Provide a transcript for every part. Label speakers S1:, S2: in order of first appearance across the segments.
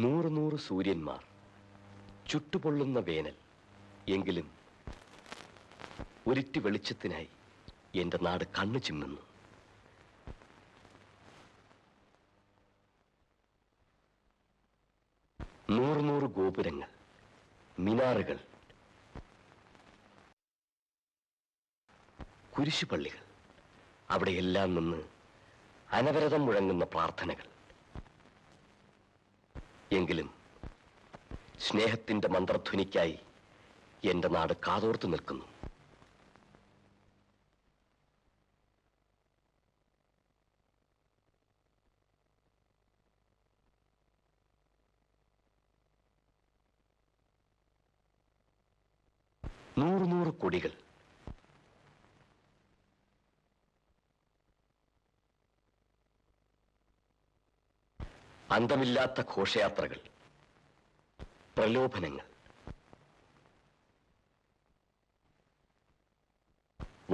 S1: നൂറ് നൂറ് സൂര്യന്മാർ, ചുട്ടുപൊള്ളുന്ന വേനൽ. എങ്കിലും ഒരിറ്റ് വെളിച്ചത്തിനായി എന്റെ നാട് കണ്ണു ചിമ്മുന്നു. നൂറ് നൂറ് ഗോപുരങ്ങൾ, മിനാറുകൾ, കുരിശുപള്ളികൾ, അവിടെയെല്ലാം നിന്ന് അനവരതം മുഴങ്ങുന്ന പ്രാർത്ഥനകൾ. എങ്കിലും സ്നേഹത്തിന്റെ മന്ത്രധ്വനിക്കായി എന്റെ നാട് കാതോർത്തു നിൽക്കുന്നു. നൂറ് നൂറ് കൊടികൾ, അന്തമില്ലാത്ത ഘോഷയാത്രകൾ, പ്രലോഭനങ്ങൾ,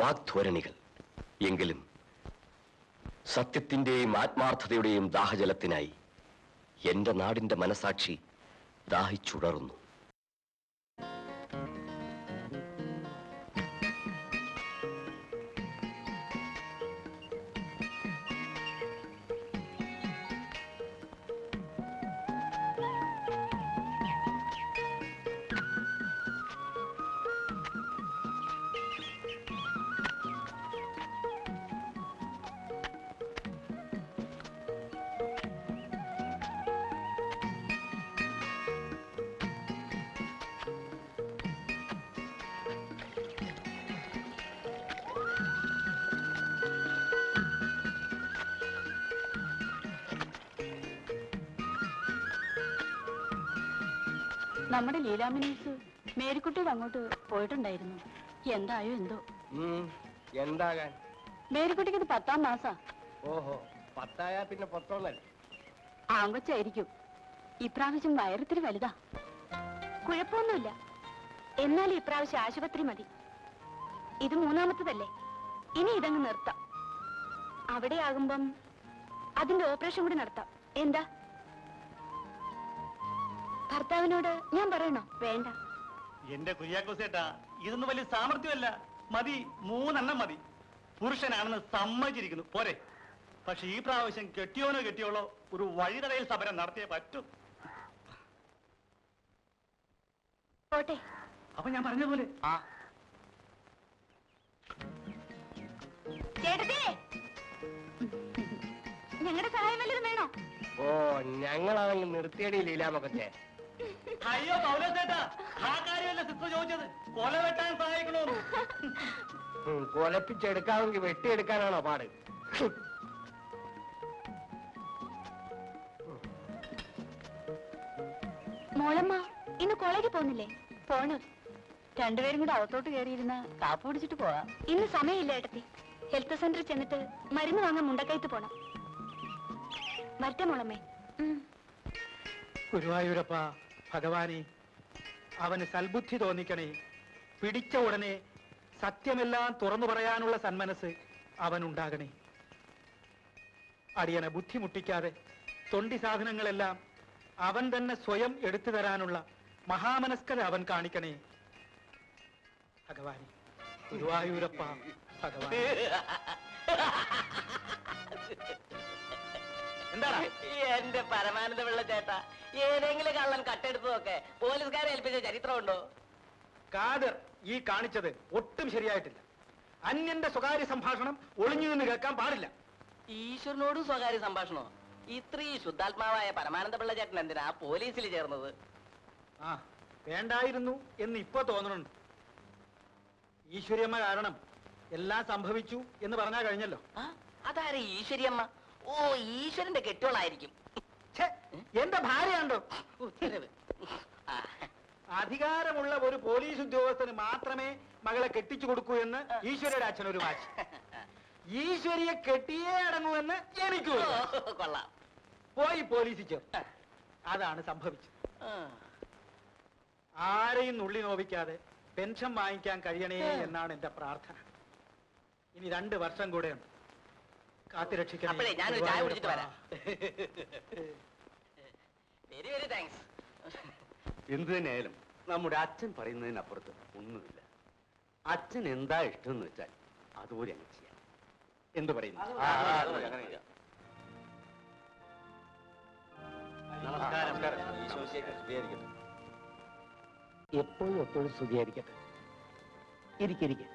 S1: വാഗ്ധോരണികൾ. എങ്കിലും സത്യത്തിന്റെയും ആത്മാർത്ഥതയുടെയും ദാഹജലത്തിനായി എന്റെ നാടിന്റെ മനസാക്ഷി ദാഹിച്ചുടറുന്നു.
S2: നമ്മുടെ ലീലാമിനീസ് മേരിക്കുട്ടിയുടെ അങ്ങോട്ട് പോയിട്ടുണ്ടായിരുന്നു. എന്തായോ എന്തോ.
S1: എന്താകാൻ?
S2: മേരിക്കുട്ടിക്ക് ഇത് 10ാം മാസാ.
S1: ഓഹോ, 10 പിന്നെ 10
S2: ആങ്കൊച്ചായിരിക്കും. ഇപ്രാവശ്യം വയറത്തിരി വലുതാ. കുഴപ്പമൊന്നുമില്ല. എന്നാൽ ഇപ്രാവശ്യം ആശുപത്രി മതി. ഇത് 3ാമത്തതല്ലേ, ഇനി ഇതങ്ങ് നിർത്താം. അവിടെ ആകുമ്പം അതിന്റെ ഓപ്പറേഷൻ കൂടി നടത്താം. എന്താ? ഭർത്താവിനോട് ഞാൻ പറയണോ? വേണ്ട.
S3: എന്റെ കുര്യാക്കോസേട്ടാ, ഇതൊന്നും വലിയ സാമർഥ്യമല്ല. മതി, 3 മതി. പുരുഷനാണെന്ന് സമ്മതിച്ചിരിക്കുന്നു, പോരെ. പക്ഷെ ഈ പ്രാവശ്യം കെട്ടിയോനോ കെട്ടിയോളോ ഒരു വഴിതടയിൽ സമരം നടത്തിയേ പറ്റും.
S2: പോട്ടെ.
S3: അപ്പൊ ഞാൻ പറഞ്ഞ പോലെ.
S2: ഞങ്ങളുടെ സഹായം വല്ലതും വേണോ?
S1: ഓ, ഞങ്ങളതങ്ങ് നിർത്തിയടി ലീലാമൊക്കെ.
S3: അയ്യോ പൗലോസേട്ടാ, ആ കാര്യമല്ല സിസ്റ്റർ ചോദിച്ചത്. കൊല വെട്ടാൻ സഹായിക്കണോ?
S1: കൊലപ്പിച്ചെടുക്കാമെങ്കിൽ വെട്ടിയെടുക്കാനാണോ പാട്?
S2: മോളമ്മ ഇന്ന് കോളേജിൽ പോകുന്നില്ലേ? പോണു. രണ്ടുപേരും കൂടെ അകത്തോട്ട് കയറിയിരുന്ന കാപ്പ് പിടിച്ചിട്ട് പോവാം. ഇന്ന് സമയമില്ല ഏട്ടത്തി. ഹെൽത്ത് സെന്ററിൽ ചെന്നിട്ട് മരുന്ന് വാങ്ങാൻ മുണ്ടക്കയത്ത് പോണം. വരട്ടെ മോളമ്മേ.
S4: ഗുരുവായൂരപ്പ ഭഗവാനെ, അവന് സൽബുദ്ധി തോന്നിക്കണേ. പിടിച്ച ഉടനെ സത്യമെല്ലാം തുറന്നു പറയാനുള്ള സന്മനസ് അവനുണ്ടാകണേ. അടിയനെ ബുദ്ധിമുട്ടിക്കാതെ തൊണ്ടി സാധനങ്ങളെല്ലാം അവൻ തന്നെ സ്വയം എടുത്തു തരാനുള്ള മഹാമനസ്കത അവൻ കാണിക്കണേ ഭഗവാനെ. ഗുരുവായൂരപ്പ ഭഗവാൻ.
S3: എന്താണ്
S5: എന്റെ പരമാനന്ദ പിള്ള ചേട്ടാ, ഏതെങ്കിലും കള്ളൻ കട്ടെടുത്തതൊക്കെ പോലീസുകാരെ ഏൽപ്പിച്ച ചരിത്രമുണ്ടോ?
S4: കാദർ ഈ കാണിച്ചത് ഒട്ടും ശരിയായിട്ടില്ല. അന്യന്റെ സ്വകാര്യ സംഭാഷണം ഒളിഞ്ഞു നിന്ന് കേൾക്കാൻ പാടില്ല.
S5: ഈശ്വരനോടും സ്വകാര്യ സംഭാഷണോ? ഇത്രയും ശുദ്ധാത്മാവായ പരമാനന്ദ പിള്ള ചേട്ടൻ എന്തിനാ പോലീസിൽ ചേർന്നത്?
S4: ആ, വേണ്ടായിരുന്നു എന്ന് ഇപ്പൊ തോന്നുന്നുണ്ട്. ഈശ്വര്യമ്മ കാരണം എല്ലാം സംഭവിച്ചു എന്ന് പറഞ്ഞാൽ കഴിഞ്ഞല്ലോ.
S5: അതാരെ ഈശ്വരിയമ്മ? ഓ, ഈശ്വരന്റെ കെട്ടുകളായിരിക്കും.
S4: എന്റെ ഭാര്യയുണ്ടോ?
S5: ഉത്തരവ്.
S4: അധികാരമുള്ള ഒരു പോലീസ് ഉദ്യോഗസ്ഥന് മാത്രമേ മകളെ കെട്ടിച്ചു കൊടുക്കൂ എന്ന് ഈശ്വരയുടെ അച്ഛനൊരു വാശി. ഈശ്വരിയെ കെട്ടിയേ അടങ്ങുമെന്ന് എനിക്ക്
S5: കൊള്ളാം.
S4: പോയി പോലീസിൽ ചേർന്നു. അതാണ് സംഭവിച്ചത്. ആരെയും നുള്ളി നോവിക്കാതെ പെൻഷൻ വാങ്ങിക്കാൻ കഴിയണേ എന്നാണ് എന്റെ പ്രാർത്ഥന. ഇനി 2 വർഷം കൂടെയുണ്ട്. കാത്തുരക്ഷിക്കണേ.
S5: ഞാനൊരു ചായ കുടിച്ചിട്ട് വരാം. Very very thanks.
S6: എന്തു തന്നെയായാലും നമ്മുടെ അച്ഛൻ പറയുന്നതിനപ്പുറത്ത് ഒന്നുമില്ല. അച്ഛൻ എന്താ ഇഷ്ടം എന്ന് വെച്ചാൽ അതുപോലെ അങ്ങ് ചെയ്യാം. എന്തു പറയുന്നു? നമസ്കാരം.
S4: എപ്പോഴും എപ്പോഴും സ്തുതിയായിരിക്കട്ടെ. ഇരിക്കെ.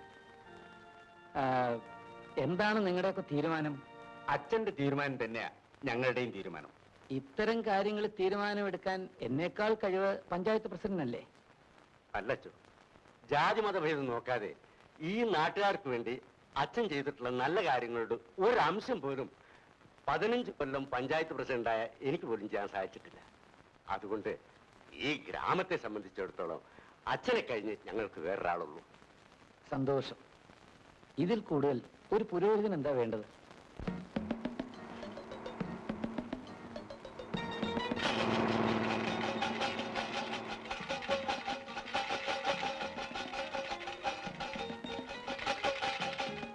S4: എന്താണ് നിങ്ങളുടെയൊക്കെ തീരുമാനം?
S6: അച്ഛന്റെ തീരുമാനം തന്നെയാ ഞങ്ങളുടെയും തീരുമാനം.
S4: ഇത്തരം കാര്യങ്ങൾ തീരുമാനമെടുക്കാൻ എന്നേക്കാൾ കഴിവ് പഞ്ചായത്ത് പ്രസിഡന്റല്ലേ?
S6: അല്ലച്ചോ, ജാതി മതഭേദം നോക്കാതെ ഈ നാട്ടുകാർക്ക് വേണ്ടി അച്ഛൻ ചെയ്തിട്ടുള്ള നല്ല കാര്യങ്ങളുടെ ഒരു അംശം പോലും 15 കൊല്ലം പഞ്ചായത്ത് പ്രസിഡന്റായ എനിക്ക് പോലും ചെയ്യാൻ സാധിച്ചിട്ടില്ല. അതുകൊണ്ട് ഈ ഗ്രാമത്തെ സംബന്ധിച്ചിടത്തോളം അച്ഛനെ കഴിഞ്ഞ് ഞങ്ങൾക്ക് വേറൊരാളുള്ളൂ.
S4: സന്തോഷം. ഇതിൽ കൂടുതൽ ഒരു പുരോഹിതൻ എന്താ വേണ്ടത്?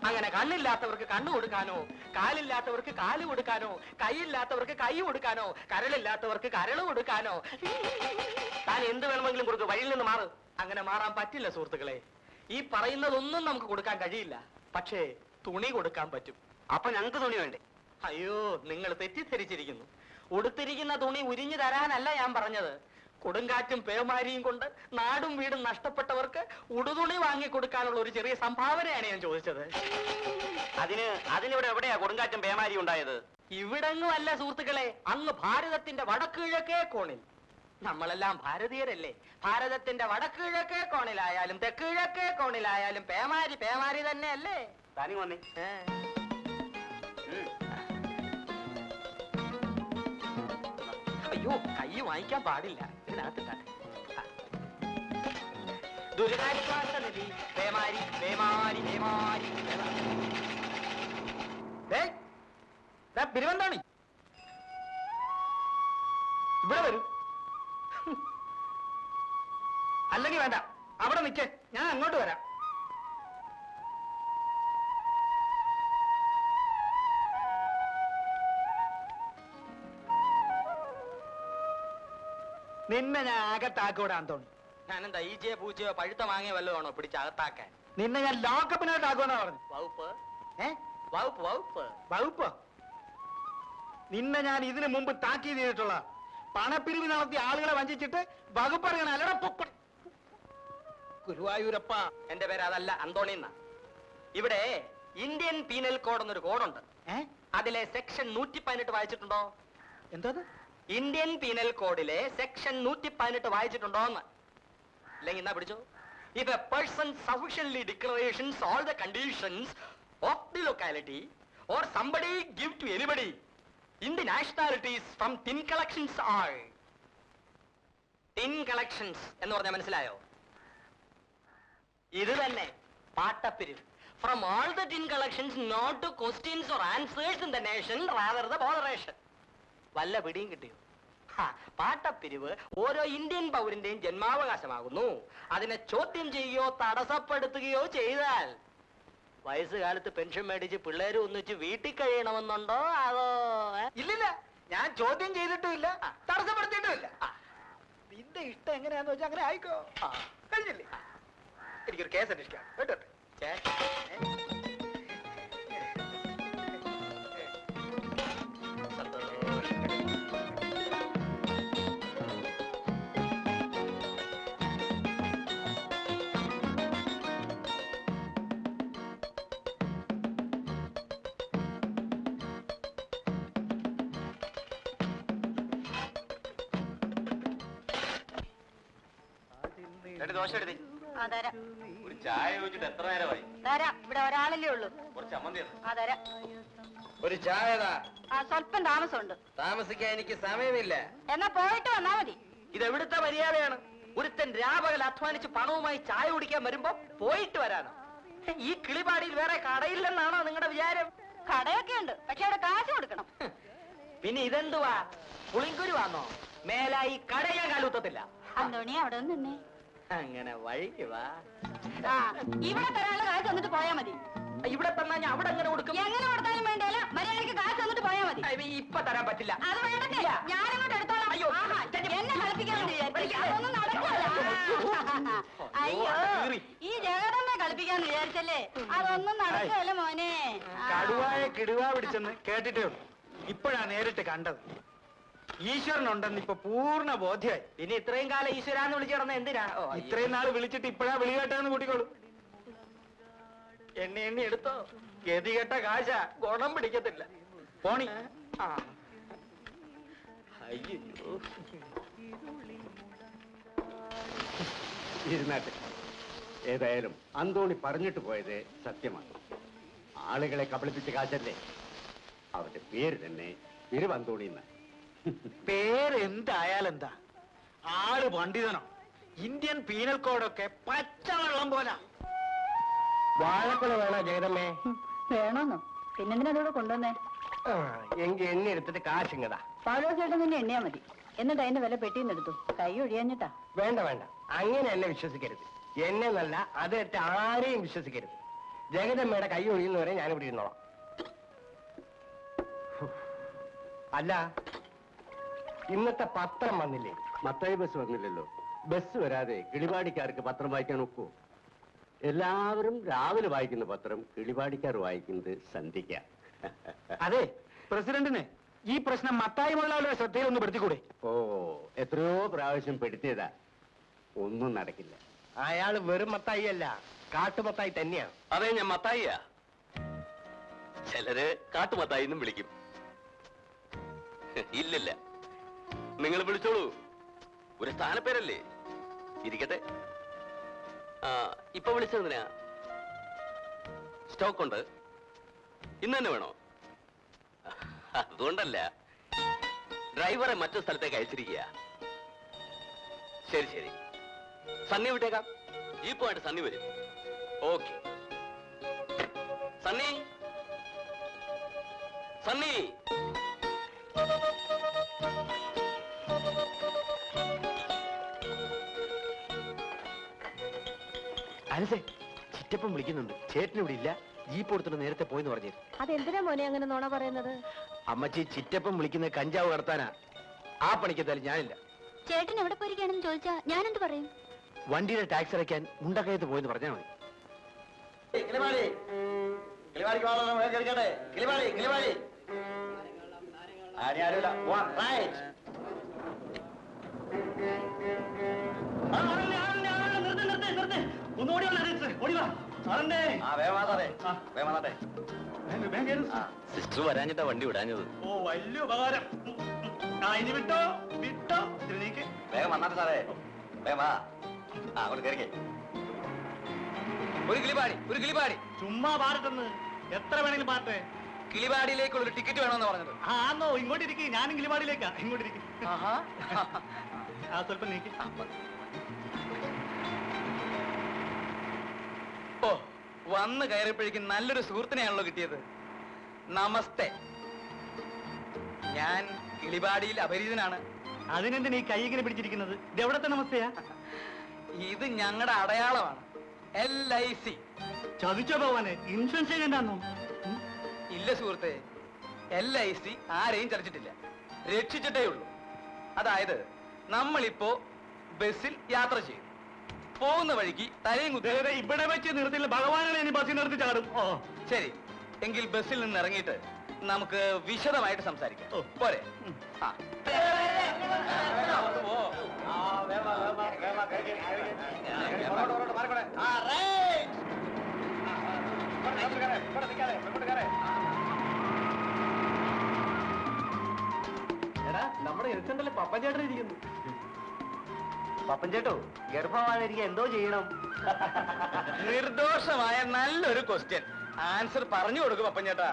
S5: അങ്ങനെ കണ്ണില്ലാത്തവർക്ക് കണ്ണു കൊടുക്കാനോ, കാലില്ലാത്തവർക്ക് കാല് കൊടുക്കാനോ, കൈയില്ലാത്തവർക്ക് കൈ കൊടുക്കാനോ, കരളില്ലാത്തവർക്ക് കരള് കൊടുക്കാനോ, താൻ എന്ത് വേണമെങ്കിലും കൊടുക്കും. വഴിയിൽ നിന്ന് മാറ്. അങ്ങനെ മാറാൻ പറ്റില്ല സുഹൃത്തുക്കളെ. ഈ പറയുന്നതൊന്നും നമുക്ക് കൊടുക്കാൻ കഴിയില്ല. പക്ഷേ തുണി കൊടുക്കാൻ പറ്റും.
S6: അപ്പൊ ഞങ്ങൾക്ക് തുണി വേണ്ടേ?
S5: അയ്യോ, നിങ്ങൾ തെറ്റിദ്ധരിച്ചിരിക്കുന്നു. ഉടുത്തിരിക്കുന്ന തുണി ഉരിഞ്ഞു തരാനല്ല ഞാൻ പറഞ്ഞത്. കൊടുങ്കാറ്റും പേമാരിയും കൊണ്ട് നാടും വീടും നഷ്ടപ്പെട്ടവർക്ക് ഉടുതുണി വാങ്ങി കൊടുക്കാനുള്ള ഒരു ചെറിയ സംഭാവനയാണ് ഞാൻ ചോദിച്ചത്.
S6: അതിനിവിടെ എവിടെയാ കൊടുങ്കാറ്റും പേമാരിയും ഉണ്ടായത്?
S5: ഇവിടെങ്ങും അല്ല സുഹൃത്തുക്കളെ, അങ്ങ് ഭാരതത്തിന്റെ വടക്കുകിഴക്കേ കോണിൽ. നമ്മളെല്ലാം ഭാരതീയരല്ലേ? ഭാരതത്തിന്റെ വടക്കുകിഴക്കേ കോണിലായാലും തെക്കുകിഴക്കേ കോണിലായാലും പേമാരി പേമാരി തന്നെ അല്ലേ?
S6: താനി വന്നേ.
S5: അയ്യോ, കൈ വാങ്ങിക്കാൻ പാടില്ല. ഇതിനകത്തിട്ടാട്ടെ. ദുരിതാശ്വാസ നിധി പേമാരി പേമാരി പേമാരി.
S4: ബിരുവന്താണി ഇവിടെ വരൂ. അല്ലെങ്കിൽ വേണ്ട, അവിടെ നിൽക്കേ, ഞാൻ അങ്ങോട്ട് വരാം. നിന്നെ ഞാൻ അകത്താക്കൂടെ ആന്തോണി.
S5: ഞാനെന്താ ഈച്ചയോ പൂച്ചയോ പഴുത്ത മാങ്ങയോ വല്ലതാണോ പിടിച്ചകത്താക്കാൻ?
S4: നിന്നെ ഞാൻ ലോക്കപ്പിനകത്താക്കുമെന്നാ പറഞ്ഞു.
S5: വകുപ്പ്
S4: ഏ
S5: വകുപ്പ് വകുപ്പ്
S4: വകുപ്പ് നിന്നെ ഞാൻ ഇതിനു മുമ്പ് താക്കീത് ചെയ്തിട്ടുള്ള പണപ്പിരിവ് നടത്തിയ ആളുകളെ വഞ്ചിച്ചിട്ട് വകുപ്പ് അറിയണ അല്ലട പൊപ്പ. ഗുരുവായൂരപ്പ.
S5: എന്റെ പേര് അതല്ല, അന്തോണി എന്നാ. ഇവിടെ ഇന്ത്യൻ പീനൽ കോഡ് എന്നൊരു കോഡുണ്ട്. അതിലെ സെക്ഷൻ 118 വായിച്ചിട്ടുണ്ടോ?
S4: എന്താ?
S5: ഇന്ത്യൻ പീനൽ കോഡിലെ സെക്ഷൻ 118 വായിച്ചിട്ടുണ്ടോ എന്ന്? ഇല്ലെങ്കിൽ എന്നാ പിടിച്ചോ. If a person sufficiently declarations all the conditions of the locality or somebody give to anybody in the nationalities from tin collections are. tin collections എന്ന് പറഞ്ഞാൽ മനസ്സിലായോ? ഇത് തന്നെ പാട്ടപ്പിരിവ്. From all the tin collections, not to questions or answers in the nation, rather the botheration. വല്ല പിടിയും കിട്ടിയോ? പാട്ടപ്പിരിവ് ഓരോ Indian പൗരന്റെയും ജന്മാവകാശമാകുന്നു. അതിനെ ചോദ്യം ചെയ്യുകയോ തടസ്സപ്പെടുത്തുകയോ ചെയ്താൽ വയസ്സുകാലത്ത് പെൻഷൻ മേടിച്ച് പിള്ളേര് ഒന്നിച്ച് വീട്ടിൽ കഴിയണമെന്നുണ്ടോ? അതോ?
S4: ഇല്ലില്ല, ഞാൻ ചോദ്യം ചെയ്തിട്ടുമില്ല, തടസ്സപ്പെടുത്തിയിട്ടുമില്ല. നിന്റെ ഇഷ്ടം എങ്ങനെയാന്ന് വെച്ചാൽ അങ്ങനെ ആയിക്കോ. കഴിഞ്ഞില്ലേ? എനിക്കൊരു കേസ് അന്വേഷിക്കാം കേട്ടോ.
S6: ദോശ എടുത്തേ.
S2: തരാം
S6: ഒരു ചായ ചോദിച്ചിട്ട് എത്ര നേരമായി?
S2: തരാം. ഇവിടെ ഒരാളല്ലേ ഉള്ളൂ.
S6: കുറച്ച് ചമ്മന്തി
S2: തരാം.
S1: ഒരു ചായതാ.
S2: സ്വല്പം താമസമുണ്ട്.
S1: താമസിക്കാൻ എനിക്ക് സമയമില്ല.
S2: എന്നാ പോയിട്ട് വന്നാ മതി.
S5: ഇതെവിടുത്തെ മര്യാദയാണ്? ഒരുത്തൻ രാപകൽ അധ്വാനിച്ച് പണവുമായി ചായ കുടിക്കാൻ വരുമ്പോ പോയിട്ട് വരാനോ? ഈ കിളിപാടിയിൽ വേറെ കടയില്ലെന്നാണോ നിങ്ങളുടെ വിചാരം?
S2: കടയൊക്കെ ഉണ്ട്, പക്ഷെ അവിടെ കാശ് കൊടുക്കണം.
S5: പിന്നെ ഇതെന്തുവാ, പുളിങ്കുരുവാന്നോ? മേലായി കടയാൻ കാലൂത്തത്തില്ല.
S2: അന്തോണി അവിടെ നിന്ന് നിന്നേ.
S5: അങ്ങനെ വഴിക്ക് വാ.
S2: ഇവിടെ തരാനുള്ള കാശ് തന്നിട്ട് പോയാ മതി.
S5: ഇവിടെ തന്നാ ഞാൻ അവിടെ എങ്ങനെ കൊടുക്കും?
S2: എങ്ങനെ കൊടുത്താലും വേണ്ടല്ല, മര്യാദയ്ക്ക് കാശ് തന്നിട്ട് പോയാ മതി.
S5: ഇപ്പൊ തരാൻ പറ്റില്ല.
S2: അത് വേണ്ടേ, ഞാനങ്ങോട്ട് എടുത്തോളാം.
S5: അയ്യോ,
S2: അതൊന്നും നടക്കൂല. അയ്യോ ഈ ജഗതമ്മ കളിപ്പിക്കാന്ന് വിചാരിച്ചല്ലേ, അതൊന്നും നടക്കുകയല്ല മോനെ.
S4: കടുവായ കിടുവാ പിടിച്ചെന്ന് കേട്ടിട്ടേ ഉള്ളൂ, ഇപ്പോഴാ നേരിട്ട് കണ്ടത്. ഈശ്വരനുണ്ടെന്ന് ഇപ്പൊ പൂർണ്ണ ബോധ്യമായി.
S5: പിന്നെ ഇത്രയും കാലം ഈശ്വരാന്ന് വിളിച്ചു കിടന്ന എന്തിനാ?
S4: ഇത്രയും നാൾ വിളിച്ചിട്ട് ഇപ്പോഴാ വിളി കേട്ടാന്ന് കൂട്ടിക്കോളൂ.
S5: എണ്ണി എടുത്തോ, ഗതികെട്ട കാശ ഗുണം പിടിക്കത്തില്ല.
S4: പോണി.
S5: അയ്യോ
S6: ഇരുന്നാട്ടെ. ഏതായാലും അന്തോണി പറഞ്ഞിട്ട് പോയത് സത്യമാണ്. ആളുകളെ കബളിപ്പിച്ച കാശല്ലേ. അവന്റെ പേര് തന്നെ തിരുവന്തോണി എന്ന്.
S4: പേരെന്തായാലെന്താ, ആള് പണ്ഡിതനോ. ഇന്ത്യൻ പീനൽ കോഡൊക്കെ പച്ചവെള്ളം പോലാ.
S6: വാഴക്കുല വേണോ ജഗതമ്മേ?
S2: വേണോന്നോ? പിന്നെന്തിനാ അതോടെ കൊണ്ടുവന്നേ?
S6: എങ്കിൽ എണ്ണ എടുത്തിട്ട് കാശിങ്ങതാ.
S2: പാലോ ചേട്ടൻ തന്നെ എണ്ണിയാ മതി. എന്നിട്ട് അതിന്റെ വില പെട്ടിന്ന് എടുത്തു. കൈ ഒഴിയാഞ്ഞിട്ടാ.
S6: വേണ്ട വേണ്ട, അങ്ങനെ എന്നെ വിശ്വസിക്കരുത്. എന്നെ നല്ല അതെടുത്ത് ആരെയും വിശ്വസിക്കരുത്. ജഗതമ്മയുടെ കൈ ഒഴിയുന്നവരെ ഞാനിവിടെ ഇരുന്നോളാം. അല്ല, ഇന്നത്തെ പത്രം വന്നില്ലേ? മത്തായി ബസ് വന്നില്ലല്ലോ. ബസ് വരാതെ കിളിപാടിക്കാർക്ക് പത്രം വായിക്കാൻ ഒക്കുമോ? എല്ലാവരും രാവിലെ വായിക്കുന്ന പത്രം കിളിപാടിക്കാർ വായിക്കുന്നത് സന്ധ്യയ്ക്ക.
S4: അതെ, പ്രസിഡന്റിന് ഈ പ്രശ്നം മത്തായി മുതലാളിയുടെ ശ്രദ്ധയിൽ ഒന്ന് പെടുത്തിക്കൂടെ?
S6: ഓ, എത്രയോ പ്രാവശ്യം പെടുത്തിയതാ, ഒന്നും നടക്കില്ല. അയാൾ വെറും മത്തായി അല്ല, കാട്ടുമത്തായി തന്നെയാ.
S7: അതെ, ഞാൻ മത്തായിയാ. ചിലര് കാട്ടുമത്തായി എന്നും വിളിക്കും. ഇല്ലില്ല, നിങ്ങൾ വിളിച്ചോളൂ. ഒരു സ്ഥാനപ്പേരല്ലേ, ഇരിക്കട്ടെ. ഇപ്പൊ വിളിച്ചതെന്തിനാ? സ്റ്റോക്ക് ഉണ്ട്, ഇന്ന് തന്നെ വേണോ? അതുകൊണ്ടല്ല, ഡ്രൈവറെ മറ്റു സ്ഥലത്തേക്ക് അയച്ചിരിക്കുക. ശരി ശരി, സണ്ണി വിട്ടേക്കാം. ജീപ്പുമായിട്ട് സണ്ണി വരും. ഓക്കെ. സണ്ണി, സണ്ണി.
S4: അനസേ, ചിറ്റപ്പം വിളിക്കുന്നുണ്ട്. ചേട്ടൻ ഇവിടെ ഇല്ല, ജീപ്പ് കൊടുത്തിട്ട് നേരത്തെ പോയെന്ന് പറഞ്ഞു.
S2: അതെന്തിനാ മോനെ അങ്ങനെ നോണ പറയുന്നത്?
S4: അമ്മച്ചി, ചിറ്റപ്പം വിളിക്കുന്ന കഞ്ചാവ് കടത്താനാ. ആ പണിക്കെത്താലും ഞാനില്ല.
S2: ചേട്ടൻ എവിടെ പോയിരിക്കുകയാണെന്ന് ചോദിച്ചാ ഞാനെന്ത് പറയും?
S4: വണ്ടിയുടെ ടാക്സ് അടയ്ക്കാൻ മുണ്ടക്കയത്ത് പോയെന്ന് പറഞ്ഞാൽ മതി.
S3: ഒന്നുകൂടി ഓടിവാ.
S7: സിസ്റ്റർ വരാഞ്ഞിട്ടാ വണ്ടി വിടാഞ്ഞത്.
S3: ഓ, വലിയ ഉപകാരം. ഇനി വിട്ടോ വിട്ടോ. നീക്ക്
S7: വേഗം വന്നാട്ടെ സാറേ, വേഗം വാ. അങ്ങോട്ട് കയറിക്കേ. ഒരു കിളിപാടി, ഒരു കിളിപാടി.
S3: ചുമ്മാ പാടട്ടെന്ന്. എത്ര വേണമെങ്കിലും പാട്ടെ.
S7: കിളിപാടിയിലേക്കുള്ള ഒരു ടിക്കറ്റ് വേണമെന്ന് പറഞ്ഞത്.
S3: ആന്നോ? ഇങ്ങോട്ട് ഇരിക്കും, ഞാനും കിളിപാടിയിലേക്കാ. ഇങ്ങോട്ട് ഇരിക്കും. സ്വല്പം നീക്കി.
S7: ഓ, വന്ന് കയറിയപ്പോഴേക്കും നല്ലൊരു സുഹൃത്തിനെയാണല്ലോ കിട്ടിയത്. നമസ്തേ. ഞാൻ കിളിപാടിയിൽ അപരിചിതനാണ്.
S3: അതിനെന്തിനാ ഈ കൈ ഇങ്ങനെ പിടിച്ചിരിക്കുന്നത്? ഇത് എവിടത്തെ നമസ്തയാ?
S7: ഇത് ഞങ്ങളുടെ അടയാളമാണ്, LIC.
S3: ചതിച്ചോ ഭഗവാനെ, ഇൻഷുറൻസ് ചെയ്യണ്ടാന്നോ?
S7: ഇല്ല സുഹൃത്തെ, LIC ആരെയും ചതിച്ചിട്ടില്ല, രക്ഷിച്ചിട്ടേ ഉള്ളൂ. അതായത് നമ്മളിപ്പോ ബസ്സിൽ യാത്ര ചെയ്യും, പോകുന്ന വഴിക്ക് തലയും കുത്തി.
S3: ഇവിടെ വെച്ച് നിർത്തില്ല, ഭഗവാനാണ് ഇനി ബസ്സിൽ നിർത്തി ചാടും. ഓ
S7: ശരി, എങ്കിൽ ബസ്സിൽ നിന്ന് ഇറങ്ങിയിട്ട് നമുക്ക് വിശദമായിട്ട് സംസാരിക്കാം. പോരെ?
S4: എടാ, നമ്മുടെ എഴുത്തണ്ടല്ലേ പപ്പൻ ചേട്ടൻ ഇരിക്കുന്നു.
S5: പപ്പൻ ചേട്ടോ, ഗർഭമായിരിക്കും എന്തോ ചെയ്യണം?
S7: നിർദോഷമായ നല്ലൊരു ക്വസ്റ്റ്യൻ. ആൻസർ പറഞ്ഞു കൊടുക്കും പപ്പൻ ചേട്ടാ.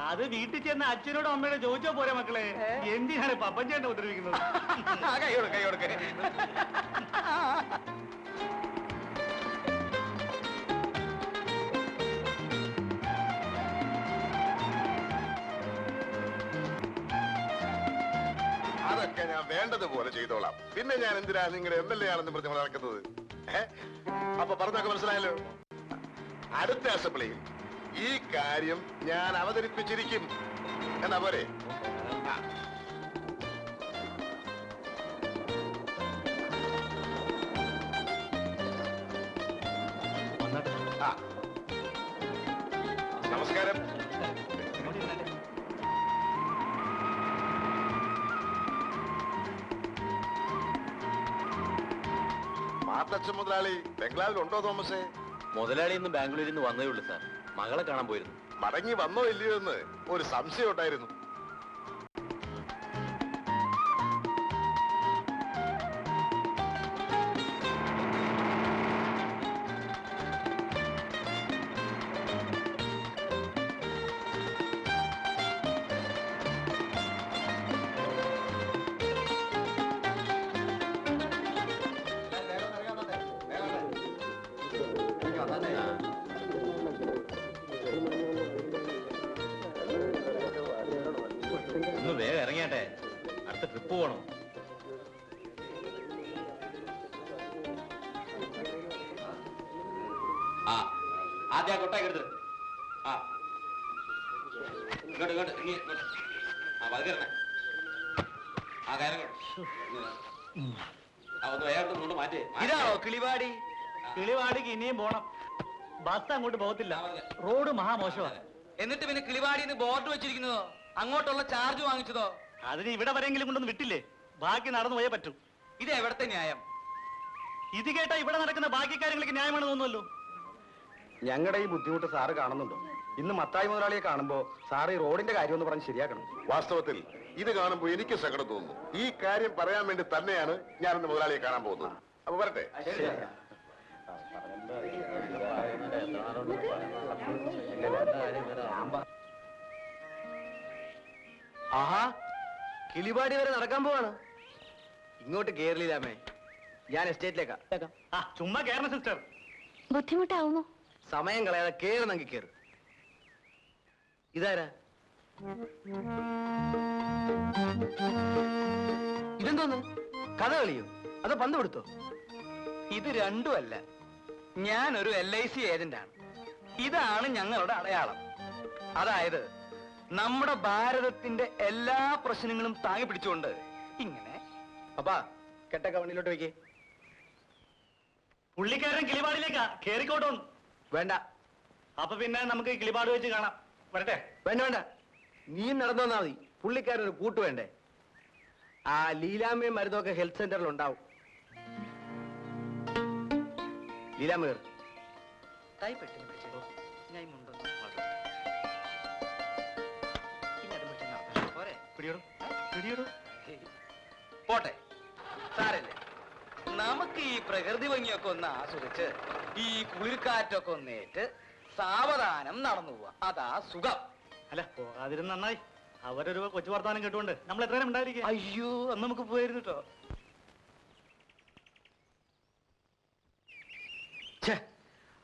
S3: അത് വീട്ടിൽ ചെന്ന് അച്ഛനോടും അമ്മയോടും ചോദിച്ചോ പോരെ മക്കളെ. എന്തിനാണ് പപ്പൻ ചേട്ടൻ ഉപദ്രവിക്കുന്നത്?
S7: കൈ കൊടുക്ക, കൈ കൊടുക്ക.
S8: അതൊക്കെ ഞാൻ വേണ്ടതുപോലെ ചെയ്തോളാം. പിന്നെ ഞാൻ എന്തിനാ നിങ്ങൾ MLA ആണെന്ന് പറഞ്ഞ് നടക്കുന്നത്? അപ്പൊ പറഞ്ഞൊക്കെ മനസ്സിലായല്ലോ. അടുത്ത അസംബ്ലിയിൽ ഈ കാര്യം ഞാൻ അവതരിപ്പിച്ചിരിക്കും. എന്നാ പോരെ? പാട്ടച്ഛൻ മുതലാളി ബംഗ്ലാവിലുണ്ടോ തോമസേ?
S7: മുതലാളി ഇന്ന് ബാംഗ്ലൂരിൽ നിന്ന് വന്നേ ഉള്ളൂ സാർ. മകളെ കാണാൻ പോയിരുന്നു.
S8: മടങ്ങി വന്നോ ഇല്ലയോ എന്ന് ഒരു സംശയം ഉണ്ടായിരുന്നു.
S7: ഒന്ന് വേഗം ഇറങ്ങിയാട്ടെ, അടുത്ത ട്രിപ്പ് പോകണം. ആ ആദ്യം ആ കൊട്ടായി എടുത്ത്. ആ ഇങ്ങോട്ട് ഇങ്ങോട്ട് ഇങ്ങോട്ട്. ആ പതുക്കെ ആ കയറങ്ങോട്ട്. ആ ഒന്ന് വേഗം ഇങ്ങോട്ട് മാറ്റി.
S4: ഇതാണോ കിളിവാടി?
S3: കിളിവാടിക്ക് ഇനിയും പോണം. ബസ് അങ്ങോട്ട് പോകത്തില്ല, റോഡ് മഹാമോശമാണ്.
S7: എന്നിട്ട് പിന്നെ കിളിവാടിന്ന് ബോർഡ് വെച്ചിരിക്കുന്നതോ, അങ്ങോട്ടുള്ള ചാർജ് വാങ്ങിച്ചതോ?
S3: അതിന് ഇവിടെ വരെങ്കിലും കൊണ്ടൊന്ന് വിട്ടില്ലേ, ബാക്കി നടന്നു പോയേ പറ്റൂ.
S7: ഇത് എവിടത്തെ ന്യായം?
S3: ഇത് കേട്ടാ ഇവിടെ നടക്കുന്ന ബാക്കി കാര്യങ്ങൾക്ക് ന്യായമാണെന്ന് തോന്നുമല്ലോ.
S6: ഞങ്ങളുടെ ഈ ബുദ്ധിമുട്ട് സാറ് കാണുന്നുണ്ടോ? ഇന്ന് മത്തായി മുതലാളിയെ കാണുമ്പോ സാറ് ഈ റോഡിന്റെ കാര്യം ഒന്ന് പറഞ്ഞ് ശരിയാക്കണം.
S8: വാസ്തവത്തിൽ ഇത് കാണുമ്പോൾ എനിക്ക് സങ്കടം തോന്നുന്നു. ഈ കാര്യം പറയാൻ വേണ്ടി തന്നെയാണ് ഞാനിന്ന് മുതലാളിയെ കാണാൻ പോകുന്നത്. അപ്പൊ വരട്ടെ.
S4: ആഹാ, കിളിവാടി വരെ നടക്കാൻ പോവാണ്. ഇങ്ങോട്ട് കേരളീലാമേ, ഞാൻ എസ്റ്റേറ്റിലേക്കാ.
S3: ആ ചുമ്മാ കേരള സിസ്റ്റർ.
S2: ബുദ്ധിമുട്ടാവുമോ?
S4: സമയം കളയാതെ കേറുന്നെങ്കിൽ കേറ്. ഇതാരാ? ഇതെന്തോന്ന്? കഥ കളിയോ അതോ പന്ത് കൊടുത്തോ?
S7: ഇത് രണ്ടുമല്ല, ഞാനൊരു LIC ഏജന്റാണ്. ഇതാണ് ഞങ്ങളുടെ അടയാളം. അതായത് നമ്മുടെ ഭാരതത്തിന്റെ എല്ലാ പ്രശ്നങ്ങളും താങ്ങി പിടിച്ചുകൊണ്ട് ഇങ്ങനെ.
S4: അപ്പാ കെട്ടൊക്കെ വണ്ടിയിലോട്ട് വെക്കേ.
S3: പുള്ളിക്കാരൻ കിളിപാടിലേക്കാ, കേറിക്കോട്ടോന്ന്.
S4: വേണ്ട.
S3: അപ്പൊ പിന്നെ നമുക്ക് കിളിപാട് വെച്ച് കാണാം. വരട്ടെ.
S4: വേണ്ട വേണ്ട, നീ നടന്നു വന്നാ മതി. പുള്ളിക്കാരൊരു കൂട്ട് വേണ്ടേ? ആ ലീലാമ്മയും മരുന്നൊക്കെ ഹെൽത്ത് സെന്ററിൽ ഉണ്ടാവും. ലീലാമ്മ കയറി.
S7: പോട്ടെ, സാരല്ലേ. നമുക്ക് ഈ പ്രകൃതി ഭംഗിയൊക്കെ ഒന്ന് ആസ്വദിച്ച് ഈ കുളിർക്കാറ്റൊക്കെ ഒന്നേറ്റ് സാവധാനം നടന്നു പോവാ. അതാ സുഖം.
S3: അല്ല പോകാതിരുന്ന് നന്നായി. അവരൊരു കൊച്ചു വർത്താനം കേട്ടുകൊണ്ട് നമ്മൾ എത്ര നേരം ഉണ്ടായിരിക്കും.
S7: അയ്യോ, അന്ന് നമുക്ക് പോയിരുന്നു കേട്ടോ.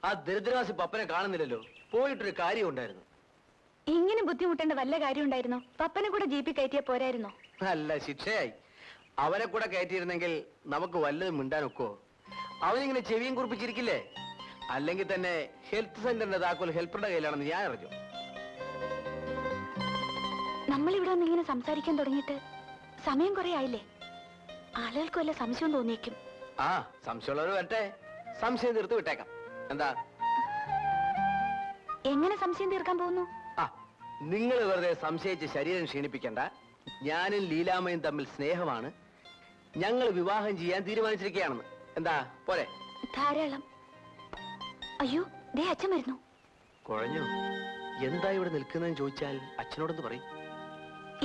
S4: ആ ദരിദ്രവാസി പപ്പനെ കാണുന്നില്ലല്ലോ. പോയിട്ടൊരു കാര്യം ഉണ്ടായിരുന്നു.
S2: ഇങ്ങനെ ബുദ്ധിമുട്ടേണ്ട വല്ല കാര്യം ഉണ്ടായിരുന്നോ? പപ്പനെ കൂടെ ജീപ്പി കയറ്റിയാ പോരായിരുന്നോ?
S4: നല്ല ശിക്ഷയായി. അവനെ കൂടെ കയറ്റിയിരുന്നെങ്കിൽ നമുക്ക് വല്ലതും മിണ്ടാനൊക്കോ? അവനിങ്ങനെ ചെവിയും കുറിപ്പിച്ചിരിക്കില്ലേ? അല്ലെങ്കിൽ തന്നെ ഹെൽത്ത് സെന്ററിന്റെ താക്കോൽ ഹെൽപ്പറുടെ കയ്യിലാണെന്ന് ഞാൻ അറിഞ്ഞു.
S2: നമ്മളിവിടെ ഒന്ന് ഇങ്ങനെ സംസാരിക്കാൻ തുടങ്ങിയിട്ട് സമയം കുറെ ആയില്ലേ? ആളുകൾക്ക് വല്ല സംശയം തോന്നിയേക്കും.
S4: ആ, സംശയമുള്ളവർ വരട്ടെ, സംശയം തീർത്ത് വിട്ടേക്കാം. എന്താ?
S2: എങ്ങനെ സംശയം തീർക്കാൻ പോകുന്നു?
S4: ആ, നിങ്ങൾ വെറുതെ സംശയിച്ച് ശരീരം ക്ഷീണിപ്പിക്കണ്ട. ഞാനും ലീലാമ്മയും തമ്മിൽ സ്നേഹമാണ്. ഞങ്ങൾ വിവാഹം ചെയ്യാൻ തീരുമാനിച്ചിരിക്കുകയാണെന്ന്. എന്താ പോരെ?
S2: ധാരാളം. അയ്യോ, ദേ അച്ഛൻ വരുന്നു.
S4: കുഴഞ്ഞു. എന്താ ഇവിടെ നിൽക്കുന്നതെന്ന് ചോദിച്ചാൽ അച്ഛനോടൊന്ന് പറയും.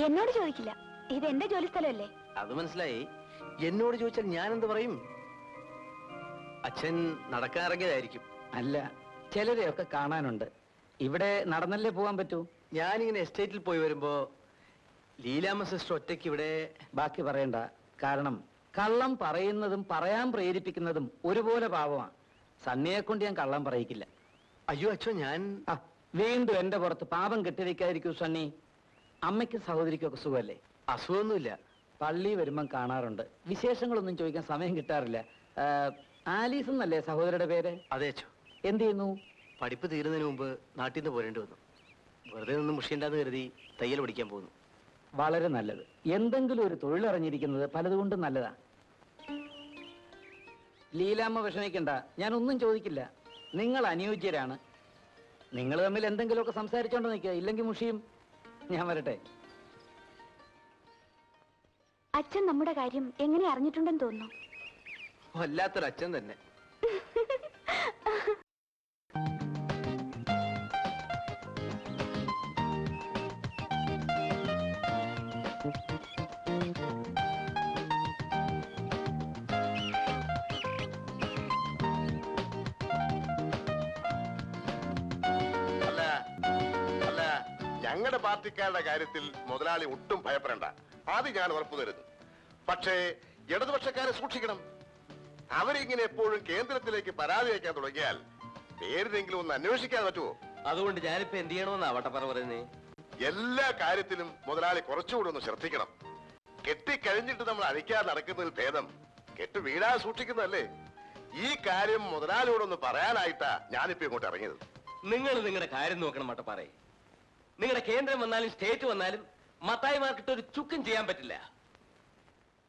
S2: എന്നോട് ചോദിക്കില്ല, ഇത് എന്റെ ജോലി സ്ഥലമല്ലേ.
S4: അത് മനസ്സിലായി. എന്നോട് ചോദിച്ചാൽ ഞാൻ എന്ത് പറയും? അച്ഛൻ നടക്കാൻ ഇറങ്ങിയതായിരിക്കും.
S9: അല്ല, ചിലരെയൊക്കെ കാണാനുണ്ട്. ഇവിടെ നടന്നല്ലേ പോകാൻ പറ്റൂ.
S4: ഞാനിങ്ങനെ എസ്റ്റേറ്റിൽ പോയി വരുമ്പോ ലീലാമ്മ സിസ്റ്റർ ഒറ്റയ്ക്ക് ഇവിടെ.
S9: ബാക്കി പറയണ്ട. കാരണം കള്ളം പറയുന്നതും പറയാൻ പ്രേരിപ്പിക്കുന്നതും ഒരുപോലെ പാവമാണ്. സണ്ണിയെ കൊണ്ട് ഞാൻ കള്ളം പറയിക്കില്ല.
S4: അയ്യോ അച്ഛോ, ഞാൻ
S9: വീണ്ടും എന്റെ പുറത്ത് പാപം കെട്ടിവെക്കാതിരിക്കൂ സണ്ണി. അമ്മയ്ക്കും സഹോദരിക്കും ഒക്കെ സുഖമല്ലേ?
S4: അസുഖമൊന്നുമില്ല.
S9: പള്ളി വരുമ്പം കാണാറുണ്ട്. വിശേഷങ്ങളൊന്നും ചോദിക്കാൻ സമയം കിട്ടാറില്ല. ആലീസ് എന്നല്ലേ സഹോദരിയുടെ പേര്?
S4: അതെ അച്ഛോ.
S9: എന്ത് ചെയ്യുന്നു?
S4: പഠിപ്പ് തീരുന്നതിന് മുമ്പ് നാട്ടിൽ നിന്ന് പോരേണ്ടി വന്നു. വെറുതെ ഒന്നും മുഷിയണ്ടെന്ന് കരുതി തയ്യൽ പഠിക്കാൻ പോകുന്നു.
S9: വളരെ നല്ലത്. എന്തെങ്കിലും ഒരു തൊഴിലറിഞ്ഞിരിക്കുന്നത് പലതുകൊണ്ടും നല്ലതാ. ലീലാമ്മ വിഷമിക്കണ്ട, ഞാൻ ഒന്നും ചോദിക്കില്ല. നിങ്ങൾ അനുയോജ്യരാണ്. നിങ്ങൾ തമ്മിൽ എന്തെങ്കിലുമൊക്കെ സംസാരിച്ചോണ്ട് നിൽക്കുക, ഇല്ലെങ്കിൽ മുഷിയും. ഞാൻ വരട്ടെ.
S2: അച്ഛൻ നമ്മുടെ കാര്യം എങ്ങനെ അറിഞ്ഞിട്ടുണ്ടെന്ന് തോന്നുന്നു.
S4: വല്ലാത്തൊരച്ഛൻ തന്നെ.
S8: അല്ല അല്ല ഞങ്ങളുടെ പാർട്ടിക്കാരുടെ കാര്യത്തിൽ മുതലാളി ഒട്ടും ഭയപ്പെടേണ്ട. അത് ഞാൻ ഉറപ്പു തരുന്നു. പക്ഷേ ഇടതുപക്ഷക്കാരെ സൂക്ഷിക്കണം. അവരിങ്ങനെ എപ്പോഴും കേന്ദ്രത്തിലേക്ക് പരാതി അയക്കാൻ തുടങ്ങിയാൽ പേരിനെങ്കിലും ഒന്ന് അന്വേഷിക്കാൻ പറ്റുമോ?
S1: അതുകൊണ്ട് ഞാനിപ്പോ എന്ത് ചെയ്യണമെന്നാ വട്ടപ്പറ പറയുന്നേ?
S8: എല്ലാ കാര്യത്തിലും മുതലാളി കുറച്ചുകൂടി ഒന്ന് ശ്രദ്ധിക്കണം. കെട്ടിക്കഴിഞ്ഞിട്ട് നമ്മൾ അഴിക്കാതെ നടക്കുന്നതിൽ ഭേദം കെട്ട് വീഴാതെ സൂക്ഷിക്കുന്നതല്ലേ. ഈ കാര്യം മുതലാളിയോടൊന്ന് പറയാനായിട്ടാ ഞാനിപ്പോ ഇങ്ങോട്ട് ഇറങ്ങിയത്.
S1: നിങ്ങൾ നിങ്ങളുടെ കാര്യം നോക്കണം വട്ടപ്പാറേ. നിങ്ങളുടെ കേന്ദ്രം വന്നാലും സ്റ്റേറ്റ് വന്നാലും മത്തായിമാർക്കിട്ട് ഒരു ചുക്കും ചെയ്യാൻ പറ്റില്ല.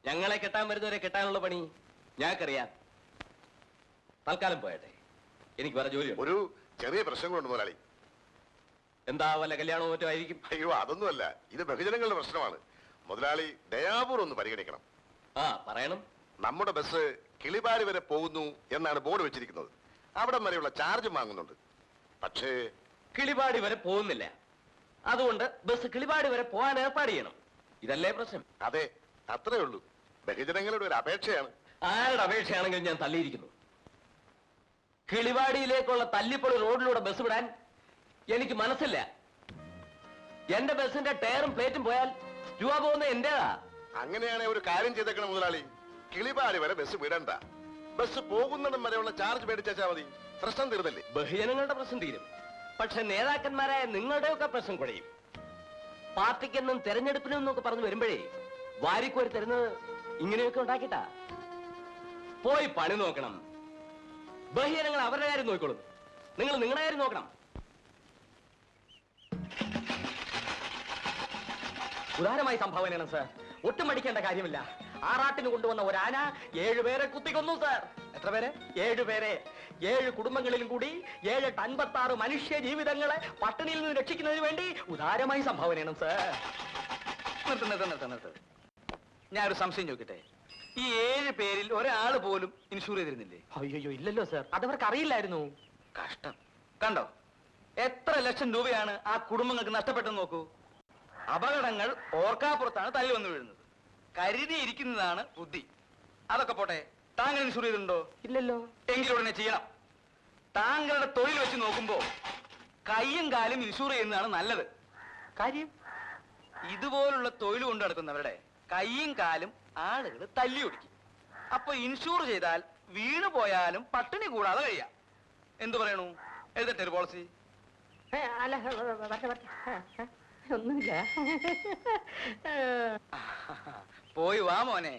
S1: ഞങ്ങളെ കെട്ടാൻ വരുന്നവരെ കെട്ടാനുള്ള പണി ഞങ്ങൾക്കറിയാം. തൽക്കാലം പോയട്ടെ, എനിക്ക് വേറെ ജോലിയുണ്ട്.
S8: ഒരു ചെറിയ പ്രശ്നങ്ങളുണ്ട് മുതലാളി.
S1: എന്താ വല്ല കല്യാണമോ മറ്റോ ആയിരിക്കും?
S8: അയ്യോ, അതൊന്നുമല്ല. ഇത് ബഹുജനങ്ങളുടെ പ്രശ്നമാണ്. മുതലാളി ദയാപൂർവ്വം ഒന്ന് പരിഗണിക്കണം.
S1: ആ പറയണം.
S8: നമ്മുടെ ബസ് കിളിപാടി വരെ പോകുന്നു എന്നാണ് ബോർഡ് വെച്ചിരിക്കുന്നത്. അവിടം വരെയുള്ള ചാർജ് വാങ്ങുന്നുണ്ട്. പക്ഷേ
S1: കിളിപാടി വരെ പോകുന്നില്ല. അതുകൊണ്ട് ബസ് കിളിപാടി വരെ പോകാൻ ഏർപ്പാട് ചെയ്യണം. ഇതല്ലേ പ്രശ്നം?
S8: അതെ, അത്രേ ഉള്ളൂ. ബഹുജനങ്ങളുടെ ഒരു അപേക്ഷയാണ്.
S1: ആരുടെ അപേക്ഷയാണെങ്കിലും ഞാൻ തള്ളിയിരിക്കുന്നു. കിളിവാടിയിലേക്കുള്ള തല്ലിപ്പൊളി റോഡിലൂടെ ബസ് വിടാൻ എനിക്ക് മനസ്സില്ല. എന്റെ ബസിന്റെ ടയറും പ്ലേറ്റും പോയാൽ രൂപ പോകുന്ന എന്റേതാ.
S8: അങ്ങനെയാണെങ്കിൽ ഒരു കാര്യം ചെയ്തേക്കണം മുതലാളി. കിളിപാടി വരെ ബസ് വിടണ്ട. ബസ് പോകുന്നിടം വരെയുള്ള ചാർജ് മേടിച്ചാ മതി. പ്രശ്നം തീർന്നില്ലേ?
S1: ബഹുജനങ്ങളുടെ പ്രശ്നം തീരും. പക്ഷെ നേതാക്കന്മാരായ നിങ്ങളുടെയൊക്കെ പ്രശ്നം കുഴയും. പാർട്ടിക്കെന്നും തെരഞ്ഞെടുപ്പിനും എന്നൊക്കെ പറഞ്ഞു വരുമ്പോഴേ വാരിക്കോരി തരുന്നത് ഇങ്ങനെയൊക്കെ ഉണ്ടാക്കിട്ടാ. പോയി പണി നോക്കണം. ബഹുജനങ്ങൾ അവരുടെ കാര്യം നോക്കിക്കോളും. നിങ്ങൾ നിങ്ങളുടെ കാര്യം നോക്കണം. ഉദാരമായി സംഭാവനയാണ് സാർ. ഒട്ടും മടിക്കേണ്ട കാര്യമില്ല. ആറാട്ടിന് കൊണ്ടുവന്ന ഒരാന 7 പേരെ കുത്തിക്കൊന്നു സാർ.
S9: എത്ര പേരെ?
S1: 7 പേരെ. 7 കുടുംബങ്ങളിലും കൂടി 7 56 മനുഷ്യ ജീവിതങ്ങളെ പട്ടിണിയിൽ നിന്ന് രക്ഷിക്കുന്നതിന് വേണ്ടി ഉദാരമായി സംഭാവനയാണ് സാർ.
S9: നിർത്ത്. ഞാനൊരു സംശയം ചോദിക്കട്ടെ. ഈ 7 പേരിൽ ഒരാൾ പോലും ഇൻഷൂർ ചെയ്തിരുന്നില്ലേ?
S1: അയ്യോ ഇല്ലല്ലോ സാർ. അതവർക്ക് അറിയില്ലായിരുന്നു.
S9: കഷ്ടം. കണ്ടോ എത്ര ലക്ഷം രൂപയാണ് ആ കുടുംബങ്ങൾക്ക് നഷ്ടപ്പെട്ടെന്ന് നോക്കൂ. അപകടങ്ങൾ ഓർക്കാപ്പുറത്താണ് തല്ലി വന്നു വീഴുന്നത്. കരുതിയിരിക്കുന്നതാണ് ബുദ്ധി. അതൊക്കെ പോട്ടെ, താങ്കൾ ഇൻഷൂർ ചെയ്തിട്ടുണ്ടോ?
S1: ഇല്ലല്ലോ.
S9: എങ്കിലും ഉടനെ ചെയ്യണം. താങ്കളുടെ തൊഴിൽ വെച്ച് നോക്കുമ്പോ കയ്യും കാലും ഇൻഷൂർ ചെയ്യുന്നതാണ് നല്ലത്.
S1: കാര്യം
S9: ഇതുപോലുള്ള തൊഴിൽ കൊണ്ടു നടക്കുന്നവരുടെ കയ്യും കാലും ആളുകൾ തല്ലി ഒടിക്കും. അപ്പൊ ഇൻഷൂർ ചെയ്താൽ വീണു പോയാലും പട്ടിണി കൂടാതെ കഴിയാം. എന്തു പറയണു? എഴുതട്ടെ ഒരു പോളിസി?
S1: ഒന്നുമില്ല.
S9: പോയി വാ മോനെ,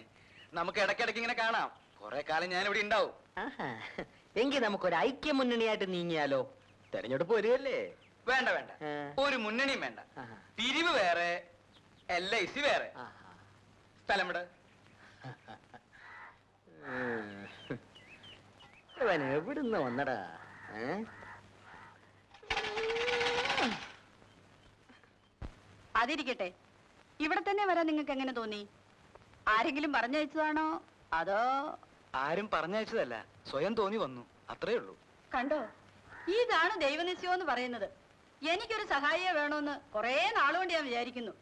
S9: നമുക്ക് ഇടയ്ക്കിടയ്ക്ക് ഇങ്ങനെ കാണാം. കുറെ കാലം ഞാൻ ഇവിടെ ഉണ്ടാവും.
S5: എങ്കിൽ നമുക്കൊരു ഐക്യ മുന്നണിയായിട്ട് നീങ്ങിയാലോ? തെരഞ്ഞെടുപ്പ് വരികയല്ലേ?
S9: വേണ്ട വേണ്ട, ഒരു മുന്നണിയും വേണ്ട. പിരിവ് വേറെ, LIC വേറെ. സ്ഥലം ഇവിടെ.
S5: എവിടുന്ന് വന്നടാ?
S2: അതിരിക്കട്ടെ, ഇവിടെ തന്നെ വരാൻ നിങ്ങൾക്ക് എങ്ങനെ തോന്നി? ആരെങ്കിലും പറഞ്ഞയച്ചതാണോ അതോ?
S9: ആരും പറഞ്ഞയച്ചതല്ല, സ്വയം തോന്നി വന്നു, അത്രേ ഉള്ളൂ.
S2: കണ്ടോ, ഇതാണ് ദൈവനിശ്ചയം എന്ന് പറയുന്നത്. എനിക്കൊരു സഹായിയെ വേണമെന്ന് കുറെ നാളുകൊണ്ട് ഞാൻ വിചാരിക്കുന്നു.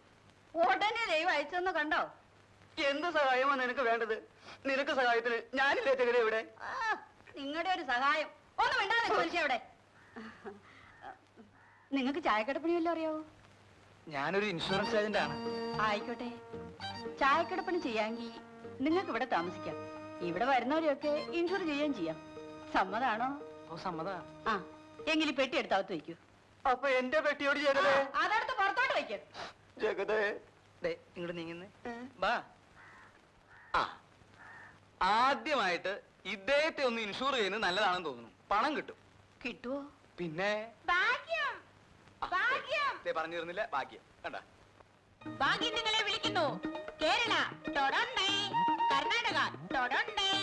S2: ഉടനെ ദൈവം അയച്ചെന്ന് കണ്ടോ?
S9: എന്ത് സഹായമാണ് നിനക്ക് വേണ്ടത്? നിനക്ക് സഹായത്തിന് ഞാനില്ലേ തെകലെ ഇവിടെ?
S2: നിങ്ങളുടെ ഒരു സഹായം ഒന്നും വേണ്ടാതെ മനുഷ്യ അവിടെ. നിങ്ങൾക്ക് ചായക്കടപ്പണി വല്ലതും അറിയാവോ?
S9: ഞാനൊരു ഇൻഷുറൻസ് ഏജന്റ് ആണ്.
S2: ആയിക്കോട്ടെ, ചായക്കടപ്പണി ചെയ്യാമെങ്കിൽ നിങ്ങൾക്ക് ഇവിടെ താമസിക്കാം. ഇവിടെ വരുന്നവരെയൊക്കെ ഇൻഷുർ ചെയ്യുകയും ചെയ്യാം. സമ്മതാണോ?
S9: ഓ സമ്മതാ.
S2: ആ എങ്കിൽ പെട്ടി എടുത്തകത്ത് വയ്ക്കൂ.
S9: അപ്പൊ എന്റെ പെട്ടിയോട് ജഗതേ.
S2: അതടുത്ത് പുറത്തോട്ട് വയ്ക്കും.
S9: ജഗതേ, ഇങ്ങോട്ട് നീങ്ങുന്നേ. ബാ. ആ ആദ്യമായിട്ട് ഇദ്ദേഹത്തെ ഒന്ന് ഇൻഷൂർ ചെയ്യുന്നത് നല്ലതാണെന്ന് തോന്നുന്നു. പണം കിട്ടും.
S2: കിട്ടുവോ?
S9: പിന്നെ
S2: ഭാഗ്യം, ഭാഗ്യം.
S9: പറഞ്ഞു തീർന്നില്ല. ഭാഗ്യം കണ്ട.
S2: ഭാഗ്യം നിങ്ങളെ വിളിക്കുന്നു. കേരള ടൊറണ്ടൈ, കർണാടക ടൊറണ്ടൈ,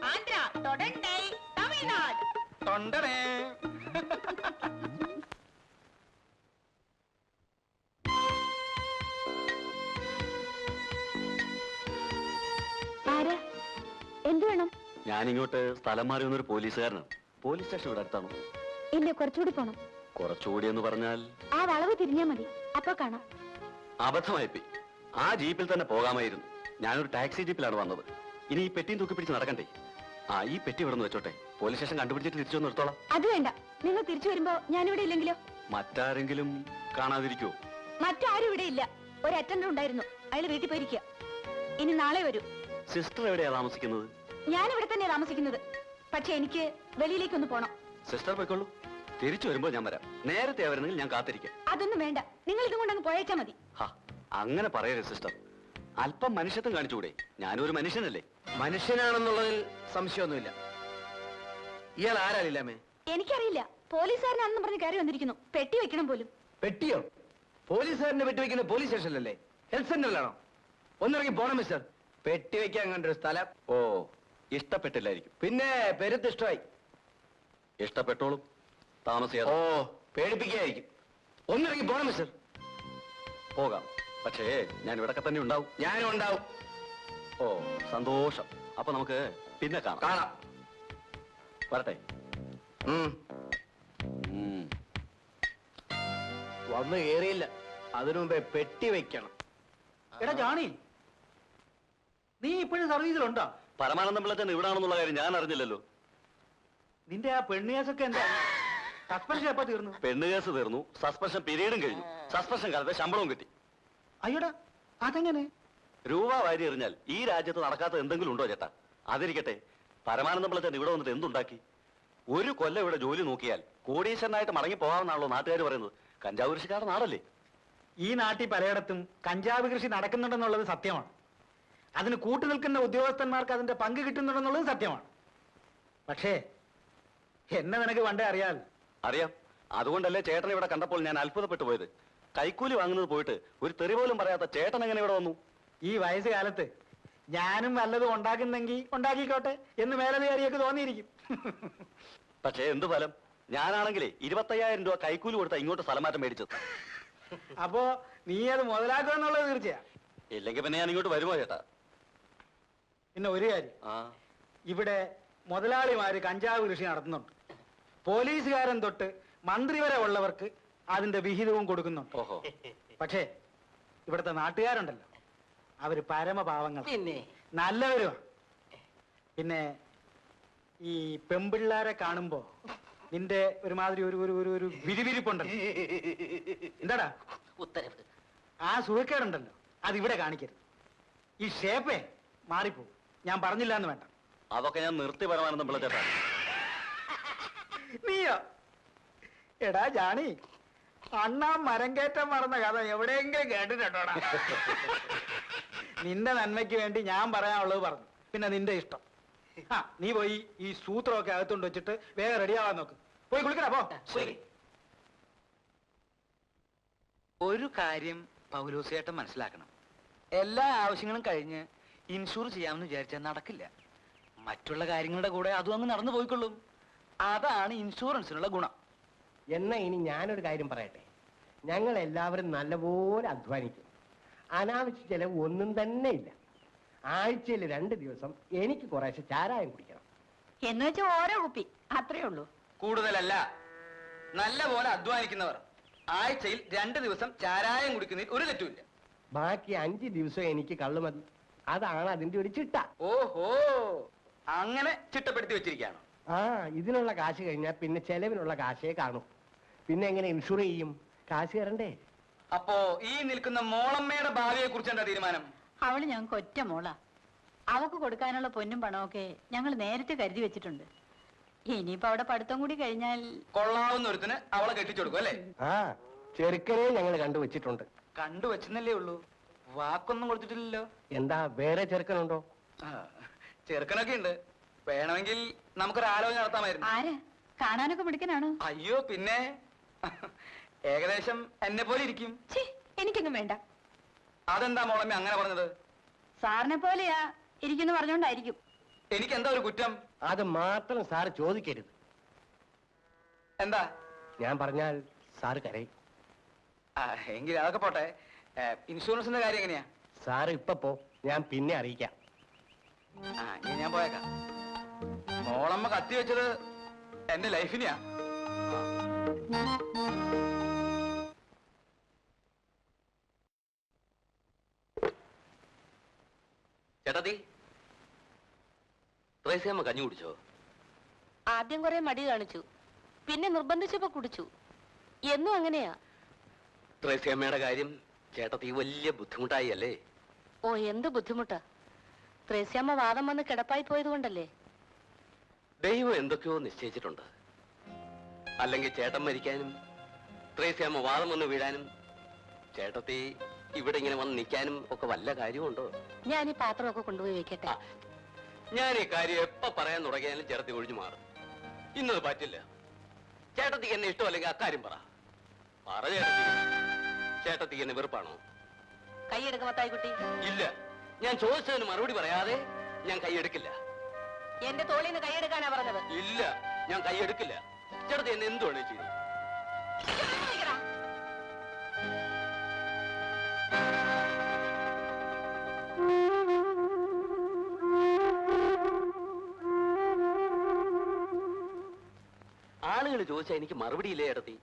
S2: ആന്ധ്ര ടൊറണ്ടൈ, തമിഴ്നാട്
S9: തൊണ്ടണേ.
S2: ആരാ? എന്ത് വേണം?
S6: ഞാനിങ്ങോട്ട് സ്ഥലം മാറി വന്നൊരു പോലീസുകാരനാണ്. പോലീസ് സ്റ്റേഷൻ ഇവിടെ അടുത്താണോ?
S2: ഇല്ല, കുറച്ചുകൂടി പോണം.
S6: കുറച്ചുകൂടി എന്ന് പറഞ്ഞാൽ
S2: ആ വളവ് തിരിഞ്ഞാ മതി, അപ്പൊ കാണാം.
S6: അബദ്ധമായിപ്പോയി. ആ ജീപ്പിൽ തന്നെ പോകാമായിരുന്നു. ഞാനൊരു ടാക്സി ജീപ്പിലാണ് വന്നത്. ഇനി ഈ പെട്ടിയും തൂക്കി പിടിച്ച് നടക്കണ്ടേ? ആ, ഈ പെട്ടി ഇവിടെ നിന്ന് വെച്ചോട്ടെ. പോലീസ് സ്റ്റേഷൻ കണ്ടുപിടിച്ചിട്ട് തിരിച്ചു വന്ന് നിർത്തോളാം.
S2: അത് വേണ്ട, നിങ്ങൾ തിരിച്ചു വരുമ്പോ ഞാനിവിടെ ഇല്ലെങ്കിലോ?
S6: മറ്റാരെങ്കിലും കാണാതിരിക്കുവോ?
S2: മറ്റാരും ഇവിടെ ഇല്ല. ഒരു അറ്റൻഡർ ഉണ്ടായിരുന്നു, അയാൾ വീട്ടിൽ പോയിരിക്കുക. ഇനി നാളെ വരൂ.
S6: സിസ്റ്റർ എവിടെയാ താമസിക്കുന്നത്?
S2: ഞാനിവിടെ തന്നെയാ താമസിക്കുന്നത്. പക്ഷെ എനിക്ക് വെളിയിലേക്കൊന്ന് പോണം.
S6: സിസ്റ്റർ പോയിക്കോളൂ. തിരിച്ചു വരുമ്പോ ഞാൻ വരാം. നേരത്തെ വരുന്നെങ്കിൽ ഞാൻ കാത്തിരിക്കാം.
S2: അതൊന്നും വേണ്ട, നിങ്ങൾ ഇതും കൊണ്ടങ്ങ് പോയേച്ചാ മതി.
S6: ഹാ, അങ്ങനെ പറയരുത് സിസ്റ്റർ. അല്പം മനുഷ്യത്വം കാണിച്ചുകൂടെ? ഞാനൊരു മനുഷ്യനല്ലേ?
S4: മനുഷ്യനാണെന്നുള്ളതിൽ സംശയമൊന്നുമില്ല. ഇയാൾ ആരാ ലീലാമ്മേ?
S2: എനിക്കറിയില്ല. പോലീസുകാരനാണെന്ന് പറഞ്ഞ് കയറി വന്നിരിക്കുന്നു. പെട്ടി വെക്കണം പോലും.
S4: പെട്ടിയോ? പോലീസുകാരനെ പെട്ടി വെക്കുന്ന പോലീസ് സ്റ്റേഷനിലല്ലേ? ഹെൽത്ത് സെന്ററിലാണോ? ഒന്നിറങ്ങി പോണം മിസ്റ്റർ. പെട്ടി വെക്കാൻ കണ്ടൊരു സ്ഥലം.
S6: ഓ, ഇഷ്ടപ്പെട്ടില്ലായിരിക്കും.
S4: പിന്നെ പെരുത്ത് ഇഷ്ടമായി.
S6: ഇഷ്ടപ്പെട്ടോളും, താമസിയാതെ.
S4: ഓ, പേടിപ്പിക്കുകയായിരിക്കും. ഒന്നിറങ്ങി പോണം മിസ്റ്റർ.
S6: പോകാം, പക്ഷേ ഞാൻ ഇവിടൊക്കെ തന്നെ ഉണ്ടാവും.
S4: ഞാനും ഉണ്ടാവും.
S6: ഓ, സന്തോഷം. അപ്പൊ നമുക്ക് പിന്നെ കാണാം.
S4: കാണാം.
S6: വരട്ടെ.
S4: ഉം. വന്ന് കേറിയില്ല, അതിനു മുമ്പേ പെട്ടി വെക്കണം.
S3: എടാ ജാണി, നീ ഇപ്പോഴും സർവീസിലുണ്ടോ?
S6: പരമാനന്ദം പിള്ളച്ചൻ ഇവിടാണെന്നുള്ള കാര്യം ഞാൻ അറിഞ്ഞില്ലല്ലോ.
S3: നിന്റെ ആ പെണ്ണുകേസൊക്കെ എന്താ? സസ്പെൻഷൻ എപ്പോ തീർന്നു?
S6: പെണ്ണ് കേസ് തീർന്നു, സസ്പെൻഷൻ പീരീഡും കഴിഞ്ഞു. സസ്പെൻഷൻ കാലത്തെ ശമ്പളവും കിട്ടി.
S3: അയ്യോടാ, അതെങ്ങനെ?
S6: രൂപ വാരി എറിഞ്ഞാൽ ഈ രാജ്യത്ത് നടക്കാത്ത എന്തെങ്കിലും ഉണ്ടോ ചേട്ടാ? അതിരിക്കട്ടെ, പരമാനന്ദം പിള്ളച്ചൻ ഇവിടെ വന്നിട്ട് എന്തുണ്ടാക്കി? ഒരു കൊല്ലം ഇവിടെ ജോലി നോക്കിയാൽ കോടീശ്വരനായിട്ട് മടങ്ങി പോകാമെന്നാണല്ലോ നാട്ടുകാർ പറയുന്നത്. കഞ്ചാവ് കൃഷിക്കാരുടെ നാടല്ലേ?
S3: ഈ നാട്ടിൽ പലയിടത്തും കഞ്ചാവ് കൃഷി നടക്കുന്നുണ്ടെന്നുള്ളത് സത്യമാണ്. അതിന് കൂട്ടു നിൽക്കുന്ന ഉദ്യോഗസ്ഥന്മാർക്ക് അതിന്റെ പങ്ക് കിട്ടുന്നുണ്ടെന്നുള്ളത് സത്യമാണ്. പക്ഷേ എന്നെ നിനക്ക് പണ്ടേ അറിയാൽ.
S6: അറിയാം. അതുകൊണ്ടല്ലേ ചേട്ടൻ ഇവിടെ കണ്ടപ്പോൾ ഞാൻ അത്ഭുതപ്പെട്ടു പോയത്. കൈക്കൂലി വാങ്ങുന്നത് പോയിട്ട് ഒരു തെറി പോലും പറയാത്ത ചേട്ടൻ എങ്ങനെ ഇവിടെ വന്നു?
S3: ഈ വയസ്സുകാലത്ത് ഞാനും വല്ലതും ഉണ്ടാക്കുന്നെങ്കിൽ ഉണ്ടാക്കിക്കോട്ടെ എന്ന് മേലധികാരിയൊക്കെ തോന്നിയിരിക്കും.
S6: പക്ഷേ എന്ത് ഫലം? ഞാനാണെങ്കിലേ 25,000 രൂപ കൈക്കൂലി കൊടുത്താ ഇങ്ങോട്ട് സ്ഥലം മാറ്റം മേടിച്ചത്.
S3: അപ്പോ നീ അത് മുതലാക്കുമെന്നുള്ളത് തീർച്ചയാ.
S6: ഇല്ലെങ്കിൽ പിന്നെ ഞാൻ ഇങ്ങോട്ട് വരുമോ ചേട്ടാ?
S3: പിന്നെ ഒരു കാര്യം,
S6: ആ,
S3: ഇവിടെ മുതലാളിമാര് കഞ്ചാവ് കൃഷി നടത്തുന്നുണ്ട്. പോലീസുകാരൻ തൊട്ട് മന്ത്രി വരെ ഉള്ളവർക്ക് അതിന്റെ വിഹിതവും കൊടുക്കുന്നുണ്ട്.
S6: ഓഹോ.
S3: പക്ഷേ ഇവിടുത്തെ നാട്ടുകാരുണ്ടല്ലോ, അവര് പരമപാവങ്ങൾ,
S5: പിന്നെ
S3: നല്ലവരുമാ. പിന്നെ ഈ പെമ്പിള്ളാരെ കാണുമ്പോ നിന്റെ ഒരുമാതിരി ഒരു ഒരു ഒരു ഒരു വിരിവിരിപ്പുണ്ടല്ലോ. എന്താടാ
S5: ഉത്തരവ്.
S3: ആ സുഖക്കേടുണ്ടല്ലോ, അതിവിടെ കാണിക്കരുത്. ഈ ഷേപ്പേ മാറിപ്പോ. ഞാൻ പറഞ്ഞില്ല എന്ന് വേണ്ട.
S6: അതൊക്കെ ഞാൻ നിർത്തി പരമാനന്ദം പിള്ള ചേട്ടാ.
S3: നീയോ? എടാ ജാണി, അണ്ണാ മരം കയറ്റം മറന്ന കഥ എവിടെയെങ്കിലും കേട്ടിട്ടുണ്ടോടാ? നിന്റെ നന്മയ്ക്ക് വേണ്ടി ഞാൻ പറയാനുള്ളത് പറഞ്ഞു. പിന്നെ നിന്റെ ഇഷ്ടം. ആ, നീ പോയി ഈ സൂത്രമൊക്കെ അകത്തോണ്ട് വെച്ചിട്ട് വേഗം റെഡിയാവാൻ നോക്ക്. പോയി കുളിക്കടാ, പോ.
S5: ശരി.
S7: ഒരു കാര്യം പൗലോസേട്ടൻ മനസ്സിലാക്കണം. എല്ലാ ആവശ്യങ്ങളും കഴിഞ്ഞ് ഇൻഷൂർ ചെയ്യാമെന്ന് വിചാരിച്ചാൽ നടക്കില്ല. മറ്റുള്ള കാര്യങ്ങളുടെ കൂടെ അതും അങ്ങ് നടന്നു പോയിക്കൊള്ളും. അതാണ് ഇൻഷുറൻസിനുള്ള ഗുണം.
S10: എന്നാ ഇനി ഞാനൊരു കാര്യം പറയട്ടെ. ഞങ്ങൾ എല്ലാവരും നല്ലപോലെ അധ്വാനിക്കും. അനാവശ്യ ചെലവ് ഒന്നും തന്നെ ഇല്ല. ആഴ്ചയിൽ 2 ദിവസം എനിക്ക് കുറേശ്ശെ ചാരായം കുടിക്കണം.
S2: എന്ന് വെച്ചാൽ ഓരോ കുപ്പി, അത്രേ ഉള്ളൂ.
S7: കൂടുതലല്ല. നല്ല പോലെ അധ്വാനിക്കുന്നവർ ആഴ്ചയിൽ 2 ദിവസം ചാരായം കുടിക്കുന്നതിൽ ഒരു തെറ്റുമില്ല.
S10: ബാക്കി 5 ദിവസം എനിക്ക് കള്ളു മതി. അതാണ് അതിന്റെ ഒരു ചിട്ട.
S7: ഓഹോ, അങ്ങനെ ചിട്ടപ്പെടുത്തി വെച്ചിരിക്കുകയാണ്.
S10: ആ, ഇതിനുള്ള കാശ് കഴിഞ്ഞാൽ പിന്നെ ചെലവിനുള്ള കാശേ കാണും. പിന്നെ എങ്ങനെ ഇൻഷുർ ചെയ്യും? കാശ് തരണ്ടേ?
S7: അപ്പോ ഈ നിൽക്കുന്ന മോളമ്മയുടെ ഭാവിയെ കുറിച്ച് എന്താ തീരുമാനം?
S2: അവള് ഞങ്ങൾക്ക് ഒറ്റ മോളാ. അവക്ക് കൊടുക്കാനുള്ള പൊന്നും പണമൊക്കെ ഞങ്ങൾ നേരത്തെ കരുതി വെച്ചിട്ടുണ്ട്. ഇനിയിപ്പോ അവിടെ പഠിത്തം കൂടി കഴിഞ്ഞാൽ
S7: കൊള്ളാവുന്ന ഒരുത്തിന് അവളെ കെട്ടിച്ചു കൊടുക്കും അല്ലേ?
S10: ആ, ചെറുക്കനെ ഞങ്ങൾ കണ്ടുവച്ചിട്ടുണ്ട്.
S7: കണ്ടുവച്ചെന്നല്ലേ ഉള്ളൂ, വാക്കൊന്നും കൊടുത്തിട്ടില്ലല്ലോ.
S10: എന്താ, വേറെ ചെറുക്കനുണ്ടോ?
S7: ചെറുക്കനൊക്കെ ഉണ്ട്. വേണമെങ്കിൽ നമുക്കൊരു ആലോചന നടത്താമായിരുന്നു.
S2: ആര്? കാണാനൊക്കെ മിടുക്കനാണ്.
S7: അയ്യോ പിന്നെ ഏകദേശം എന്നെ പോലെ ഇരിക്കും.
S2: എനിക്കൊന്നും വേണ്ട.
S7: അതെന്താ മോളമ്മ അങ്ങനെ പറഞ്ഞത്?
S2: സാറിനെ പോലെയാ ഇരിക്കുന്നു പറഞ്ഞോണ്ടായിരിക്കും.
S7: എനിക്ക് എന്താ ഒരു കുറ്റം?
S10: അത് മാത്രം സാറ് ചോദിക്കരുത്.
S7: എന്താ?
S10: ഞാൻ പറഞ്ഞാൽ സാറ് കരയും.
S7: എങ്കിൽ അതൊക്കെ പോട്ടെ. ഇൻഷുറൻസിന്റെ കാര്യം എങ്ങനെയാ?
S10: സാറ് ഇപ്പൊ പോ, ഞാൻ പിന്നെ അറിയിക്കാം.
S7: ഇനി ഞാൻ പോയേക്കാം.
S9: മോളമ്മ കത്തി വെച്ചത് എന്റെ ലൈഫിനെയാ.
S1: ചേട്ടത്തി, ത്രേസ്യാമ്മ കഞ്ഞി കുടിച്ചോ?
S11: ആദ്യം കുറെ മടി കാണിച്ചു, പിന്നെ നിർബന്ധിച്ചപ്പോ കുടിച്ചു. എന്നും അങ്ങനെയാ.
S1: ത്രേസ്യാമ്മയുടെ കാര്യം ചേട്ടത്തി വലിയ ബുദ്ധിമുട്ടായി അല്ലേ?
S11: ഓ, എന്ത് ബുദ്ധിമുട്ടാ. ത്രേസ്യാമ്മ വാദം വന്ന് കിടപ്പായി പോയത് കൊണ്ടല്ലേ?
S1: ദൈവം എന്തൊക്കെയോ നിശ്ചയിച്ചിട്ടുണ്ട്. അല്ലെങ്കിൽ ചേട്ടൻ മരിക്കാനും ത്രേസ്യാമ്മ വാദം വന്ന് വീഴാനും ചേട്ടത്തി ഇവിടെ ഇങ്ങനെ വന്ന് നിൽക്കാനും ഒക്കെ വല്ല കാര്യമുണ്ടോ?
S11: ഞാൻ ഈ പാത്രമൊക്കെ കൊണ്ടുപോയി വെക്കട്ടെ.
S1: ഞാൻ ഈ കാര്യം എപ്പോ പറയാൻ തുടങ്ങിയാലും ചേട്ടത്തി ഒഴിഞ്ഞു മാറും. ഇന്നത് പറ്റില്ല. ചേട്ടത്തിക്ക് എന്നെ ഇഷ്ടമല്ലെങ്കിൽ അക്കാര്യം പറ. ചേട്ടത്തി, ചേട്ടത്തിക്ക് എന്നെ വെറുപ്പാണോ?
S11: കൈയെടുക്ക മത്തായിക്കുട്ടി.
S1: ഇല്ല, ഞാൻ ചോദിച്ചതിന് മറുപടി പറയാതെ ഞാൻ കൈയെടുക്കില്ല.
S11: എന്റെ തോളിൽ നിന്ന് കൈയെടുക്കാനാ പറഞ്ഞത്.
S1: ഇല്ല, ഞാൻ കൈയെടുക്കില്ല. ചേട്ടത്തി എന്നെ എന്ത് വേണേ ചെയ്തു. ആളുകൾ ചോദിച്ചാൽ എനിക്ക് മറുപടിയില്ലേ ചേട്ടത്തി?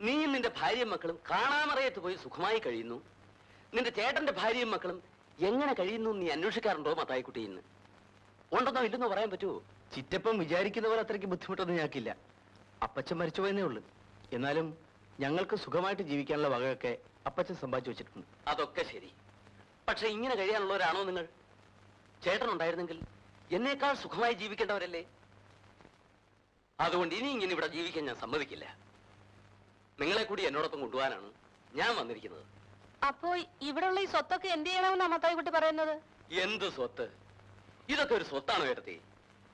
S1: നീയും നിന്റെ ഭാര്യയും മക്കളും കാണാമറയത്ത് പോയി സുഖമായി കഴിയുന്നു. നിന്റെ ചേട്ടന്റെ ഭാര്യയും മക്കളും എങ്ങനെ കഴിയുന്നു നീ അന്വേഷിക്കാറുണ്ടോ മത്തായിക്കുട്ടി? ഇന്ന് ഉണ്ടെന്നോ ഇല്ലെന്നോ പറയാൻ പറ്റുമോ?
S4: ചിറ്റപ്പം വിചാരിക്കുന്ന പോലെ അത്രയ്ക്ക് ബുദ്ധിമുട്ടൊന്നും ഞങ്ങൾക്കില്ല. അപ്പച്ചൻ മരിച്ചുപോയെന്നേ ഉള്ളൂ. എന്നാലും ഞങ്ങൾക്ക് സുഖമായിട്ട് ജീവിക്കാനുള്ള വകയൊക്കെ അപ്പച്ചൻ സമ്പാദിച്ചു വെച്ചിട്ടുണ്ട്.
S1: അതൊക്കെ ശരി. പക്ഷെ ഇങ്ങനെ കഴിയാനുള്ളവരാണോ നിങ്ങൾ? ചേട്ടനുണ്ടായിരുന്നെങ്കിൽ എന്നേക്കാൾ സുഖമായി ജീവിക്കേണ്ടവരല്ലേ? അതുകൊണ്ട് ഇനി ഇങ്ങനെ ഇവിടെ ജീവിക്കാൻ ഞാൻ സമ്മതിക്കില്ല. നിങ്ങളെ കൂടി എന്നോടൊപ്പം കൊണ്ടുപോകാനാണ് ഞാൻ വന്നിരിക്കുന്നത്.
S11: അപ്പോ ഇവിടെയുള്ള ഈ സ്വത്തൊക്കെ എന്ത് ചെയ്യണമെന്നാ മത്തായിക്കുട്ടി പറയുന്നത്?
S1: എന്ത് സ്വത്ത്? ഇതൊക്കെ ഒരു സ്വത്താണോ ചേട്ടത്തി?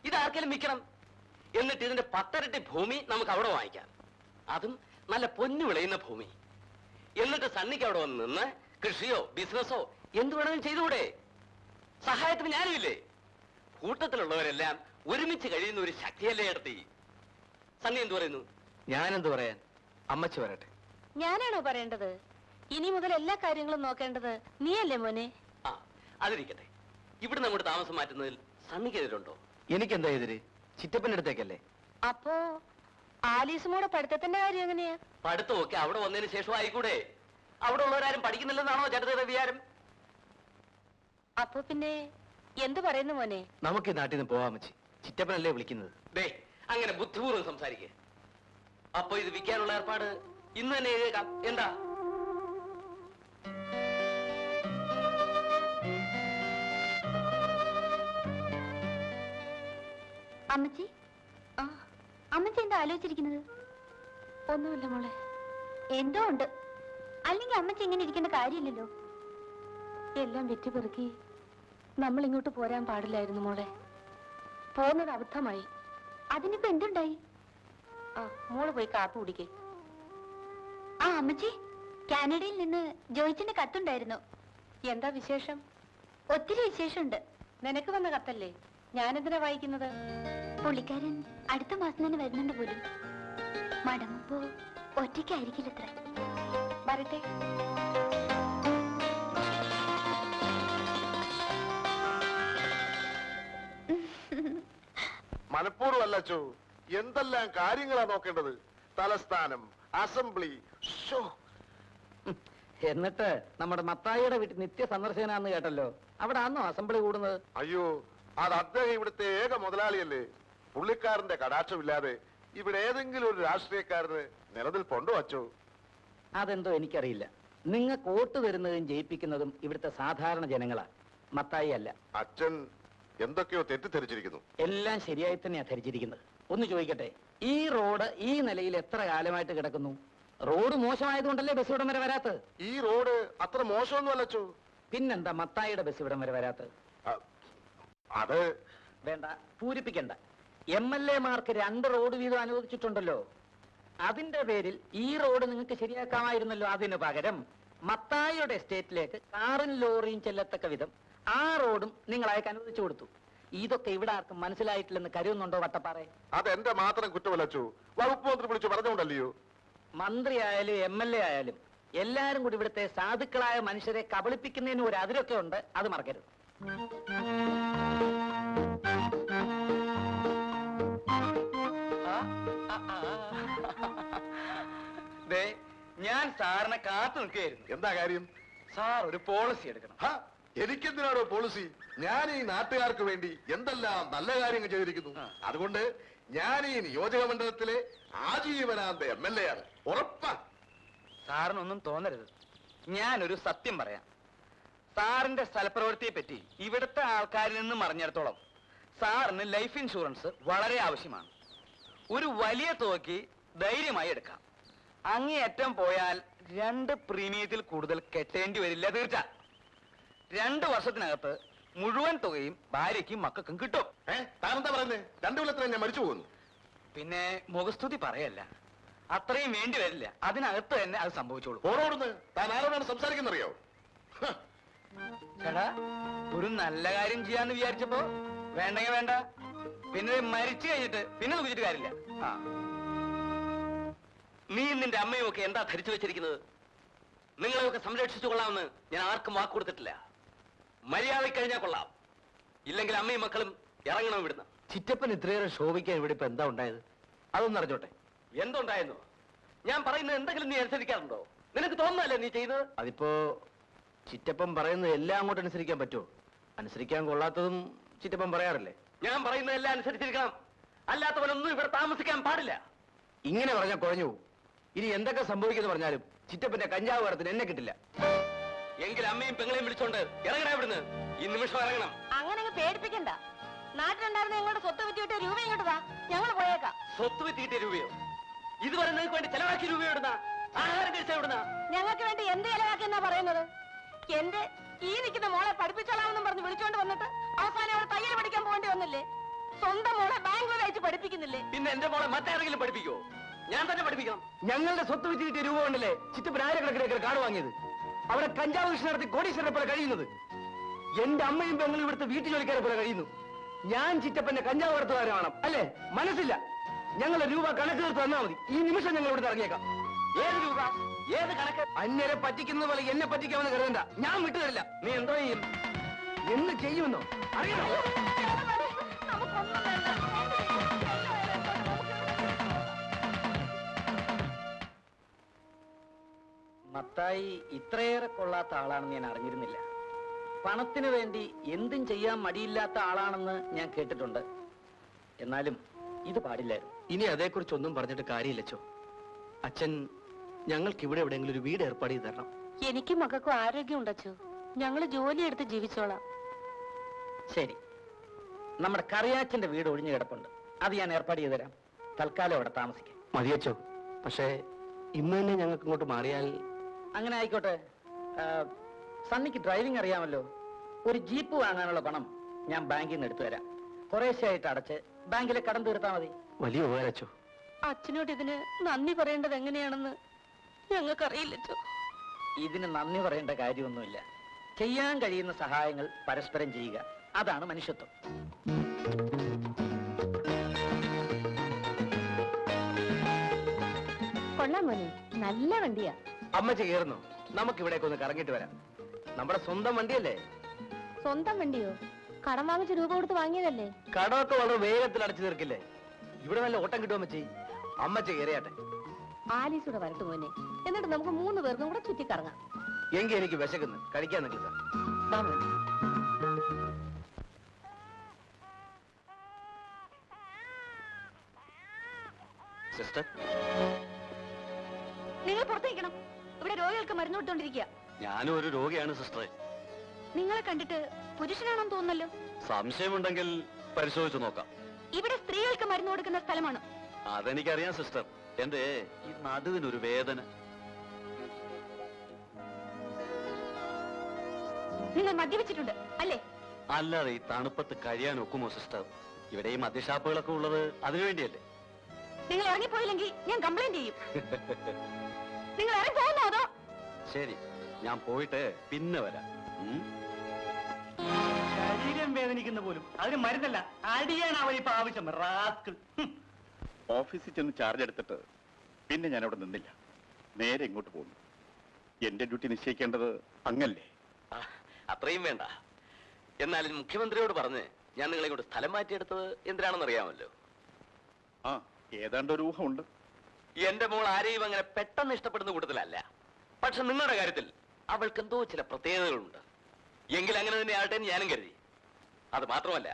S1: ഇതാർക്കെങ്കിലും വിൽക്കണം. എന്നിട്ട് ഇതിന്റെ 10 ഇരട്ടി ഭൂമി നമുക്ക് അവിടെ വാങ്ങിക്കാം. അതും നല്ല പൊന്നു വിളയുന്ന ഭൂമി. എന്നിട്ട് സണ്ണിക്ക് അവിടെ വന്ന് നിന്ന് കൃഷിയോ ബിസിനസ്സോ എന്ത് വേണമെങ്കിലും ചെയ്തുകൂടെ? സഹായത്തിന് ഞാനുമില്ലേ? കൂട്ടത്തിലുള്ളവരെല്ലാം ഒരുമിച്ച് കഴിയുന്ന ഒരു ശക്തിയല്ലേ ചേട്ടത്തി? സണ്ണി എന്ത് പറയുന്നു?
S4: ഞാനെന്ത് പറയാൻ? അമ്മച്ചി വരട്ടെ.
S11: ഞാനാണോ പറയേണ്ടത്? ഇനി മുതൽ എല്ലാ കാര്യങ്ങളും നോക്കേണ്ടത് നീയല്ലേ മോനെ?
S1: ആ, അതിരിക്കട്ടെ. ഇവിടെ നമ്മുടെ താമസം മാറ്റുന്നതിൽ സണ്ണിക്കെതിരുണ്ടോ?
S4: എനിക്കെന്താ എതിര്? ചിറ്റപ്പന്റെ അടുത്തേക്കല്ലേ.
S11: അപ്പോ ആലീസുമോടെ പഠിത്തത്തിന്റെ കാര്യം എങ്ങനെയാ?
S1: പഠിത്തമൊക്കെ അവിടെ വന്നതിന് ശേഷം ആയിക്കൂടെ? അവിടെ ഉള്ളവരാരും പഠിക്കുന്നില്ലെന്നാണോ ചേട്ടത്തിയുടെ വിചാരം?
S11: അപ്പൊ പിന്നെ എന്ത് പറയുന്നു മോനെ?
S4: നമുക്ക് ഈ നാട്ടിൽ നിന്ന് പോവാൻ അമ്മച്ചി. ചിറ്റപ്പനല്ലേ വിളിക്കുന്നത്.
S1: ദേ, അങ്ങനെ ബുദ്ധിപൂർവ്വം സംസാരിക്കേ. അപ്പൊ ഇത് വിൽക്കാനുള്ള ഏർപ്പാട് ഇന്ന് തന്നെ എഴുതേക്കാം. എന്താ?
S2: അമ്മച്ചി, അമ്മച്ചി എന്താ ആലോചിച്ചിരിക്കുന്നത്?
S11: ഒന്നുമില്ല മോളെ.
S2: എന്തോ ഉണ്ട്. അല്ലെങ്കിൽ അമ്മച്ചി ഇങ്ങനെ ഇരിക്കേണ്ട കാര്യമില്ലല്ലോ.
S11: എല്ലാം വെറ്റിപ്പെറുക്കി നമ്മൾ ഇങ്ങോട്ട് പോരാൻ പാടില്ലായിരുന്നു മോളെ. പോകുന്നത് അബദ്ധമായി.
S2: അതിനിപ്പോ എന്തുണ്ടായി?
S11: ആ, മോള് പോയി കാപ്പി കുടിക്കേ.
S2: ആ അമ്മച്ചി, കാനഡയിൽ നിന്ന് ജോയിച്ചിന്റെ കത്തുണ്ടായിരുന്നു.
S11: എന്താ വിശേഷം?
S2: ഒത്തിരി വിശേഷമുണ്ട്.
S11: നിനക്ക് വന്ന കത്തല്ലേ? ഞാനെന്തിനാ വായിക്കുന്നത്?
S2: പുള്ളിക്കാരൻ അടുത്ത മാസം തന്നെ വരുന്നുണ്ട് പോലും. മടങ്ങുമ്പോ ഒറ്റയ്ക്കായിരിക്കില്ലത്ര.
S11: വരട്ടെ.
S8: മനഃപൂർവ്വമല്ല അച്ചോ. എന്തെല്ലാം കാര്യങ്ങളാ നോക്കേണ്ടത്. തലസ്ഥാനം, അസംബ്ലി.
S7: എന്നിട്ട് നമ്മുടെ മത്തായിയുടെ വീട്ടിൽ നിത്യ സന്ദർശനാന്ന് കേട്ടല്ലോ. അവിടെ ആന്നോ അസംബ്ലി കൂടുന്നത്?
S8: അയ്യോ, അത് അദ്ദേഹം ഇവിടുത്തെ ഏക മുതലാളിയല്ലേ. പുള്ളിക്കാരന്റെ കടാക്ഷമില്ലാതെ ഇവിടെ ഏതെങ്കിലും ഒരു രാഷ്ട്രീയക്കാരന് നിലനിൽപ്പുണ്ടോ അച്ചോ?
S7: അതെന്തോ എനിക്കറിയില്ല. നിങ്ങൾക്ക് വോട്ട് തരുന്നതും ജയിപ്പിക്കുന്നതും ഇവിടുത്തെ സാധാരണ ജനങ്ങളാ, മത്തായി അല്ല.
S8: അച്ഛൻ എന്തൊക്കെയോ തെറ്റിദ്ധരിച്ചിരിക്കുന്നു.
S7: എല്ലാം ശരിയായി തന്നെയാ ധരിച്ചിരിക്കുന്നത്. ഒന്ന് ചോദിക്കട്ടെ, ഈ റോഡ് ഈ നിലയിൽ എത്ര കാലമായിട്ട് കിടക്കുന്നു? റോഡ് മോശമായതുകൊണ്ടല്ലേ ബസ് ഇവിടം വരെ വരാത്തത്?
S8: ഈ റോഡ് അത്ര മോശമൊന്നും അല്ലച്ചോ.
S7: പിന്നെന്താ മത്തായിയുടെ ബസ് ഇവിടം വരെ വരാത്തത്?
S8: അത്
S7: വേണ്ട, പൂരിപ്പിക്കണ്ട. MLA മാർക്ക് 2 റോഡ് വീതം അനുവദിച്ചിട്ടുണ്ടല്ലോ. അതിന്റെ പേരിൽ ഈ റോഡ് നിങ്ങൾക്ക് ശരിയാക്കാമായിരുന്നല്ലോ. അതിനു പകരം മത്തായിയുടെ എസ്റ്റേറ്റിലേക്ക് കാറും ലോറിയും ചെല്ലത്തക്ക വിധം ആ റോഡും നിങ്ങൾ അയക്ക് അനുവദിച്ചു കൊടുത്തു. ഇതൊക്കെ ഇവിടെ ആർക്കും മനസ്സിലായിട്ടില്ലെന്ന് കരുതുന്നുണ്ടോ വട്ടപ്പാറേ?
S8: അതെന്റെ മാത്രം കുറ്റമല്ലച്ചോ. വകുപ്പ് മന്ത്രി വിളിച്ചു പറഞ്ഞുകൊണ്ടല്ലയോ.
S7: മന്ത്രി ആയാലും MLA ആയാലും എല്ലാരും കൂടി ഇവിടുത്തെ സാധുക്കളായ മനുഷ്യരെ കബളിപ്പിക്കുന്നതിന് ഒരു അതിരൊക്കെ ഉണ്ട്. അത് മറക്കരുത്.
S9: സാറിനെ കാത്തു നിൽക്കുകയായിരുന്നു.
S8: എന്താ കാര്യം?
S9: സാർ ഒരു പോളിസി എടുക്കണം.
S8: എനിക്കെന്തിനാണോ പോളിസി? ഞാൻ ഈ നാട്ടുകാർക്ക് വേണ്ടി എന്തെല്ലാം നല്ല കാര്യങ്ങൾ ചെയ്തിരിക്കുന്നു. അതുകൊണ്ട് ഞാൻ ഈ നിയോജക മണ്ഡലത്തിലെ ആജീവനാന്ത MLA ആണ്. ഉറപ്പാ.
S9: സാറിനൊന്നും തോന്നരുത്, ഞാനൊരു സത്യം പറയാം. സാറിന്റെ സ്ഥലപ്രവൃത്തിയെ പറ്റി ഇവിടുത്തെ ആൾക്കാരിൽ നിന്ന് അറിഞ്ഞിടത്തോളം സാറിന് ലൈഫ് ഇൻഷുറൻസ് വളരെ ആവശ്യമാണ്. ഒരു വലിയ തുകയ്ക്ക് ധൈര്യമായി എടുക്കാം. അങ്ങേയറ്റം പോയാൽ 2 പ്രീമിയത്തിൽ കൂടുതൽ കെട്ടേണ്ടി വരില്ല. തീർച്ച 2 വർഷത്തിനകത്ത് മുഴുവൻ തുകയും ഭാര്യയ്ക്കും മക്കൾക്കും കിട്ടും.
S8: താനെന്താ പറയുന്നത്? 2 കൊല്ലത്തിന് ഞാൻ മരിച്ചു പോകുന്നു.
S9: പിന്നെ മുഖസ്തുതി പറയല്ല, അത്രയും വേണ്ടി വരില്ല. അതിനകത്ത് തന്നെ അത് സംഭവിച്ചോളൂ.
S8: ഓരോടുന്ന് താൻ ആരോടാണ് സംസാരിക്കുന്നറിയോ?
S9: ചേട്ടാ, ഒരു നല്ല കാര്യം ചെയ്യാന്ന് വിചാരിച്ചപ്പോ വേണ്ടെങ്കിൽ വേണ്ട, പിന്നെ മരിച്ചു കഴിഞ്ഞിട്ട് പിന്നെ നോക്കിച്ചിട്ട് കാര്യമില്ല.
S1: നീ നിന്റെ അമ്മയും ഒക്കെ എന്താ ധരിച്ചു വെച്ചിരിക്കുന്നത്? നിങ്ങളെയൊക്കെ സംരക്ഷിച്ചു കൊള്ളാമെന്ന് ഞാൻ ആർക്കും വാക്ക് കൊടുത്തിട്ടില്ല. മര്യാദ കഴിഞ്ഞാൽ കൊള്ളാം, ഇല്ലെങ്കിൽ അമ്മയും മക്കളും ഇറങ്ങണം ഇവിടുന്ന്.
S4: ചിറ്റപ്പൻ ഇത്രയേറെ ശോഭിക്കാൻ ഇവിടെ ഇപ്പൊ എന്താ ഉണ്ടായത്? അതൊന്നും അറിഞ്ഞോട്ടെ.
S1: എന്തുണ്ടായിരുന്നു? ഞാൻ പറയുന്നത് എന്തെങ്കിലും നീ അനുസരിക്കാറുണ്ടോ? നിനക്ക് തോന്നുന്നല്ലേ നീ ചെയ്തത്?
S4: അതിപ്പോ ചിറ്റപ്പൻ പറയുന്നത് എല്ലാം അങ്ങോട്ട് അനുസരിക്കാൻ പറ്റുമോ? അനുസരിക്കാൻ കൊള്ളാത്തതും ചിറ്റപ്പൻ പറയാറില്ലേ?
S1: ഞാൻ പറയുന്നതെല്ലാം അനുസരിച്ചിരിക്കണം, അല്ലാത്തവനൊന്നും ഇവിടെ താമസിക്കാൻ പാടില്ല.
S4: ഇങ്ങനെ പറഞ്ഞാൽ കുഴഞ്ഞു പോകും. ഇനി എന്തൊക്കെ സംഭവിക്കുന്നു പറഞ്ഞാലും ചിറ്റപ്പന്റെ കഞ്ചാവ് കടത്തിന് എന്നെ കിട്ടില്ല.
S1: എങ്കിൽ അമ്മയും പെങ്ങളെയും വിളിച്ചോണ്ട് ഇറങ്ങണ ഇവിടുന്ന്. ഈ നിമിഷം ഇറങ്ങണം.
S11: അങ്ങനെ പേടിപ്പിക്കണ്ട. നാട്ടിലുണ്ടായിരുന്ന ഞങ്ങളുടെ സ്വത്ത് വിറ്റിട്ട് രൂപ ഇങ്ങോട്ട് താ, ഞങ്ങൾ പോയേക്കാം.
S1: സ്വത്ത് വിറ്റിട്ട് രൂപയോ? ഇതുവരെ നിങ്ങൾക്ക് വേണ്ടി ചെലവാക്കിയ രൂപ എവിടുന്ന? ആഹാരം കഴിച്ച എവിടുന്ന?
S11: ഞങ്ങൾക്ക് വേണ്ടി എന്ത് ചെലവാക്കി എന്നാ പറയുന്നത്? എന്റെ ഈ നിൽക്കുന്ന മോളെ പഠിപ്പിച്ചോളാമെന്നും പറഞ്ഞ് വിളിച്ചോണ്ട് വന്നിട്ട് അവസാനം അവൾ തയ്യൽ പഠിക്കാൻ പോകേണ്ടി വന്നില്ലേ? സ്വന്തം മോളെ ബാംഗ്ലൂർ അയച്ച് പഠിപ്പിക്കുന്നില്ലേ?
S1: പിന്നെ എന്റെ മോളെ മറ്റാരെങ്കിലും പഠിപ്പിക്കോ? ഞാൻ തന്നെ പഠിപ്പിക്കണം.
S4: ഞങ്ങളുടെ സ്വത്ത് വിറ്റ് കിട്ടിയ രൂപ കൊണ്ടല്ലേ ചിറ്റപ്പൻ ആയിരക്കണക്കിന് കാട് വാങ്ങിയത്. അവിടെ കഞ്ചാവ് കൃഷി നടത്തി കോടീശ്വരനെ പോലെ കഴിയുന്നത്. എന്റെ അമ്മയും പെങ്ങളും ഇവിടുത്തെ വീട്ടു ജോലിക്കാരെ പോലെ കഴിയുന്നു. ഞാൻ ചിറ്റപ്പന്റെ കഞ്ചാവ് കടത്തുകാരനാണ് അല്ലേ? മനസ്സില്ല. ഞങ്ങളുടെ രൂപ കണക്ക് തീർത്ത് തന്നാൽ മതി. ഈ നിമിഷം ഞങ്ങൾ ഇവിടുന്ന് ഇറങ്ങിയേക്കാം.
S1: ഏത് രൂപ? ഏത് കണക്ക്?
S4: അന്യരെ പറ്റിക്കുന്നത് പോലെ എന്നെ പറ്റിക്കാമെന്ന് കരുതണ്ട. ഞാൻ വിട്ടുതരില്ല.
S1: നീ എന്തോ ചെയ്യും?
S4: എന്ന് ചെയ്യുമെന്നോ അറിയണോ?
S11: നമുക്കൊന്നും വേണ്ട.
S5: മത്തായി ഇത്രയേറെ കൊള്ളാത്ത ആളാണെന്ന് ഞാൻ അറിഞ്ഞിരുന്നില്ല. പണത്തിന് വേണ്ടി എന്തും ചെയ്യാൻ മടിയില്ലാത്ത ആളാണെന്ന് ഞാൻ കേട്ടിട്ടുണ്ട്. എന്നാലും ഇത് പാടില്ലായിരുന്നു.
S4: ഇനി അതേക്കുറിച്ചൊന്നും പറഞ്ഞിട്ട് കാര്യമില്ലച്ചോ. അച്ഛൻ ഞങ്ങൾക്ക് ഇവിടെ എവിടെയെങ്കിലും ഒരു വീട് ഏർപ്പാട് ചെയ്ത് തരണം.
S11: എനിക്കും മക്കൾക്കും ആരോഗ്യം ഉണ്ടച്ചോ. ഞങ്ങള് ജോലിയെടുത്ത് ജീവിച്ചോളാം.
S5: ശരി, നമ്മുടെ കറിയാച്ചന്റെ വീട് ഒഴിഞ്ഞു കിടപ്പുണ്ട്. അത് ഞാൻ ഏർപ്പാട് ചെയ്തു തരാം. തൽക്കാലം അവിടെ താമസിക്കാം.
S4: മതിയച്ചോ. പക്ഷേ ഇന്ന് തന്നെ ഞങ്ങൾക്ക് ഇങ്ങോട്ട് മാറിയാൽ.
S5: അങ്ങനെ ആയിക്കോട്ടെ. സണ്ണിക്ക് ഡ്രൈവിംഗ് അറിയാമല്ലോ. ഒരു ജീപ്പ് വാങ്ങാനുള്ള പണം ഞാൻ ബാങ്കിൽ നിന്ന് എടുത്തു തരാം. കുറേശ്ശെയായിട്ട് അടച്ച് ബാങ്കിലെ കടം തീർത്താൽ മതി.
S4: വലിയ ഉപകാരച്ചോ.
S11: അച്ഛനോട് ഇതിന് നന്ദി പറയേണ്ടത് എങ്ങനെയാണെന്ന് ഞങ്ങൾക്കറിയില്ലച്ചോ.
S5: ഇതിന് നന്ദി പറയേണ്ട കാര്യമൊന്നുമില്ല. ചെയ്യാൻ കഴിയുന്ന സഹായങ്ങൾ പരസ്പരം ചെയ്യുക, അതാണ് മനുഷ്യത്വം.
S2: കൊള്ളാം മോനെ, നല്ല വണ്ടിയാ.
S4: അമ്മച്ചി കയറുന്നു. നമുക്ക് ഇവിടേക്ക് ഒന്ന് കറങ്ങിട്ട് വരാം. നമ്മുടെ സ്വന്തം വണ്ടിയല്ലേ?
S2: സ്വന്തം വണ്ടിയോ? കടം വാങ്ങിച്ച് രൂപ കൊടുത്ത് വാങ്ങിയതല്ലേ?
S4: കടമൊക്കെ വളരെ വേഗത്തിൽ അടച്ചു തീർക്കില്ലേ? ഇവിടെ നല്ല ഓട്ടം കിട്ടും അമ്മച്ചി. അമ്മച്ചി കയറിയാട്ടെ.
S2: ആലീസൂടെ വരട്ടെ മോനെ, എന്നിട്ട് നമുക്ക് 3 പേർക്കും കൂടെ ചുറ്റിക്കറങ്ങാം.
S4: എങ്കിൽ എനിക്ക് വിശക്കുന്നു. കഴിക്കാൻ നിൽക്കുക.
S1: സിസ്റ്റർ,
S2: നിങ്ങൾ പുറത്തേക്കണം. ഇവിടെ രോഗികൾക്ക് മരുന്ന് കൊടുത്തോണ്ടിരിക്കുക.
S1: ഞാനും ഒരു രോഗിയാണ് സിസ്റ്ററെ.
S2: നിങ്ങളെ കണ്ടിട്ട് പുരുഷനാണെന്ന് തോന്നുന്നല്ലോ.
S1: സംശയമുണ്ടെങ്കിൽ പരിശോധിച്ചു നോക്കാം.
S2: ഇവിടെ സ്ത്രീകൾക്ക് മരുന്ന് കൊടുക്കുന്ന സ്ഥലമാണ്.
S1: അതെനിക്കറിയാം സിസ്റ്റർ. എന്റെ ഈ നടുവിനൊരു വേദന.
S2: നിങ്ങൾ മദ്യപിച്ചിട്ടുണ്ട് അല്ലേ?
S1: അല്ലാതെ ഈ തണുപ്പത്ത് കഴിയാൻ ഒക്കുമോ സിസ്റ്റർ? ഇവിടെ ഈ മദ്യഷാപ്പുകളൊക്കെ ഉള്ളത് അതിനുവേണ്ടിയല്ലേ?
S2: നിങ്ങൾ ഇറങ്ങിപ്പോയില്ലെങ്കിൽ ഞാൻ കംപ്ലൈന്റ് ചെയ്യും. നിങ്ങൾ ഇറങ്ങി പോകുന്നോ അതോ?
S1: ശരി, ഞാൻ പോയിട്ട് പിന്നെ വരാം.
S3: ശരീരം വേദനിക്കുന്ന പോലും അതിന് മരുന്നല്ല, അടിയാണ് അവരിപ്പോ ആവശ്യം. റാസ്കൽ.
S12: ഓഫീസിൽ ചെന്ന് ചാർജ് എടുത്തിട്ട് പിന്നെ ഞാൻ അവിടെ നിന്നില്ല. നേരെ ഇങ്ങോട്ട് പോകുന്നു. എന്റെ ഡ്യൂട്ടി നിശ്ചയിക്കേണ്ടത് അങ്ങല്ലേ?
S1: അത്രയും വേണ്ട. എന്നാലും മുഖ്യമന്ത്രിയോട് പറഞ്ഞ് ഞാൻ നിങ്ങളെ കൊണ്ട് സ്ഥലം മാറ്റിയെടുത്തത് എന്തിനാണെന്ന് അറിയാമല്ലോ.
S12: ആ, ഏതാണ്ട് ഒരു ഊഹമുണ്ട്.
S1: എന്റെ മോൾ ആരെയും അങ്ങനെ പെട്ടെന്ന് ഇഷ്ടപ്പെടുന്ന കൂട്ടത്തിലല്ല. പക്ഷെ നിങ്ങളുടെ കാര്യത്തിൽ അവൾക്ക് എന്തോ ചില പ്രത്യേകതകളുണ്ട്. എങ്കിൽ അങ്ങനെ തന്നെ ആകട്ടെ എന്ന് ഞാനും കരുതി. അത് മാത്രമല്ല,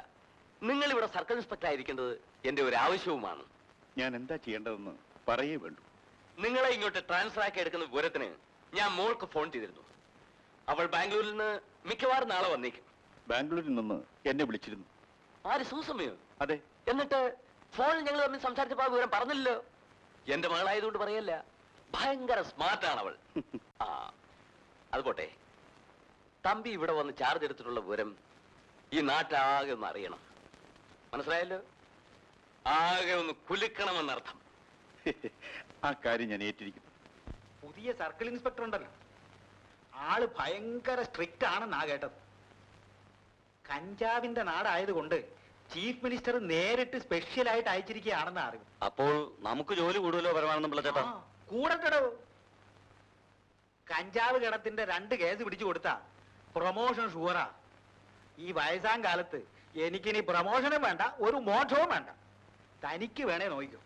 S1: നിങ്ങൾ ഇവിടെ സർക്കിൾ ഇൻസ്പെക്ടർ ആയിരിക്കേണ്ടത് എന്റെ ഒരു ആവശ്യവുമാണ്.
S12: ഞാൻ എന്താ ചെയ്യേണ്ടതെന്ന് പറയേ വേണ്ടു.
S1: നിങ്ങളെ ഇങ്ങോട്ട് ട്രാൻസ്ഫർ ആക്കി എടുക്കുന്ന വിവരത്തിന് ഞാൻ മോൾക്ക് ഫോൺ ചെയ്തിരുന്നു. അവൾ ബാംഗ്ലൂരിൽ നിന്ന് മിക്കവാറും നാളെ വന്നേക്കും.
S12: ബാംഗ്ലൂരിൽ നിന്ന് എന്നെ വിളിച്ചിരുന്നു.
S1: ആര്? സൂസമ്മയോ?
S12: അതെ.
S1: എന്നിട്ട് ഫോണിൽ ഞങ്ങൾ തമ്മിൽ സംസാരിച്ചപ്പോൾ ആ വിവരം പറഞ്ഞില്ലല്ലോ. എന്റെ മകളായതുകൊണ്ട് പറയല്ല, ഭയങ്കര സ്മാർട്ടാണ് അവൾ. ആ അത് പോട്ടെ, തമ്പി ഇവിടെ വന്ന് ചാർജ് എടുത്തിട്ടുള്ള വിവരം ഈ നാട്ടാകെ ഒന്ന് അറിയണം. മനസ്സിലായല്ലോ? ആകെ ഒന്ന് കുലുക്കണമെന്നർത്ഥം.
S12: ആ കാര്യം ഞാൻ ഏറ്റിരിക്കുന്നു.
S7: പുതിയ സർക്കിൾ ഇൻസ്പെക്ടർ ഉണ്ടല്ലോ, ആള് ഭയങ്കര സ്ട്രിക്റ്റ് ആണെന്നാ കേട്ടത്. കഞ്ചാവിന്റെ നാടായതുകൊണ്ട് ചീഫ് മിനിസ്റ്റർ നേരിട്ട് സ്പെഷ്യലായിട്ട് അയച്ചിരിക്കുകയാണെന്ന് അറിവ്.
S6: അപ്പോൾ നമുക്ക് ജോലി കൂടുതലോ പരമാണെന്നുള്ള ചേട്ടാ?
S7: കൂടട്ടോ. കഞ്ചാവ് കിടത്തിന്റെ 2 കേസ് പിടിച്ചു കൊടുത്താ പ്രൊമോഷൻ ഷുവറാ. ഈ വയസ്സാം കാലത്ത് എനിക്കിനി പ്രൊമോഷനും വേണ്ട, ഒരു മോക്ഷവും വേണ്ട. തനിക്ക് വേണേ നോക്കൂ.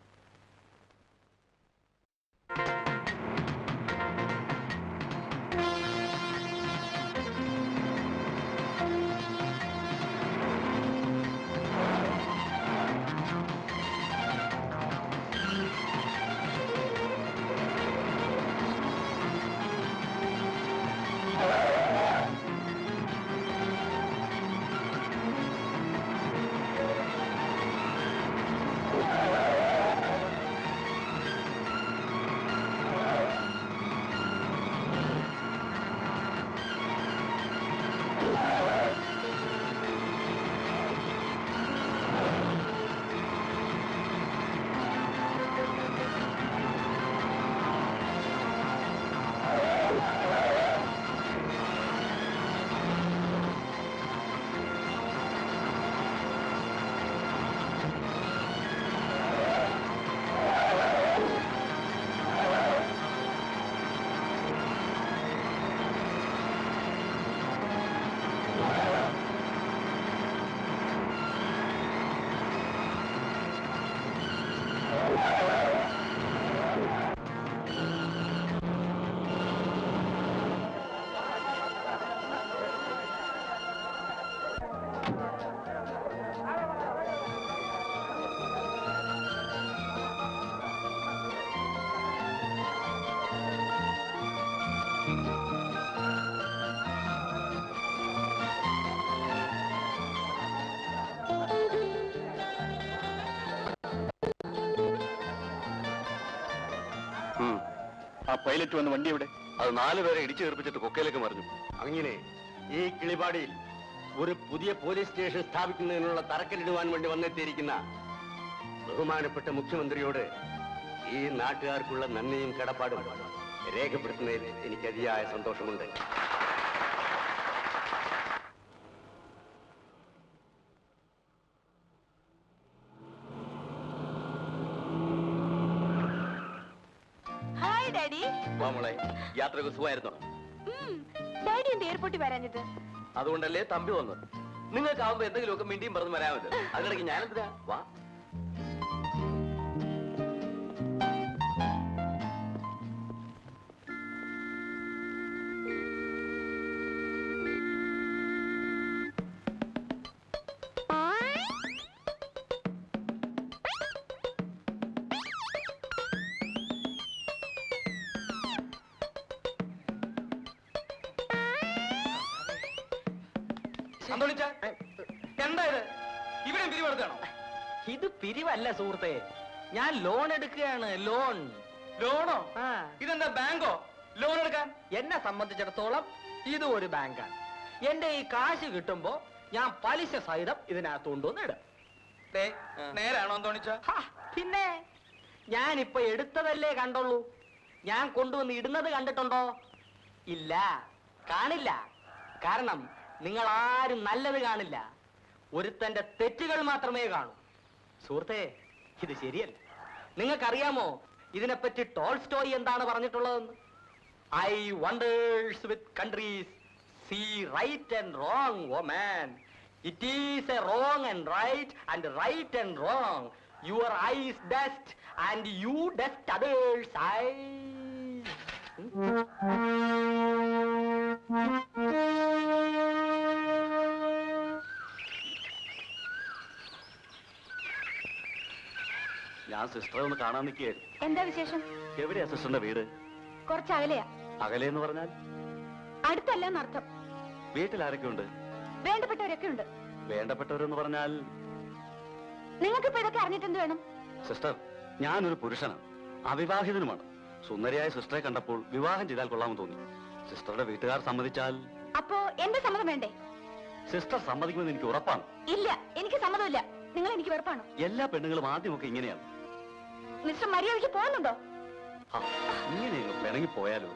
S12: ആ പൈലറ്റ് വന്ന വണ്ടി എവിടെ?
S6: അത് 4 പേരെ ഇടിച്ചു തീർപ്പിച്ചിട്ട് കൊക്കയിലേക്ക് മറിഞ്ഞു. അങ്ങനെ ഈ കിളിപാടിയിൽ ഒരു പുതിയ പോലീസ് സ്റ്റേഷൻ സ്ഥാപിക്കുന്നതിനുള്ള തറക്കല്ലിടുവാൻ വേണ്ടി വന്നെത്തിയിരിക്കുന്ന ബഹുമാനപ്പെട്ട മുഖ്യമന്ത്രിയോട് ഈ നാട്ടുകാർക്കുള്ള നന്ദിയും കടപ്പാടും രേഖപ്പെടുത്തുന്നതിൽ എനിക്ക് അതിയായ സന്തോഷമുണ്ട്.
S11: Hi daddy.
S1: മോളെ, യാത്രയൊക്കെ സുഖമായിരുന്നോ?
S11: ഡാഡി എന്ത് എയർപോർട്ടിൽ വരാഞ്ഞത്?
S1: അതുകൊണ്ടല്ലേ തമ്പി വന്നത്. നിങ്ങൾക്കാവുമ്പോ എന്തെങ്കിലുമൊക്കെ മിണ്ടിയും പറഞ്ഞു വരാമല്ലോ. അതിനിടയ്ക്ക് ഞാനെന്തിനാ? വാ.
S9: എന്താ ഇത്? ഇവിടെ പിരിവെടുക്കാണോ?
S5: ഇത് പിരിവല്ല സുഹൃത്തെ, ഞാൻ ലോൺ എടുക്കുകയാണ്. ലോൺ.
S9: ലോണോ? ഇതെന്താ ബാങ്കോ ലോൺ എടുക്കാൻ?
S5: എന്നെ സംബന്ധിച്ചിടത്തോളം ഇത് ഒരു ബാങ്കാണ്. എന്റെ ഈ കാശ് കിട്ടുമ്പോ ഞാൻ പലിശ സഹിതം ഇതിനകത്ത് കൊണ്ടുവന്ന് ഇടും.
S9: നേരാണോ തോണിച്ച?
S5: പിന്നെ ഞാനിപ്പോ എടുത്തതല്ലേ കണ്ടുള്ളൂ. ഞാൻ കൊണ്ടുവന്ന് ഇടുന്നത് കണ്ടിട്ടുണ്ടോ? ഇല്ല, കാണില്ല. കാരണം നിങ്ങൾ ആരും നല്ലത് കാണില്ല, ഒരുത്തന്റെ തെറ്റുകൾ മാത്രമേ കാണൂ. സുഹൃത്തെ, ഇത് ശരിയല്ല. നിങ്ങൾക്കറിയാമോ ഇതിനെപ്പറ്റി ടോൾസ്റ്റോയ് എന്താണ് പറഞ്ഞിട്ടുള്ളതെന്ന്? I wonders with countries see right and wrong, oh man. It is a wrong and right and wrong. Your eyes dust and you dust others eye.
S6: ഞാൻ സിസ്റ്ററെ ഒന്ന് കാണാൻ നിൽക്കുകയായിരുന്നു.
S2: എന്താ വിശേഷം?
S6: എവിടെയാ സിസ്റ്ററിന്റെ വീട്?
S2: കുറച്ച് അകലെയാ.
S6: അകലെന്ന് പറഞ്ഞാൽ?
S2: അടുത്തല്ല എന്നർത്ഥം.
S6: വീട്ടിൽ ആരൊക്കെ ഉണ്ട്?
S2: വേണ്ടപ്പെട്ടവരൊക്കെ ഉണ്ട്.
S6: വേണ്ടപ്പെട്ടവരെന്ന് പറഞ്ഞാൽ?
S2: നിങ്ങൾക്കിപ്പോ ഇതൊക്കെ അറിഞ്ഞിട്ട് എന്ത് വേണം?
S6: സിസ്റ്റർ, ഞാനൊരു പുരുഷനാണ്, അവിവാഹിതനുമാണ്. സുന്ദരിയായ സിസ്റ്ററെ കണ്ടപ്പോൾ വിവാഹം ചെയ്താൽ കൊള്ളാമെന്ന് തോന്നി. സിസ്റ്ററുടെ വീട്ടുകാർ സമ്മതിച്ചാൽ?
S2: അപ്പോ എന്റെ സമ്മതം വേണ്ടേ?
S6: സിസ്റ്റർ സമ്മതിക്കുമെന്ന് എനിക്ക് ഉറപ്പാണ്.
S2: ഇല്ല, എനിക്ക് സമ്മതമില്ല. നിങ്ങൾ എനിക്ക് വെറുപ്പാണോ?
S6: എല്ലാ പെണ്ണുങ്ങളും ആദ്യമൊക്കെ ഇങ്ങനെയാണ്.
S2: മിസ്റ്റർ മര്യാദയ്ക്ക് പോകുന്നുണ്ടോ?
S6: ഇങ്ങനെ പിണങ്ങി പോയാലോ?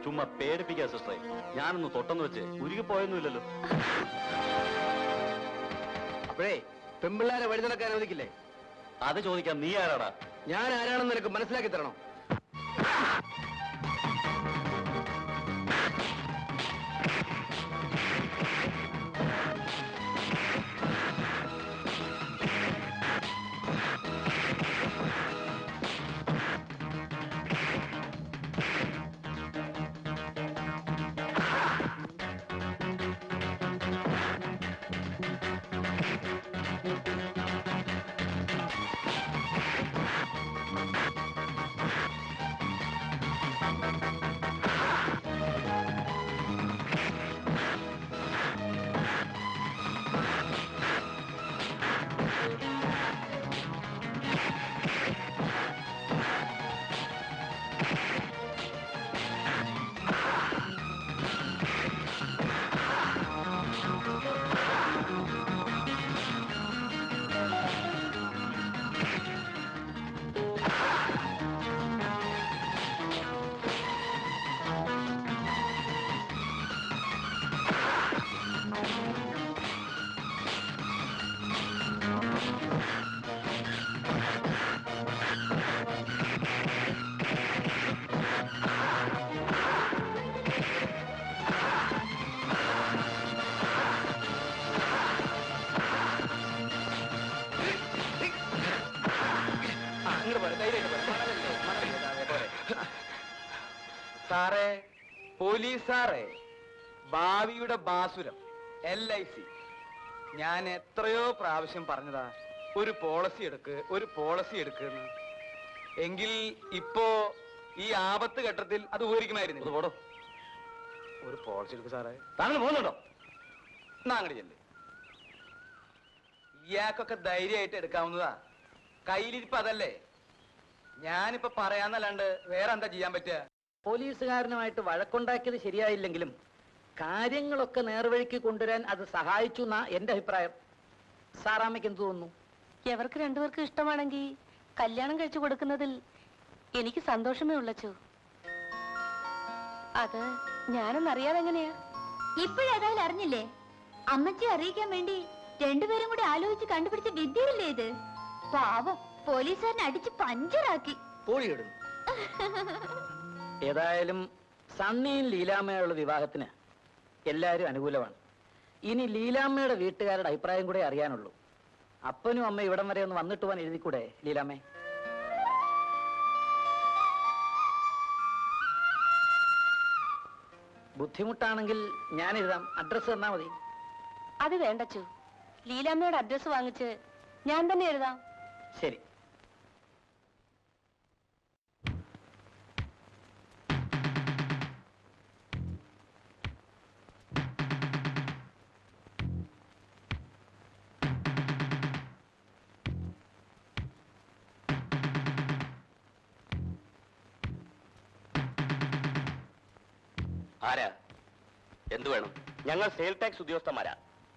S6: ചുമ്മാ പേടിപ്പിക്കാ സിസ്റ്ററെ. ഞാനൊന്ന് തൊട്ടെന്ന് വെച്ച് ഉരുകി പോയൊന്നുമില്ലല്ലോ.
S4: അപ്പോഴേ പെമ്പിള്ളാരെ വഴി നടക്കാൻ അനുവദിക്കില്ലേ?
S6: അത് ചോദിക്കാം നീ ആരാടാ?
S4: ഞാൻ ആരാണെന്ന് നിനക്ക് മനസ്സിലാക്കി തരണം.
S7: സാറേ, പോലീസ് സാറേ, ഭാവിയുടെ ബാസുരം LIC. ഞാൻ എത്രയോ പ്രാവശ്യം പറഞ്ഞതാ ഒരു പോളിസി എടുക്കുന്നു. എങ്കിൽ ഇപ്പോ ഈ ആപത്ത് ഘട്ടത്തിൽ അത് ഉപകരിക്കുമായിരുന്നു.
S6: പോടോ,
S7: ഒരു പോളിസി എടുക്ക് സാറേ.
S4: താങ്കൾ പോകുന്നുണ്ടോ?
S7: എന്നാ അങ്ങോട്ട് ചെല്ലേ. ഇയാൾക്കൊക്കെ ധൈര്യമായിട്ട് എടുക്കാവുന്നതാ. കയ്യിലിരിപ്പ് അതല്ലേ. ഞാനിപ്പോ പറയാന്നല്ലാണ്ട് വേറെ എന്താ ചെയ്യാൻ പറ്റുക?
S5: പോലീസുകാരനുമായിട്ട് വഴക്കുണ്ടാക്കിയത് ശരിയായില്ലെങ്കിലും കാര്യങ്ങളൊക്കെ നേർവഴിക്ക് കൊണ്ടുവരാൻ അത് സഹായിച്ചു എന്നാ എന്റെ അഭിപ്രായം. സാറാമ്മയ്ക്ക് എന്ത് തോന്നുന്നു?
S11: എവർക്ക് രണ്ടുപേർക്കും ഇഷ്ടമാണെങ്കിൽ കല്യാണം കഴിച്ചു കൊടുക്കുന്നതിൽ എനിക്ക് സന്തോഷമേ ഉള്ളച്ചു. അത് ഞാനൊന്നറിയാതെ എങ്ങനെയാ?
S2: ഇപ്പോഴേതായാലും അറിഞ്ഞില്ലേ? അമ്മച്ചി അറിയിക്കാൻ വേണ്ടി രണ്ടുപേരും കൂടി ആലോചിച്ച് കണ്ടുപിടിച്ച വിദ്യയില്ലേ ഇത്? പാവം പോലീസുകാരനെ അടിച്ച് പഞ്ചറാക്കി.
S7: പോളിയിടുന്നു.
S5: ഏതായാലും സണ്ണിയും ലീലാമ്മയുള്ള വിവാഹത്തിന് എല്ലാവരും അനുകൂലമാണ്. ഇനി ലീലാമ്മയുടെ വീട്ടുകാരുടെ അഭിപ്രായം കൂടെ അറിയാനുള്ളൂ. അപ്പനും അമ്മ ഇവിടം വരെ ഒന്ന് വന്നിട്ട് പോകാൻ എഴുതിക്കൂടെ ലീലാമ്മേ? ബുദ്ധിമുട്ടാണെങ്കിൽ ഞാൻ എഴുതാം. അഡ്രസ് തന്നാ മതി.
S11: അത് വേണ്ടച്ചു. ലീലാമ്മയുടെ അഡ്രസ് വാങ്ങിച്ച് ഞാൻ തന്നെ എഴുതാം.
S5: ശരി.
S1: ആരാ? എന്തു വേണം? ഞങ്ങൾ സെയിൽ ടാക്സ് ഉദ്യോഗസ്ഥന്മാരാ.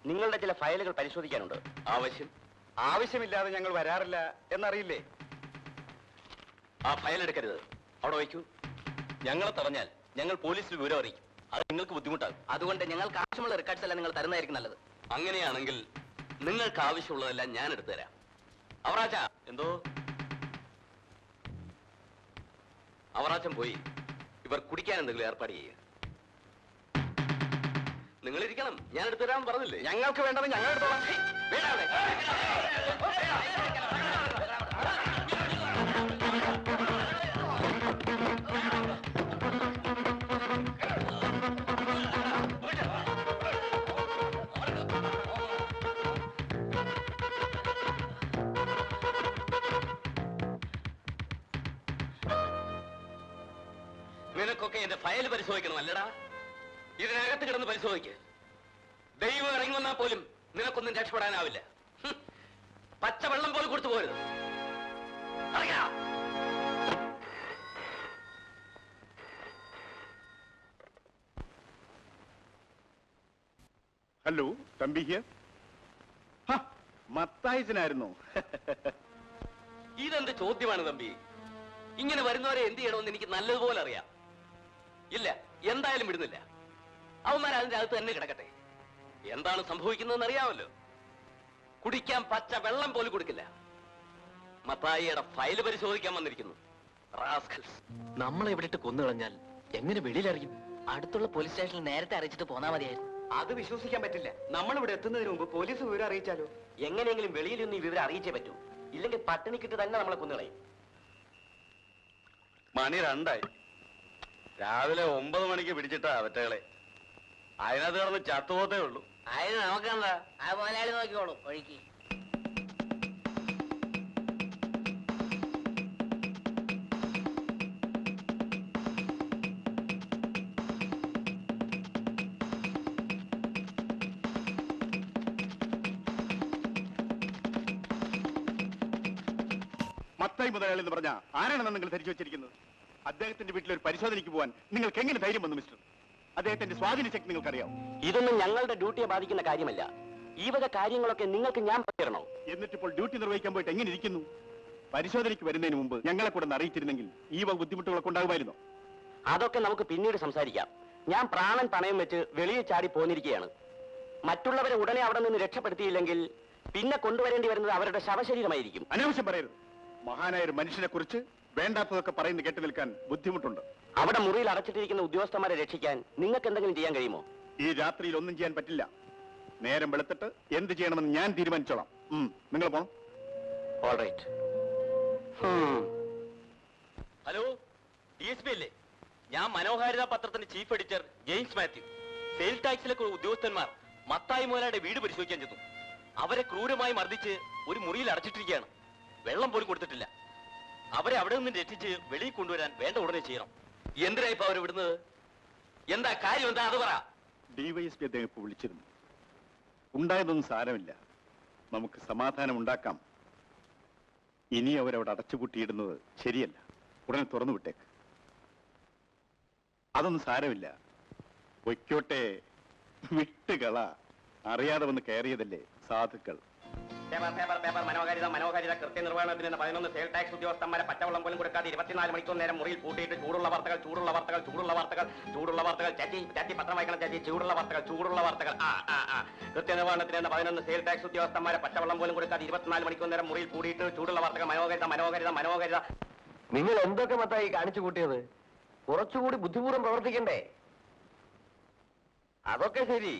S1: നിങ്ങളുടെ ചില ഫയലുകൾ പരിശോധിക്കാനുണ്ട്.
S3: ആവശ്യമില്ലാതെ ഞങ്ങൾ വരാറില്ല എന്നറിയില്ലേ?
S1: ആ ഫയൽ എടുക്കരുത്, അവിടെ വയ്ക്കൂ. ഞങ്ങളെ തടഞ്ഞാൽ ഞങ്ങൾ പോലീസിൽ വിവരം അറിയിക്കും. അത് നിങ്ങൾക്ക് ബുദ്ധിമുട്ടാകും. അതുകൊണ്ട് ഞങ്ങൾക്ക് ആവശ്യമുള്ള റെക്കോർഡ്സ് എല്ലാം നിങ്ങൾ തരുന്നതായിരിക്കും നല്ലത്. അങ്ങനെയാണെങ്കിൽ നിങ്ങൾക്ക് ആവശ്യമുള്ളതെല്ലാം ഞാൻ എടുത്തു തരാം. അവറാച്ച, എന്തോ? അവറാച്ചൻ പോയി ഇവർ കുടിക്കാൻ എന്തെങ്കിലും ഏർപ്പാട് ചെയ്യുക. നിങ്ങൾ ഇരിക്കണം, ഞാൻ എടുത്തു തരാൻ പറഞ്ഞില്ലേ?
S3: ഞങ്ങൾക്ക് വേണ്ടത് ഞങ്ങൾ എടുത്തോളാം.
S1: വേണ്ട അവിടെ. നിനക്കൊക്കെ എന്റെ ഫയൽ പരിശോധിക്കണം അല്ലടാ? ഇതിനകത്ത് കിടന്ന് പരിശോധിക്ക്. ദൈവം ഇറങ്ങി വന്നാൽ പോലും നിനക്കൊന്നും രക്ഷപ്പെടാനാവില്ല. പച്ചവെള്ളം പോലും കൊടുത്തു പോരുത്. അറിയാം.
S12: Hello, Thampi here. മത്തായിച്ചനായിരുന്നു.
S1: ഇതെന്ത് ചോദ്യമാണ് തമ്പി? ഇങ്ങനെ വരുന്നവരെ എന്ത് ചെയ്യണമെന്ന് എനിക്ക് നല്ലതുപോലെ അറിയാം. ഇല്ല, എന്തായാലും വിടുന്നില്ല. അവന്മാർ അതിന്റെ അകത്ത് തന്നെ കിടക്കട്ടെ. എന്താണ് സംഭവിക്കുന്നതെന്ന് അറിയാമല്ലോ. കുടിക്കാൻ പച്ച വെള്ളം പോലും കൊടുക്കില്ല. മത്തായിയുടെ ഫയല് പരിശോധിക്കാൻ വന്നിരിക്കുന്നു. റാസ്കൽസ്.
S4: നമ്മളെ ഇവിടെ ഇട്ട് കൊന്നുകളഞ്ഞാൽ എങ്ങനെ വെളിയിലറിയും?
S5: അടുത്തുള്ള പോലീസ് സ്റ്റേഷനിൽ നേരത്തെ അറിയിച്ചിട്ട് പോന്നാ മതിയായിരുന്നു.
S4: അത് വിശ്വസിക്കാൻ പറ്റില്ല. നമ്മൾ ഇവിടെ എത്തുന്നതിന് മുമ്പ് പോലീസ് വിവരം അറിയിച്ചാലോ?
S1: എങ്ങനെയെങ്കിലും വെളിയിലൊന്നും ഈ വിവരം അറിയിച്ചേ പറ്റൂ. ഇല്ലെങ്കിൽ പട്ടിണിക്കിട്ട് തന്നെ നമ്മളെ കൊന്നുകളയും.
S6: മണി 2 രാവിലെ 9 മണിക്ക് പിടിച്ചിട്ടാ അവറ്റകളെ. അതിനകത്ത് കിടന്ന് ചത്തുപോത്തേ ഉള്ളൂ.
S5: അതിന് നമുക്കെന്താ? ആ മുതലാളി നോക്കിക്കോളൂ ഒഴുക്കി.
S12: മത്തായി മുതലാളി എന്ന് പറഞ്ഞ ആരാണെന്ന് നിങ്ങൾ ധരിച്ചു വെച്ചിരിക്കുന്നത്? അദ്ദേഹത്തിന്റെ വീട്ടിൽ ഒരു പരിശോധനയ്ക്ക് പോകാൻ നിങ്ങൾക്ക് എങ്ങനെ ധൈര്യം വന്നു മിസ്റ്റർ? അദ്ദേഹത്തിന്റെ സ്വാധീന ശക്തി നിങ്ങൾക്കറിയാം.
S1: ഇതൊന്നും ഞങ്ങളുടെ ഡ്യൂട്ടിയെ ബാധിക്കുന്ന കാര്യമല്ല. ഈ വക കാര്യങ്ങളൊക്കെ നിങ്ങൾക്ക് ഞാൻ പറയണോ?
S12: എന്നിട്ടിപ്പോൾ ഡ്യൂട്ടി നിർവഹിക്കാൻ പോയിട്ട് എങ്ങനെ ഇരിക്കുന്നു? പരിശോധനയ്ക്ക് വരുന്നതിന് മുമ്പ് ഞങ്ങളെ കൂടെ അറിയിച്ചിരുന്നെങ്കിൽ ഈ വക ബുദ്ധിമുട്ടുകളൊക്കെ ഉണ്ടാകുമായിരുന്നോ?
S1: അതൊക്കെ നമുക്ക് പിന്നീട് സംസാരിക്കാം. ഞാൻ പ്രാണൻ പണയം വെച്ച് വെളിയിൽ ചാടി പോന്നിരിക്കുകയാണ്. മറ്റുള്ളവരെ ഉടനെ അവിടെ നിന്ന് രക്ഷപ്പെടുത്തിയില്ലെങ്കിൽ പിന്നെ കൊണ്ടുവരേണ്ടി വരുന്നത് അവരുടെ ശവശരീരമായിരിക്കും.
S12: അനാവശ്യം പറയരുത്. മഹാനായ ഒരു മനുഷ്യനെ കുറിച്ച് വേണ്ടാത്തതൊക്കെ പറയുന്നത് കേട്ടു നിൽക്കാൻ ബുദ്ധിമുട്ടുണ്ട്.
S1: അവിടെ മുറിയിൽ അടച്ചിട്ടിരിക്കുന്ന ഉദ്യോഗസ്ഥന്മാരെ രക്ഷിക്കാൻ നിങ്ങൾക്ക് എന്തെങ്കിലും ചെയ്യാൻ കഴിയുമോ?
S12: ഈ രാത്രിയിൽ ഒന്നും ചെയ്യാൻ പറ്റില്ല. നേരം വെളുത്തിട്ട് എന്ത് ചെയ്യണമെന്ന് ഞാൻ തീരുമാനിച്ചോളാം. നിങ്ങൾ പോണം.
S1: ഓൾറൈറ്റ്. ഹലോ, DSP അല്ലേ? ഞാൻ മനോഹാരിത പത്രത്തിന്റെ chief editor James Mathew. Sales ടാക്സിലെ ഉദ്യോഗസ്ഥന്മാർ മത്തായി മുതലാളിയുടെ വീട് പരിശോധിക്കാൻ ചെന്നു. അവരെ ക്രൂരമായി മർദ്ദിച്ച് ഒരു മുറിയിൽ അടച്ചിട്ടിരിക്കുകയാണ്. വെള്ളം പോലും കൊടുത്തിട്ടില്ല. അവരെ അവിടെ നിന്ന് രക്ഷിച്ച് വെളിയിൽ കൊണ്ടുവരാൻ വേണ്ട ഉടനെ ചെയ്യണം. എന്തിനാ ഇപ്പൊ അവർ വിടുന്നത്? എന്താ കാര്യം? എന്താ അത് പറ.
S12: DYSP അദ്ദേഹം ഇപ്പോൾ വിളിച്ചിരുന്നു. ഉണ്ടായതൊന്നും സാരമില്ല, നമുക്ക് സമാധാനം ഉണ്ടാക്കാം. ഇനി അവരവിടെ അടച്ചുപൂട്ടിയിടുന്നത് ശരിയല്ല. ഉടനെ തുറന്നു വിട്ടേക്ക്. അതൊന്നും സാരമില്ല, വയ്ക്കോട്ടെ, വിട്ടുകള. അറിയാതെ വന്ന് കയറിയതല്ലേ സാധുക്കൾ.
S1: മനോഹാരിത കൃത്യനിർവഹണത്തിന് 11 സെയിൽ ടാക്സ് ഉദ്യോഗസ്ഥന്മാരെ പച്ചവെള്ളം പോലും കൊടുക്കാതെ 24 മണിക്കൂർ നേരം മുറിയിൽ പൂട്ടിയിട്ട് ചൂടുള്ള വാർത്തകൾ ചാറ്റി പത്രം വായിക്കണം. ചാറ്റി ചൂടുള്ള വാർത്തകൾ. കൃത്യനിർവഹണത്തിന് 11 സെയിൽ ടാക്സ് ഉദ്യോഗസ്ഥന്മാരെ പച്ചവെള്ളം പോലും കൊടുക്കാതെ 24 മണിക്കൂർ നേരം മുറിയിൽ പൂട്ടിയിട്ട് ചൂടുള്ള വാർത്തകൾ. മനോഹാരിത.
S4: നിങ്ങൾ എന്തൊക്കെ മത്തായി കാണിച്ചു കൂട്ടിയത്? കുറച്ചുകൂടി ബുദ്ധിപൂർവ്വം പ്രവർത്തിക്കണ്ടേ? അതൊക്കെ ശരി.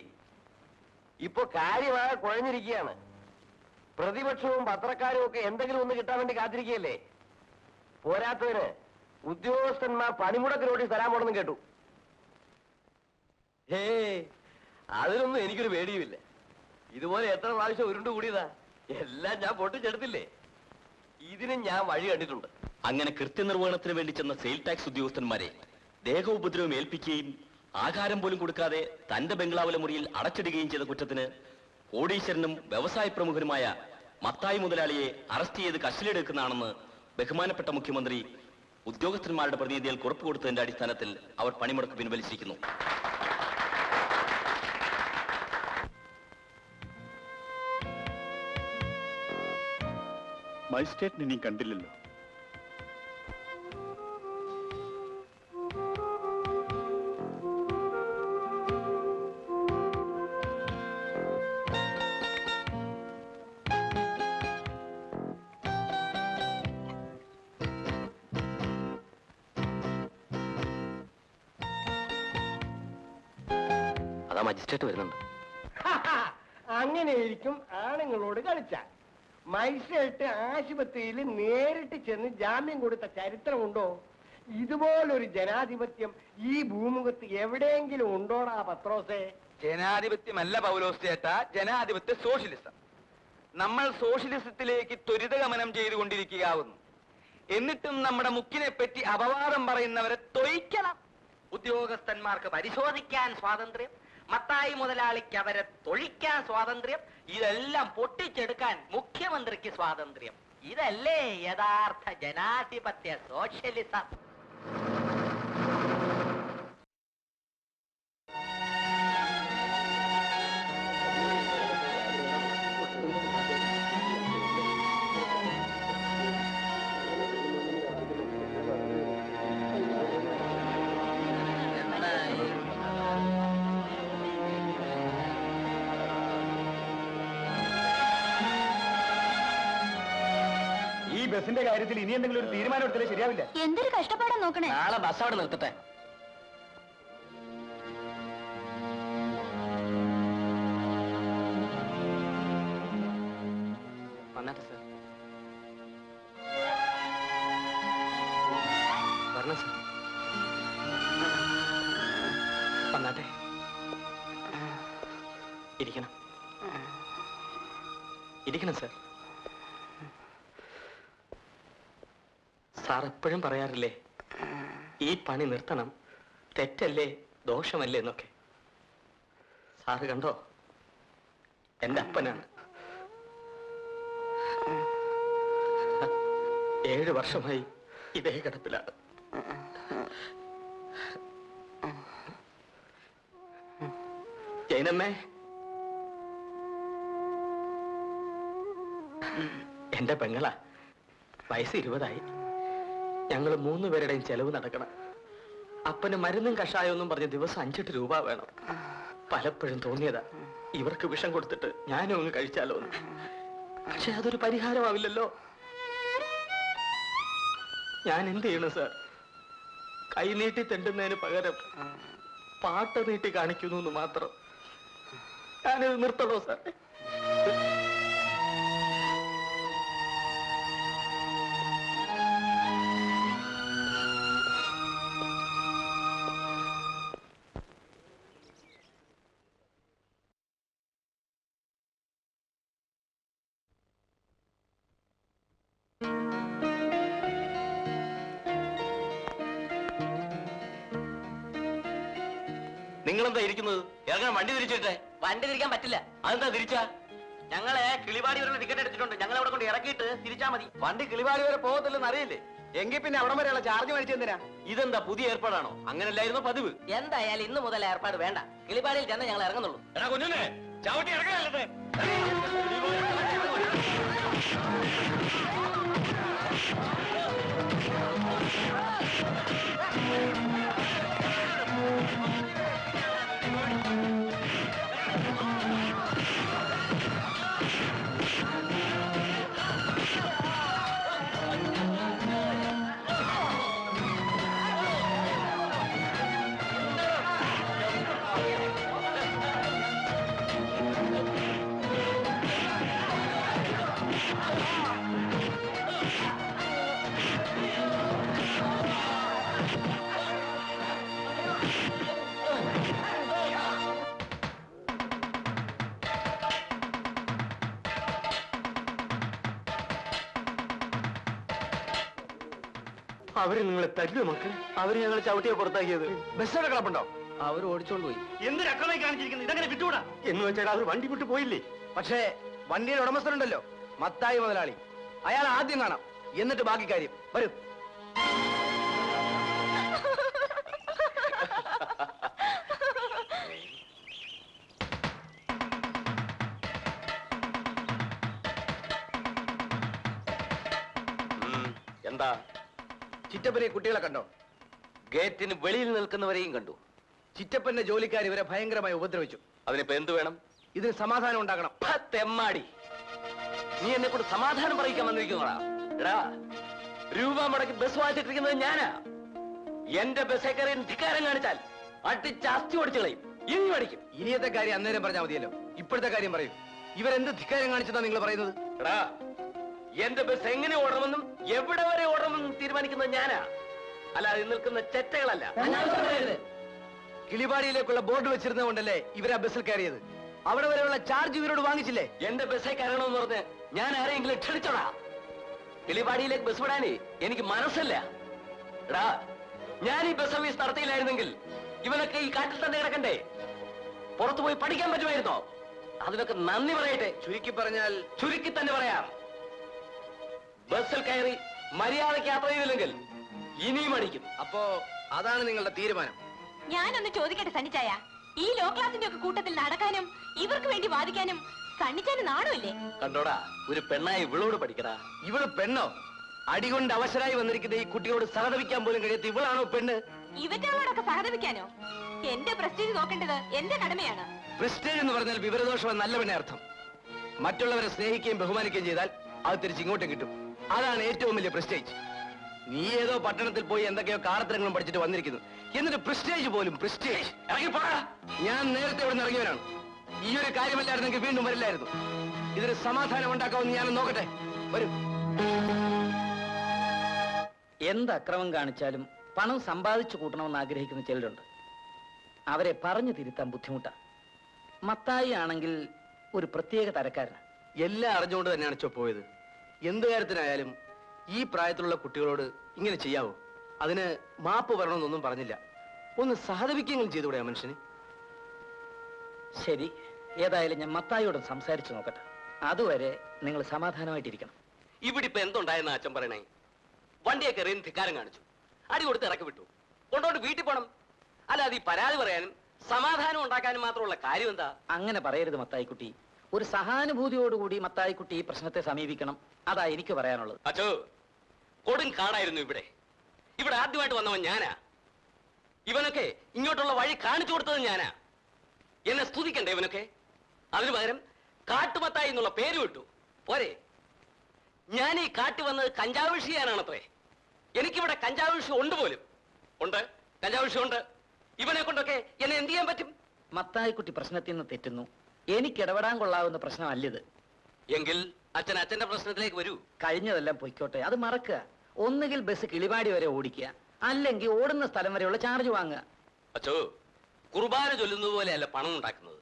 S4: ഇപ്പൊ കാര്യമായി കുഴഞ്ഞിരിക്കുകയാണ്. പ്രതിപക്ഷവും പത്രക്കാരും ഒക്കെ എന്തെങ്കിലും ഒന്ന് കിട്ടാൻ വേണ്ടി കാത്തിരിക്കുകയല്ലേ? പോരാത്തതിന് ഉദ്യോഗസ്ഥന്മാർ പണിമുടക്ക് നോട്ടീസ് തരാൻ പോണെന്ന് കേട്ടു. അതിനൊന്നും എനിക്കൊരു പേടിയുമില്ല. ഇതുപോലെ എത്ര പ്രാവശ്യം ഉരുണ്ടുകൂടിയതാ. എല്ലാം ഞാൻ പൊട്ടിച്ചെടുത്തില്ലേ. ഇതിന് ഞാൻ വഴി കണ്ടിട്ടുണ്ട്.
S1: അങ്ങനെ കൃത്യനിർവഹണത്തിന് വേണ്ടി ചെന്ന സെയിൽ ടാക്സ് ഉദ്യോഗസ്ഥന്മാരെ ദേഹോപദ്രവം ഏൽപ്പിക്കുകയും ആഹാരം പോലും കൊടുക്കാതെ തന്റെ ബംഗ്ലാവിലെ മുറിയിൽ അടച്ചിടുകയും ചെയ്ത കുറ്റത്തിന് കോടീശ്വരനും വ്യവസായ പ്രമുഖനുമായ മത്തായി മുതലാളിയെ അറസ്റ്റ് ചെയ്ത് കസ്റ്റഡിയിലെടുക്കുന്നതാണെന്ന് ബഹുമാനപ്പെട്ട മുഖ്യമന്ത്രി ഉദ്യോഗസ്ഥന്മാരുടെ പ്രതിനിധികൾ ഉറപ്പ് കൊടുത്തതിന്റെ അടിസ്ഥാനത്തിൽ അവർ പണിമുടക്ക് പിൻവലിച്ചിരിക്കുന്നു.
S12: മജിസ്ട്രേറ്റിനെ നീ കണ്ടില്ലല്ലോ.
S1: അതാ മജിസ്ട്രേറ്റ് വരുന്നുണ്ട്.
S10: അങ്ങനെയിരിക്കും ആണുങ്ങളോട് കളിച്ചാൽ. മജിസ്ട്രേറ്റ് ആശുപത്രിയിൽ നേരിട്ട് ചെന്ന് ജാമ്യം കൊടുത്ത ചരിത്രമുണ്ടോ? ഇതുപോലൊരു ജനാധിപത്യം ഈ ഭൂമുഖത്ത് എവിടെയെങ്കിലും ഉണ്ടോടാ പത്രോസേ?
S7: ജനാധിപത്യമല്ല പൗലോസ് ചേട്ടാ, ജനാധിപത്യ സോഷ്യലിസം. നമ്മൾ സോഷ്യലിസത്തിലേക്ക് ത്വരിതഗമനം ചെയ്തുകൊണ്ടിരിക്കുകയാവുന്നു. എന്നിട്ടും നമ്മുടെ മുക്കിനെ പറ്റി അപവാദം പറയുന്നവരെ തൊയ്ക്കണം.
S5: ഉദ്യോഗസ്ഥന്മാർക്ക് പരിശോധിക്കാൻ സ്വാതന്ത്ര്യം, മത്തായി മുതലാളിക്ക് അവരെ തൊഴിക്കാൻ സ്വാതന്ത്ര്യം, ഇതെല്ലാം പൊട്ടിച്ചെടുക്കാൻ മുഖ്യമന്ത്രിക്ക് സ്വാതന്ത്ര്യം. ഇതല്ലേ യഥാർത്ഥ ജനാധിപത്യ സോഷ്യലിസം?
S3: ഈ ബസിന്റെ കാര്യത്തിൽ ഇനി എന്തെങ്കിലും ഒരു തീരുമാനം എടുത്താലേ ശരിയാവില്ല.
S2: എന്തൊരു കഷ്ടപ്പാടാ നോക്കണേ.
S1: നാളെ ബസ് അവിടെ നിർത്തട്ടെ. വന്നാട്ടെ സാർ. വരണം സാർ. വന്നാട്ടെ. ഇരിക്കണം. ഇരിക്കണം സാർ. സാർ എപ്പോഴും പറയാറില്ലേ ഈ പണി നിർത്തണം, തെറ്റല്ലേ, ദോഷമല്ലേ എന്നൊക്കെ. സാറ് കണ്ടോ, എന്റെ അപ്പനാണ്. 7 വർഷമായി ഇതേ കിടപ്പിലാണ്. ജൈനമ്മേ, എന്റെ പെങ്ങളാ. വയസ്സ് 20ആയി. ഞങ്ങൾ 3 പേരുടെയും ചെലവ് നടക്കണം. അപ്പന് മരുന്നും കഷായമൊന്നും പറഞ്ഞ് ദിവസം 5-8 രൂപ വേണം. പലപ്പോഴും തോന്നിയതാ ഇവർക്ക് വിഷം കൊടുത്തിട്ട് ഞാനും അങ്ങ് കഴിച്ചാലോ എന്ന്. പക്ഷെ അതൊരു പരിഹാരമാവില്ലല്ലോ. ഞാൻ എന്ത് ചെയ്യണം സാർ? കൈ നീട്ടി തെണ്ടുന്നതിന് പകരം പാട്ട് നീട്ടി കാണിക്കുന്നു എന്ന് മാത്രം. ഞാനിത് നിർത്തണോ സാർ? നിങ്ങളെന്താ ഇരിക്കുന്നത്? ഇറങ്ങാൻ വണ്ടി തിരിച്ചിട്ടെ.
S5: വണ്ടി തിരിക്കാൻ പറ്റില്ല.
S1: അതെന്താ തിരിച്ചാ?
S5: ഞങ്ങള് കിളിവാടി വരെ ടിക്കറ്റ് എടുത്തിട്ടുണ്ട്. ഞങ്ങൾ അവിടെ കൊണ്ട് ഇറക്കിയിട്ട് തിരിച്ചാ മതി.
S4: വണ്ടി കിളിവാടി വരെ പോകത്തില്ലെന്ന് അറിയില്ലേ? എങ്കിൽ പിന്നെ അവിടം വരെയുള്ള ചാർജ് മേടിച്ചെന്തിനാ?
S1: ഇതെന്താ പുതിയ ഏർപ്പാടാണോ? അങ്ങനല്ലായിരുന്നു പതിവ്.
S5: എന്തായാലും ഇന്ന് മുതൽ ഏർപ്പാട് വേണ്ട. കിളിവാടിയിൽ ചെന്ന് ഞങ്ങൾ ഇറങ്ങുന്നുള്ളൂ.
S1: എടാ കുഞ്ഞുനെ, ചവിട്ടി ഇറങ്ങാനല്ലേ? അവര് നിങ്ങളെ തല്ലു മക്കളെ. അവര് ഞങ്ങൾ ചവിട്ടിയെ പുറത്താക്കിയത്.
S4: ബസ്സിന്റെ കിടപ്പുണ്ടോ?
S1: അവർ ഓടിച്ചോണ്ട് പോയി.
S3: എന്ത് രക്കമായി കാണിച്ചിരിക്കുന്നത്? ഇതങ്ങനെ വിട്ടുകൂടാ.
S1: എന്ന് വെച്ചാൽ അവർ വണ്ടി വിട്ടു പോയില്ലേ?
S4: പക്ഷേ വണ്ടിയുടെ ഉടമസ്ഥനുണ്ടല്ലോ, മത്തായി മുതലാളി. അയാൾ ആദ്യം കാണാം, എന്നിട്ട് ബാക്കി കാര്യം. വരൂ.
S1: എന്താ?
S4: ചിറ്റപ്പനെ കുട്ടികളെ കണ്ടോ?
S1: ഗേറ്റിന് വെളിയിൽ നിൽക്കുന്നവരെയും കണ്ടു.
S4: ചിറ്റപ്പന്റെ ജോലിക്കാർ ഇവരെ ഭയങ്കരമായി ഉപദ്രവിച്ചു.
S1: അതിനിപ്പോ എന്ത് വേണം?
S4: ഇതിന് സമാധാനം ഉണ്ടാക്കണം.
S1: തെമ്മാടി, നീ എന്നെ കൂടെ സമാധാനം പറയിക്കാൻ വന്നിരിക്കുന്നോടാ. എടാ, രൂപ മുടക്കി ബസ് വാങ്ങിച്ചിട്ടിരിക്കുന്നത് ഞാനാ. എന്റെ ബസ്സേ കയറി ധിക്കാരം കാണിച്ചാൽ അടിച്ച് അസ്ഥി ഓടിച്ചു കളയും. ഇനി പഠിക്കും.
S4: ഇനിയത്തെ കാര്യം അന്നേരം പറഞ്ഞാൽ മതിയല്ലോ. ഇപ്പോഴത്തെ കാര്യം പറയും. ഇവരെന്ത് ധിക്കാരം കാണിച്ചതാ നിങ്ങൾ പറയുന്നത്?
S1: എടാ, എന്റെ ബസ് എങ്ങനെ ഓടണമെന്നും എവിടെ വരെ ഓടണമെന്നും തീരുമാനിക്കുന്നത് ഞാനാ, അല്ലാതെ നിൽക്കുന്ന ചെറ്റകളല്ല.
S4: കിളിവാടിയിലേക്കുള്ള ബോർഡ് വെച്ചിരുന്നത് കൊണ്ടല്ലേ ഇവരാ ബസ്സിൽ കയറിയത്. അവിടെ വരെയുള്ള ചാർജ് ഇവരോട് വാങ്ങിച്ചില്ലേ?
S1: എന്റെ ബസ്സേ കയറണമെന്ന് പറഞ്ഞ് ഞാൻ ആരെങ്കിലും ക്ഷണിച്ചോടാ? കിളിവാടിയിലേക്ക് ബസ് വിടാനേ എനിക്ക് മനസ്സില്ല. എടാ, ഞാൻ ഈ ബസ് സർവീസ് നടത്തിയില്ലായിരുന്നെങ്കിൽ ഇവനൊക്കെ ഈ കാട്ടിൽ തന്നെ കിടക്കണ്ടേ? പുറത്തു പോയി പഠിക്കാൻ പറ്റുമായിരുന്നോ? അതിനൊക്കെ നന്ദി പറയട്ടെ. ചുരുക്കി തന്നെ പറയാം. ബസ്സിൽ കയറി മര്യാദയ്ക്ക് യാത്ര ചെയ്തില്ലെങ്കിൽ ഇനിയും അടിക്കും.
S4: അപ്പോ അതാണ് നിങ്ങളുടെ തീരുമാനം?
S11: ഞാനൊന്ന് ചോദിക്കട്ടെ സണ്ണിച്ചായ, ഈ ലോ ക്ലാസിന്റെ ഒക്കെ കൂട്ടത്തിൽ നടക്കാനും ഇവർക്ക് വേണ്ടി വാദിക്കാനും സണ്ണിച്ചാന് നാണമില്ലേ?
S1: കണ്ടോടാ, ഒരു പെണ്ണായി ഇവളോട് പഠിക്കടാ.
S4: ഇവള് പെണ്ണോ? അടികൊണ്ട് അവശരായി വന്നിരിക്കുന്ന ഈ കുട്ടിയോട് സഹതപിക്കാൻ പോലും കഴിയാത്ത ഇവളാണോ പെണ്ണ്?
S11: ഇവറ്റകളോടൊക്കെ സഹതപിക്കാനോ? എന്റെ പ്രസ്റ്റീജ് നോക്കേണ്ടത് എന്റെ കടമയാണ്.
S4: പ്രസ്റ്റേജ് എന്ന് പറഞ്ഞാൽ വിവരദോഷം നല്ല പെണ്ണെ അർത്ഥം. മറ്റുള്ളവരെ സ്നേഹിക്കുകയും ബഹുമാനിക്കുകയും ചെയ്താൽ അത് തിരിച്ച് ഇങ്ങോട്ടും കിട്ടും. അതാണ് ഏറ്റവും വലിയ പ്രസ്റ്റേജ്. നീ ഏതോ പട്ടണത്തിൽ പോയി എന്തൊക്കെയോ കാറത്തരങ്ങളും പഠിച്ചിട്ട് വന്നിരിക്കുന്നു. എന്നിട്ട് പ്രസ്റ്റേജ് പോലും പ്രസ്റ്റേജ്. ഇറങ്ങിപ്പോടാ. ഞാൻ നേരത്തെ ഇവിടെ നിന്ന് ഇറങ്ങിയവനാണ്. ഈ ഒരു കാര്യമല്ലായിരുന്നെങ്കിൽ വീണ്ടും വരില്ലായിരുന്നു. ഇതിന് സമാധാനം ഉണ്ടാക്കാമെന്ന് ഞാൻ നോക്കട്ടെ. വരും.
S7: എന്ത് അക്രമം കാണിച്ചാലും പണം സമ്പാദിച്ചു കൂട്ടണമെന്ന് ആഗ്രഹിക്കുന്ന ചിലരുണ്ട്. അവരെ പറഞ്ഞു തിരുത്താൻ ബുദ്ധിമുട്ടാണ്. മത്തായി ആണെങ്കിൽ ഒരു പ്രത്യേക തരക്കാരനാണ്.
S4: എല്ലാം അറിഞ്ഞുകൊണ്ട് തന്നെയാണ് ചോ പോയത്. എന്ത് കാര്യത്തിനായാലും ഈ പ്രായത്തിലുള്ള കുട്ടികളോട് ഇങ്ങനെ ചെയ്യാവോ? അതിന് മാപ്പ് വരണമെന്നൊന്നും പറഞ്ഞില്ല. ഒന്ന് സഹതപിക്കെങ്കിലും ചെയ്തുകൂടെ ആ മനുഷ്യന്?
S7: ശരി, ഏതായാലും ഞാൻ മത്തായിയോട് സംസാരിച്ചു നോക്കട്ടെ. അതുവരെ നിങ്ങൾ സമാധാനമായിട്ടിരിക്കണം.
S1: ഇവിടെ ഇപ്പൊ എന്തുണ്ടായെന്ന് അച്ഛൻ പറയണേ? വണ്ടിയൊക്കെ എറിയുന്ന ധിക്കാരം കാണിച്ചു, അടി കൊടുത്ത് ഇറക്കി വിട്ടു, കൊണ്ടോണ്ട് വീട്ടിൽ പോണം. അല്ലാതെ ഈ പരാതി പറയാനും സമാധാനം ഉണ്ടാക്കാനും മാത്രമുള്ള കാര്യം എന്താ?
S7: അങ്ങനെ പറയരുത് മത്തായിക്കുട്ടി. ഒരു സഹാനുഭൂതിയോടുകൂടി മത്തായിക്കുട്ടി ഈ പ്രശ്നത്തെ സമീപിക്കണം. അതാ എനിക്ക് പറയാനുള്ളത്.
S1: അച്ഛോ, കൊടും കാടായിരുന്നു ഇവിടെ. ഇവിടെ ആദ്യമായിട്ട് വന്നവൻ ഞാനാ. ഇവനൊക്കെ ഇങ്ങോട്ടുള്ള വഴി കാണിച്ചു കൊടുത്തത് ഞാനാ. എന്നെ സ്തുതിക്കണ്ടേ ഇവനൊക്കെ? അതിനു പകരം കാട്ടുമത്തായി എന്നുള്ള പേര് വിട്ടു. പോരെ? ഞാൻ ഈ കാട്ടി വന്നത് കഞ്ചാവ് കൃഷി ചെയ്യാനാണത്രേ. എനിക്കിവിടെ കഞ്ചാവ് കൃഷി ഉണ്ട് പോലും. ഉണ്ട്, കഞ്ചാവ് കൃഷി ഉണ്ട്. ഇവനെ കൊണ്ടൊക്കെ എന്നെ എന്ത് ചെയ്യാൻ പറ്റും?
S7: മത്തായിക്കുട്ടി പ്രശ്നത്തിൽ നിന്ന് തെറ്റുന്നു. എനിക്ക് ഇടപെടാൻ കൊള്ളാവുന്ന പ്രശ്നമല്ലിത്.
S1: എങ്കിൽ അച്ഛൻ അച്ഛന്റെ പ്രശ്നത്തിലേക്ക് വരൂ.
S7: കഴിഞ്ഞതെല്ലാം പൊയ്ക്കോട്ടെ, അത് മറക്കുക. ഒന്നുകിൽ ബസ് കിളിവാടി വരെ ഓടിക്കുക, അല്ലെങ്കിൽ ഓടുന്ന സ്ഥലം വരെയുള്ള ചാർജ് വാങ്ങുക.
S1: അച്ഛോ, കുർബാന ചൊല്ലുന്നത് പോലെയല്ല പണം ഉണ്ടാക്കുന്നത്.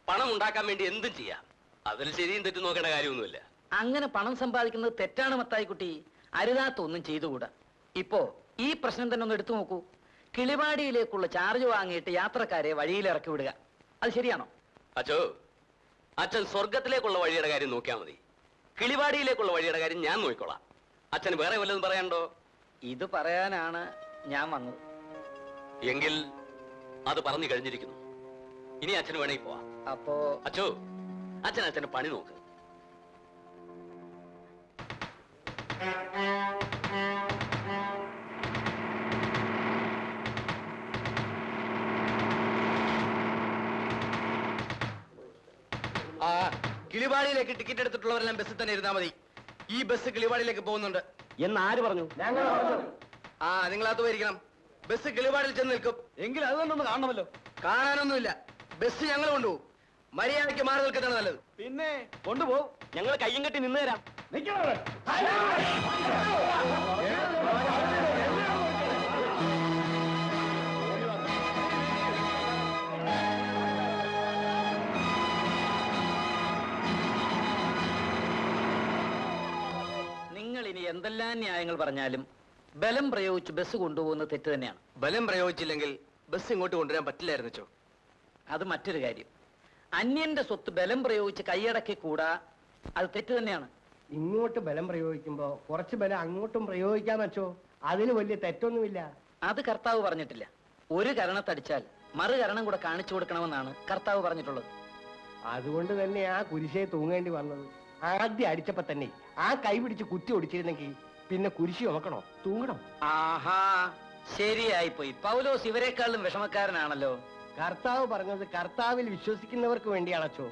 S1: പണം ഉണ്ടാക്കാൻ വേണ്ടി എന്തും ചെയ്യാം. അതിൽ ശരിയും തെറ്റും നോക്കേണ്ട കാര്യമൊന്നുമില്ല.
S7: അങ്ങനെ പണം സമ്പാദിക്കുന്നത് തെറ്റാണ് മത്തായിക്കുട്ടി. അരുതാത്ത ഒന്നും ചെയ്തുകൂടാ. ഇപ്പോ ഈ പ്രശ്നം തന്നെ ഒന്ന് എടുത്തു നോക്കൂ. കിളിവാടിയിലേക്കുള്ള ചാർജ് വാങ്ങിയിട്ട് യാത്രക്കാരെ വഴിയിൽ ഇറക്കി വിടുക, അത് ശരിയാണോ?
S1: അച്ഛോ, അച്ഛൻ സ്വർഗത്തിലേക്കുള്ള വഴിയുടെ കാര്യം നോക്കിയാൽ മതി. കിളിവാടിയിലേക്കുള്ള വഴിയുടെ കാര്യം ഞാൻ നോക്കിക്കോളാം. അച്ഛന് വേറെ വല്ലതും പറയാനുണ്ടോ?
S7: ഇത് പറയാനാണ് ഞാൻ വന്നത്.
S1: എങ്കിൽ അത് പറഞ്ഞു കഴിഞ്ഞിരിക്കുന്നു. ഇനി അച്ഛന് വേണമെങ്കിൽ പോവാം.
S7: അപ്പോ
S1: അച്ഛോ, അച്ഛന് പണി നോക്ക്.
S4: ആ കിളിവാടിയിലേക്ക് ടിക്കറ്റ് എടുത്തിട്ടുള്ളവരെല്ലാം ബസ്സിൽ തന്നെ ഇരുന്നാൽ മതി. ഈ ബസ് കിളിവാടിയിലേക്ക് പോകുന്നുണ്ട്
S1: എന്ന് ആര് പറഞ്ഞു?
S4: ആ, നിങ്ങളകത്ത് പോയിരിക്കണം. ബസ് കിളിവാടിയിൽ ചെന്ന് നിൽക്കും.
S3: എങ്കിൽ അത് തന്നെ ഒന്ന് കാണണമല്ലോ.
S4: കാണാനൊന്നുമില്ല. ബസ് ഞങ്ങൾ കൊണ്ടുപോകും. മര്യാദയ്ക്ക് മാറി നിൽക്കുന്നതാണ് നല്ലത്.
S3: പിന്നെ കൊണ്ടുപോകും.
S1: ഞങ്ങൾ കയ്യും കെട്ടി നിന്ന് തരാം.
S7: നിങ്ങൾ ഇനി എന്തെല്ലാം ന്യായങ്ങൾ പറഞ്ഞാലും ബലം പ്രയോഗിച്ച് ബസ് കൊണ്ടുപോകുന്നത് തെറ്റ് തന്നെയാണ്.
S4: ബലം പ്രയോഗിച്ചില്ലെങ്കിൽ ബസ് ഇങ്ങോട്ട് കൊണ്ടുവരാൻ പറ്റില്ലായിരുന്നു ചോ.
S7: അത് മറ്റൊരു കാര്യം. അന്യന്റെ സ്വത്ത് ബലം പ്രയോഗിച്ച് കൈയടക്കി കൂടാ, അത് തെറ്റ് തന്നെയാണ്.
S10: ഇങ്ങോട്ട് ബലം പ്രയോഗിക്കുമ്പോ കുറച്ച് ബലം അങ്ങോട്ടും പ്രയോഗിക്കാൻ വെച്ചോ, അതിന് വലിയ തെറ്റൊന്നുമില്ല.
S7: അത് കർത്താവ് പറഞ്ഞിട്ടില്ല. ഒരു കരണത്തടിച്ചാൽ മറു കരണം കൂടെ കാണിച്ചു കൊടുക്കണമെന്നാണ് കർത്താവ് പറഞ്ഞിട്ടുള്ളത്.
S10: അതുകൊണ്ട് തന്നെ ആ കുരിശയെ തൂങ്ങേണ്ടി വന്നത്. ആദ്യം അടിച്ചപ്പോ തന്നെ ആ കൈ പിടിച്ച് കുത്തി ഒടിച്ചിരുന്നെങ്കിൽ പിന്നെ കുരിശി നോക്കണോ, തൂങ്ങണോ?
S7: ആഹാ, ശരിയായിപ്പോയി. പൗലോസ് ഇവരെക്കാളും വിഷമക്കാരനാണല്ലോ.
S10: കർത്താവ് പറഞ്ഞത് കർത്താവിൽ വിശ്വസിക്കുന്നവർക്ക് വേണ്ടിയാണച്ചോ.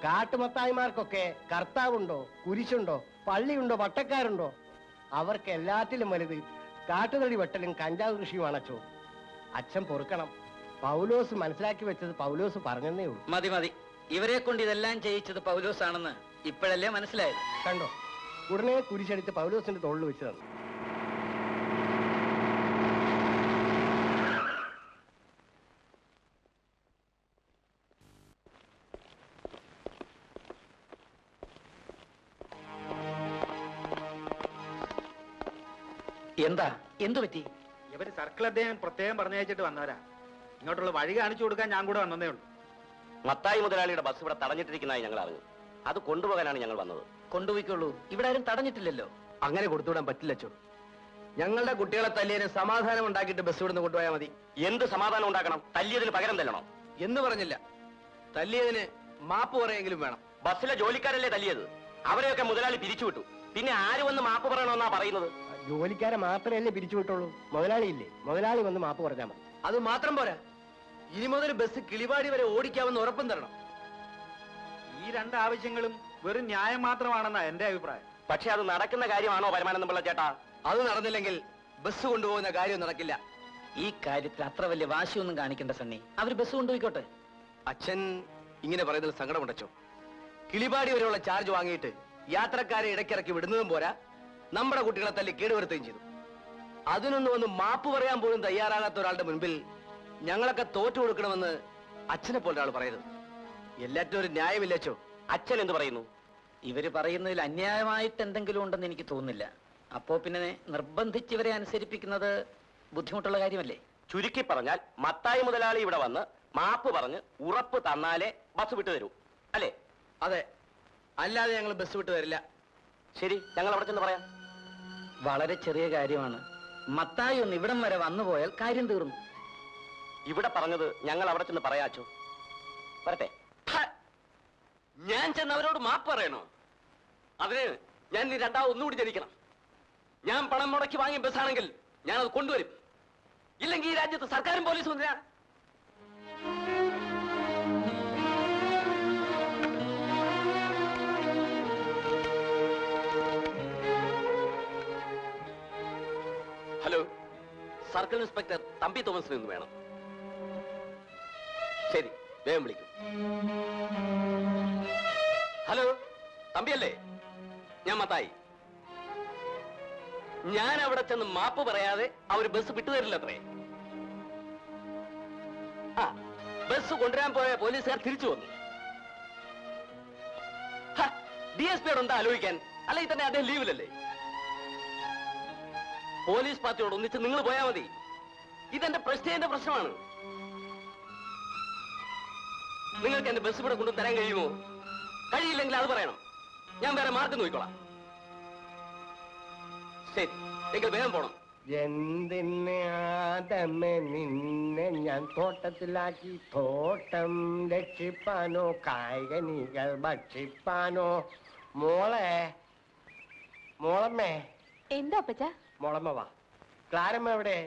S10: കാട്ടുമത്തായിമാർക്കൊക്കെ കർത്താവുണ്ടോ, കുരിശുണ്ടോ, പള്ളിയുണ്ടോ, വട്ടക്കാരുണ്ടോ? അവർക്ക് എല്ലാറ്റിലും വലുത് കാട്ടുതടി വെട്ടലും കഞ്ചാവ് കൃഷിയുമാണച്ചോ. അച്ഛൻ പൊറുക്കണം. പൗലോസ് മനസ്സിലാക്കി വെച്ചത് പൗലോസ് പറഞ്ഞതേ ഉള്ളൂ.
S7: മതി മതി, ഇവരെ കൊണ്ട് ഇതെല്ലാം ചെയ്യിച്ചത് പൗലോസ് ആണെന്ന് ഇപ്പോഴല്ലേ മനസ്സിലായത്?
S10: കണ്ടോ, ഉടനെ കുരിശെടുത്ത് പൗലോസിന്റെ തോളിൽ വെച്ച് തന്നു.
S7: എന്താ, എന്തു പറ്റി?
S13: ഇവര് സർക്കിൾ അദ്ദേഹം പ്രത്യേകം പറഞ്ഞയച്ചിട്ട് വന്നവരാ.
S7: ഇങ്ങോട്ടുള്ള വഴി കാണിച്ചു കൊടുക്കാൻ ഞാൻ കൂടെ വന്നതേ ഉള്ളൂ.
S1: മത്തായി മുതലാളിയുടെ ബസ് ഇവിടെ തടഞ്ഞിട്ടിരിക്കുന്നതായി ഞങ്ങൾ അറിഞ്ഞു. അത് കൊണ്ടുപോകാനാണ് ഞങ്ങൾ വന്നത്.
S7: കൊണ്ടുപോയിക്കോളൂ, ഇവിടെ ആരും തടഞ്ഞിട്ടില്ലല്ലോ.
S4: അങ്ങനെ കൊടുത്തുവിടാൻ പറ്റില്ലച്ചോ. ഞങ്ങളുടെ കുട്ടികളെ തല്ലിയതിന് സമാധാനം ഉണ്ടാക്കിയിട്ട് ബസ് ഇവിടുന്ന് കൊണ്ടുപോയാൽ മതി.
S1: എന്ത് സമാധാനം ഉണ്ടാക്കണം? തല്ലിയതിന് പകരം തല്ലണോ?
S4: എന്ന് പറഞ്ഞില്ല, തല്ലിയതിന് മാപ്പ് പറയെങ്കിലും വേണം.
S1: ബസ്സിലെ ജോലിക്കാരല്ലേ തല്ലിയത്? അവരെയൊക്കെ മുതലാളി പിരിച്ചുവിട്ടു. പിന്നെ ആര് വന്ന് മാപ്പ് പറയണമെന്നാ പറയുന്നത്?
S10: ജോലിക്കാരെ മാത്രമല്ലേ പിരിച്ചുവിട്ടുള്ളൂ, മുതലാളി ഇല്ലേ? മുതലാളി വന്ന് മാപ്പ് പറഞ്ഞാൽ മതി.
S4: അത് മാത്രം പോരാ, ഇനി മുതൽ ബസ് കിളിവാടി വരെ ഓടിക്കാമെന്ന് ഉറപ്പും തരണം.
S7: ഈ രണ്ട് ആവശ്യങ്ങളും വെറും ന്യായം മാത്രമാണെന്നാ എന്റെ അഭിപ്രായം.
S1: പക്ഷെ അത് നടക്കുന്ന കാര്യമാണോ പരമാനന്ദം പിള്ള ചേട്ടാ?
S4: അത് നടന്നില്ലെങ്കിൽ ബസ് കൊണ്ടുപോകുന്ന കാര്യം നടക്കില്ല.
S7: ഈ കാര്യത്തിൽ അത്ര വലിയ വാശിയൊന്നും കാണിക്കണ്ട സണ്ണി. അവര് ബസ് കൊണ്ടുപോയിക്കോട്ടെ.
S4: അച്ഛൻ ഇങ്ങനെ പറയുന്നതിൽ സങ്കടമുണ്ടച്ചോ. കിളിപാടി വരെയുള്ള ചാർജ് വാങ്ങിയിട്ട് യാത്രക്കാരെ ഇടയ്ക്കിറക്കി വിടുന്നതും പോരാ, നമ്മുടെ കുട്ടികളെ തല്ലി കേടുവരുത്തുകയും ചെയ്തു. അതിനൊന്നും ഒന്ന് മാപ്പ് പറയാൻ പോലും തയ്യാറാകാത്ത ഒരാളുടെ മുൻപിൽ ഞങ്ങളൊക്കെ തോറ്റു കൊടുക്കണമെന്ന് അച്ഛനെ പോലെ ഒരാൾ പറയരുത്. എല്ലാറ്റിനും ഒരു ന്യായമില്ലച്ചോ.
S1: അച്ഛൻ എന്ത് പറയുന്നു?
S7: ഇവര് പറയുന്നതിൽ അന്യായമായിട്ട് എന്തെങ്കിലും ഉണ്ടെന്ന് എനിക്ക് തോന്നുന്നില്ല. അപ്പോ പിന്നെ നിർബന്ധിച്ച് ഇവരെ അനുസരിപ്പിക്കുന്നത് ബുദ്ധിമുട്ടുള്ള കാര്യമല്ലേ?
S1: ചുരുക്കി പറഞ്ഞാൽ മത്തായി മുതലാളി ഇവിടെ വന്ന് മാപ്പ് പറഞ്ഞ് ഉറപ്പ് തന്നാലേ ബസ് വിട്ടു തരൂ, അല്ലേ?
S4: അതെ, അല്ലാതെ ഞങ്ങൾ ബസ് വിട്ട് തരില്ല.
S1: ശരി, ഞങ്ങൾ അവിടെ ചെന്ന് പറയാം.
S7: വളരെ ചെറിയ കാര്യമാണ്. മത്തായി ഒന്ന് ഇവിടം വരെ വന്നു പോയാൽ കാര്യം തീർന്നു.
S1: ഇവിടെ പറഞ്ഞത് ഞങ്ങൾ അവിടെ ചെന്ന് പറയാച്ചോ. വരട്ടെ. ഞാൻ ചെന്ന് അവരോട് മാപ്പ് പറയണോ? അതിന് ഞാൻ ഇനി ഒന്നുകൂടി ജനിക്കണം. ഞാൻ പണം മുടക്കി വാങ്ങിയ ബസ്സാണെങ്കിൽ ഞാനത് കൊണ്ടുവരും. ഇല്ലെങ്കിൽ ഈ രാജ്യത്ത് സർക്കാരും പോലീസും എന്തിനാ? ഹലോ, സർക്കിൾ ഇൻസ്പെക്ടർ തമ്പി തോമസിന് ഒന്ന് വേണം. ശരി, വേഗം വിളിക്കും. ഹലോ, തമ്പിയല്ലേ? ഞാൻ മത്തായി. ഞാൻ അവിടെ ചെന്ന് മാപ്പ് പറയാതെ അവര് ബസ് വിട്ടുതരില്ലത്രേ. ആ, ബസ് കൊണ്ടുവരാൻ പോയ പോലീസുകാർ തിരിച്ചു വന്നു. DSPയോട് എന്താ ആലോചിക്കാൻ? അല്ലെങ്കിൽ തന്നെ അദ്ദേഹം ലീവിലല്ലേ? പോലീസ് പാർട്ടിയോട് ഒന്നിച്ച് നിങ്ങൾ പോയാൽ മതി. ഇതെന്റെ പ്രശ്നത്തിന്റെ പ്രശ്നമാണ്. നിങ്ങൾക്ക് എന്റെ ബസ് ഇവിടെ കൊണ്ടു തരാൻ കഴിയുമോ? കഴിയില്ലെങ്കിൽ അത് പറയണം. ഞാൻ വേറെ മാർഗം നോക്കിക്കോളാം. ശരി, നിങ്ങൾ വേഗം പോണം.
S10: എന്തിനാദമേ നിന്നെ ഞാൻ തോട്ടത്തിലാക്കി? തോട്ടം രക്ഷിപ്പാനോ കായികനികൾ ഭക്ഷിപ്പാനോ? മോളെ, മോളമ്മേ.
S2: എന്താ അപ്പച്ച?
S10: മോളമ്മ വാ. ക്ലാരമ്മ എവിടെ?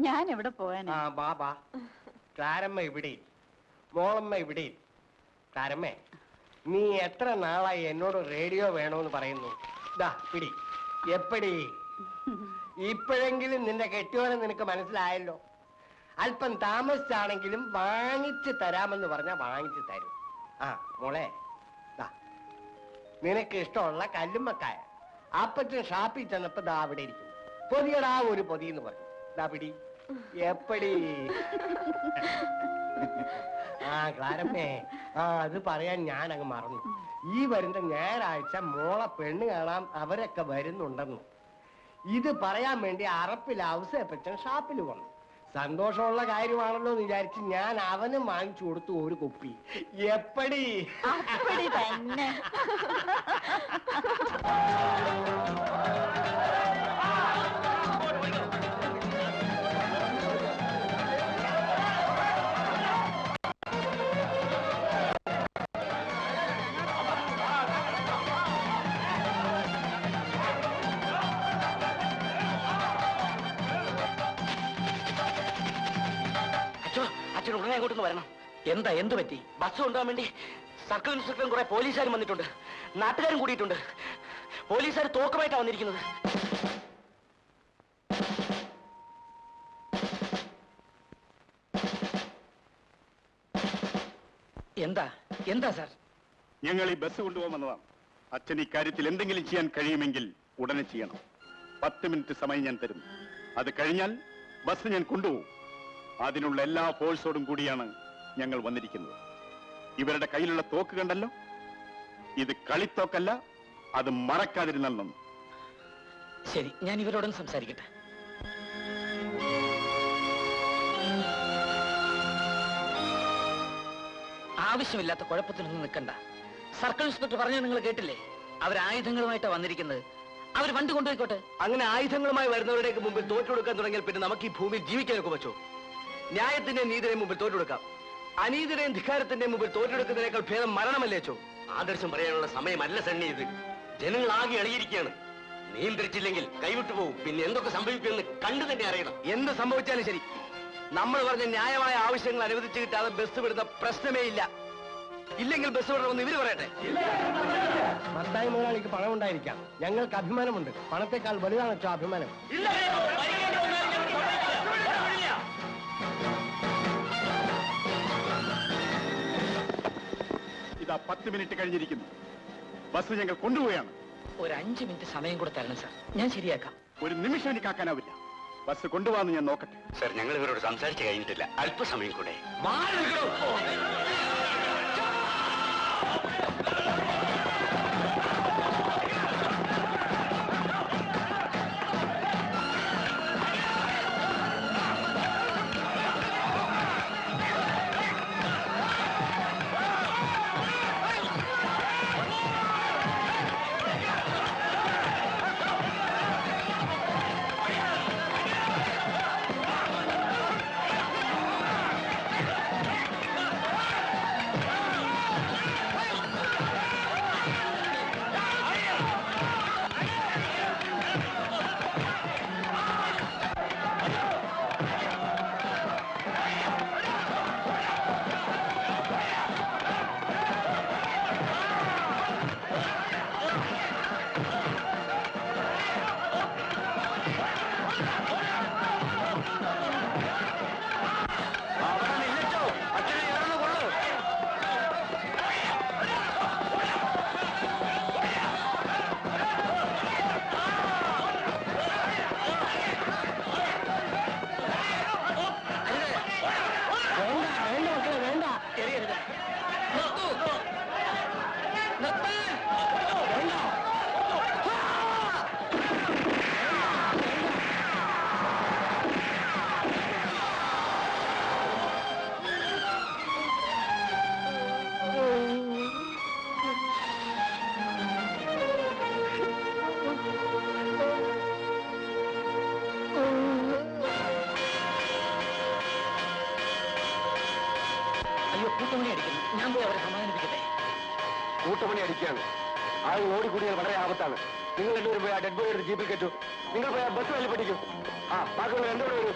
S2: ഞാൻ എവിടെ പോവാനാ?
S10: ആ ബാബാ. ക്ലാരമ്മ ഇവിടെ, മോളമ്മ ഇവിടെ. ക്ലാരമ്മേ, നീ എത്ര നാളായി എന്നോട് റേഡിയോ വേണോന്ന് പറയുന്നു? ദാ പിടി. എപ്പടി? ഇപ്പോഴെങ്കിലും നിന്റെ കെട്ടിയോനെ നിനക്ക് മനസ്സിലായല്ലോ. അല്പം താമസിച്ചാണെങ്കിലും വാങ്ങിച്ചു തരാമെന്ന് പറഞ്ഞാ വാങ്ങിച്ചു തരും. ആ മോളെ, ദാ നിനക്ക് ഇഷ്ടമുള്ള കല്ലുമ്മക്കായ അപ്പച്ചൻ ഷാപ്പിൽ ചെന്നപ്പോ ദാ അവിടെ ഇരിക്കും. പൊതിയടാ ഒരു പൊതി എന്ന് പറഞ്ഞു. ദാ പിടി. എപ്പടി? ആ ക്ലാരമ്മേ, ആ അത് പറയാൻ ഞാൻ അങ്ങ് മറന്നു. ഈ വരുന്ന ഞായറാഴ്ച മോളെ പെണ്ണ് കാണാൻ അവരൊക്കെ വരുന്നുണ്ടെന്ന്. ഇത് പറയാൻ വേണ്ടി അറപ്പിൽ ഔസേപ്പച്ചൻ ഷാപ്പിൽ വന്നു. സന്തോഷമുള്ള കാര്യമാണല്ലോ എന്ന് വിചാരിച്ച് ഞാൻ അവനും വാങ്ങിച്ചു കൊടുത്തു ഒരു കുപ്പി. എപ്പടി?
S2: തന്നെ.
S1: അച്ഛൻ ഉടനെ അങ്ങോട്ടൊന്ന് വരണം.
S7: എന്താ, എന്തു പറ്റി?
S1: ബസ് കൊണ്ടുപോകാൻ വേണ്ടി സർക്കിൾ ഇൻസ്പെക്ടറും കുറെ പോലീസുകാരും വന്നിട്ടുണ്ട്. നാട്ടുകാരും കൂടിയിട്ടുണ്ട്. പോലീസുകാർ തോക്കുമായിട്ടാണ് വന്നിരിക്കുന്നത്.
S7: എന്താ എന്താ സാർ?
S12: ഞങ്ങൾ ഈ ബസ് കൊണ്ടുപോകാൻ വന്നതാണ്. അച്ഛൻ ഈ കാര്യത്തിൽ എന്തെങ്കിലും ചെയ്യാൻ കഴിയുമെങ്കിൽ ഉടനെ ചെയ്യണം. 10 മിനിറ്റ് സമയം ഞാൻ തരുന്നു. അത് കഴിഞ്ഞാൽ ബസ് ഞാൻ കൊണ്ടുപോകും. അതിനുള്ള എല്ലാ ഫോഴ്സോടും കൂടിയാണ് ഞങ്ങൾ വന്നിരിക്കുന്നത്. ഇവരുടെ കയ്യിലുള്ള തോക്ക് കണ്ടല്ലോ. ഇത് കളിത്തോക്കല്ല, അത് മറക്കാതിരുന്നാൽ നന്ന്.
S7: ശരി, ഞാൻ ഇവരോടൊന്ന് സംസാരിക്കട്ടെ. ആവശ്യമില്ലാത്ത കുഴപ്പത്തിനൊന്നും നിൽക്കണ്ട. സർക്കിൾ ഇൻസ്പെക്ടർ പറഞ്ഞത് നിങ്ങൾ കേട്ടില്ലേ? അവർ ആയുധങ്ങളുമായിട്ടാണ് വന്നിരിക്കുന്നത്. അവർ വണ്ടി കൊണ്ടുപോയിക്കോട്ടെ.
S4: അങ്ങനെ ആയുധങ്ങളുമായി വരുന്നവരുടെയൊക്കെ മുമ്പിൽ തോറ്റുകൊടുക്കാൻ തുടങ്ങിയാൽ പിന്നെ നമുക്ക് ഈ ഭൂമിയിൽ ജീവിക്കാനൊക്കെ പറ്റോ? ന്യായത്തിന്റെയും നീതിയുടെയും മുമ്പിൽ തോറ്റുകൊടുക്കാം. അനീതിയുടെയും ധിക്കാരത്തിന്റെയും മുമ്പിൽ തോറ്റെടുക്കുന്നതിനേക്കാൾ ഭേദം മരണമല്ലേച്ചോ?
S6: ആദർശം പറയാനുള്ള സമയമല്ല സണ്ണി ഇത്. ജനങ്ങളാകെ ഇളകിയിരിക്കുകയാണ്. നിയന്ത്രിച്ചില്ലെങ്കിൽ കൈവിട്ടു പോകും. പിന്നെ എന്തൊക്കെ സംഭവിക്കുമെന്ന് കണ്ടു തന്നെ അറിയണം.
S4: എന്ത് സംഭവിച്ചാലും ശരി, നമ്മൾ പറഞ്ഞ ന്യായമായ ആവശ്യങ്ങൾ അനുവദിച്ചു കിട്ടാതെ ബസ് വിടുന്ന പ്രശ്നമേ ഇല്ല. ഇല്ലെങ്കിൽ ബസ് വിടണമെന്ന് ഇവര് പറയട്ടെ.
S10: മത്തായി മുതലാളിക്ക് പണം ഉണ്ടായിരിക്കാം, ഞങ്ങൾക്ക് അഭിമാനമുണ്ട്. പണത്തെക്കാൾ വലുതാണ് അച്ഛോ അഭിമാനം.
S12: ഇതാ 10 മിനിറ്റ് കഴിഞ്ഞിരിക്കുന്നു. ബസ് ഞങ്ങൾ കൊണ്ടുപോവുകയാണ്.
S7: ഒരു 5 മിനിറ്റ് സമയം കൂടെ തരണം സാർ, ഞാൻ ശരിയാക്കാം.
S12: ഒരു നിമിഷം എനിക്ക് ആക്കാനാവില്ല. ബസ് കൊണ്ടുപോകാന്ന് ഞാൻ നോക്കട്ടെ.
S6: സർ, ഞങ്ങൾ ഇവരോട് സംസാരിച്ച് കഴിഞ്ഞിട്ടില്ല. അല്പസമയം കൂടെ.
S4: കൂട്ടമണി അടിക്കുകയാണ്. ആൾ ഓടിക്കൂടിയാൽ വളരെ ആപത്താണ്. നിങ്ങൾ രണ്ടുപേരും പോയി ആ ഡെഡ് ബോഡി എടുത്ത് ജീപ്പിൽ കെട്ടു. നിങ്ങൾ പോയി ആ ബസ് വലിയ പഠിക്കും. ആ ബാക്കിയുള്ള രണ്ടുപേരും വരൂ.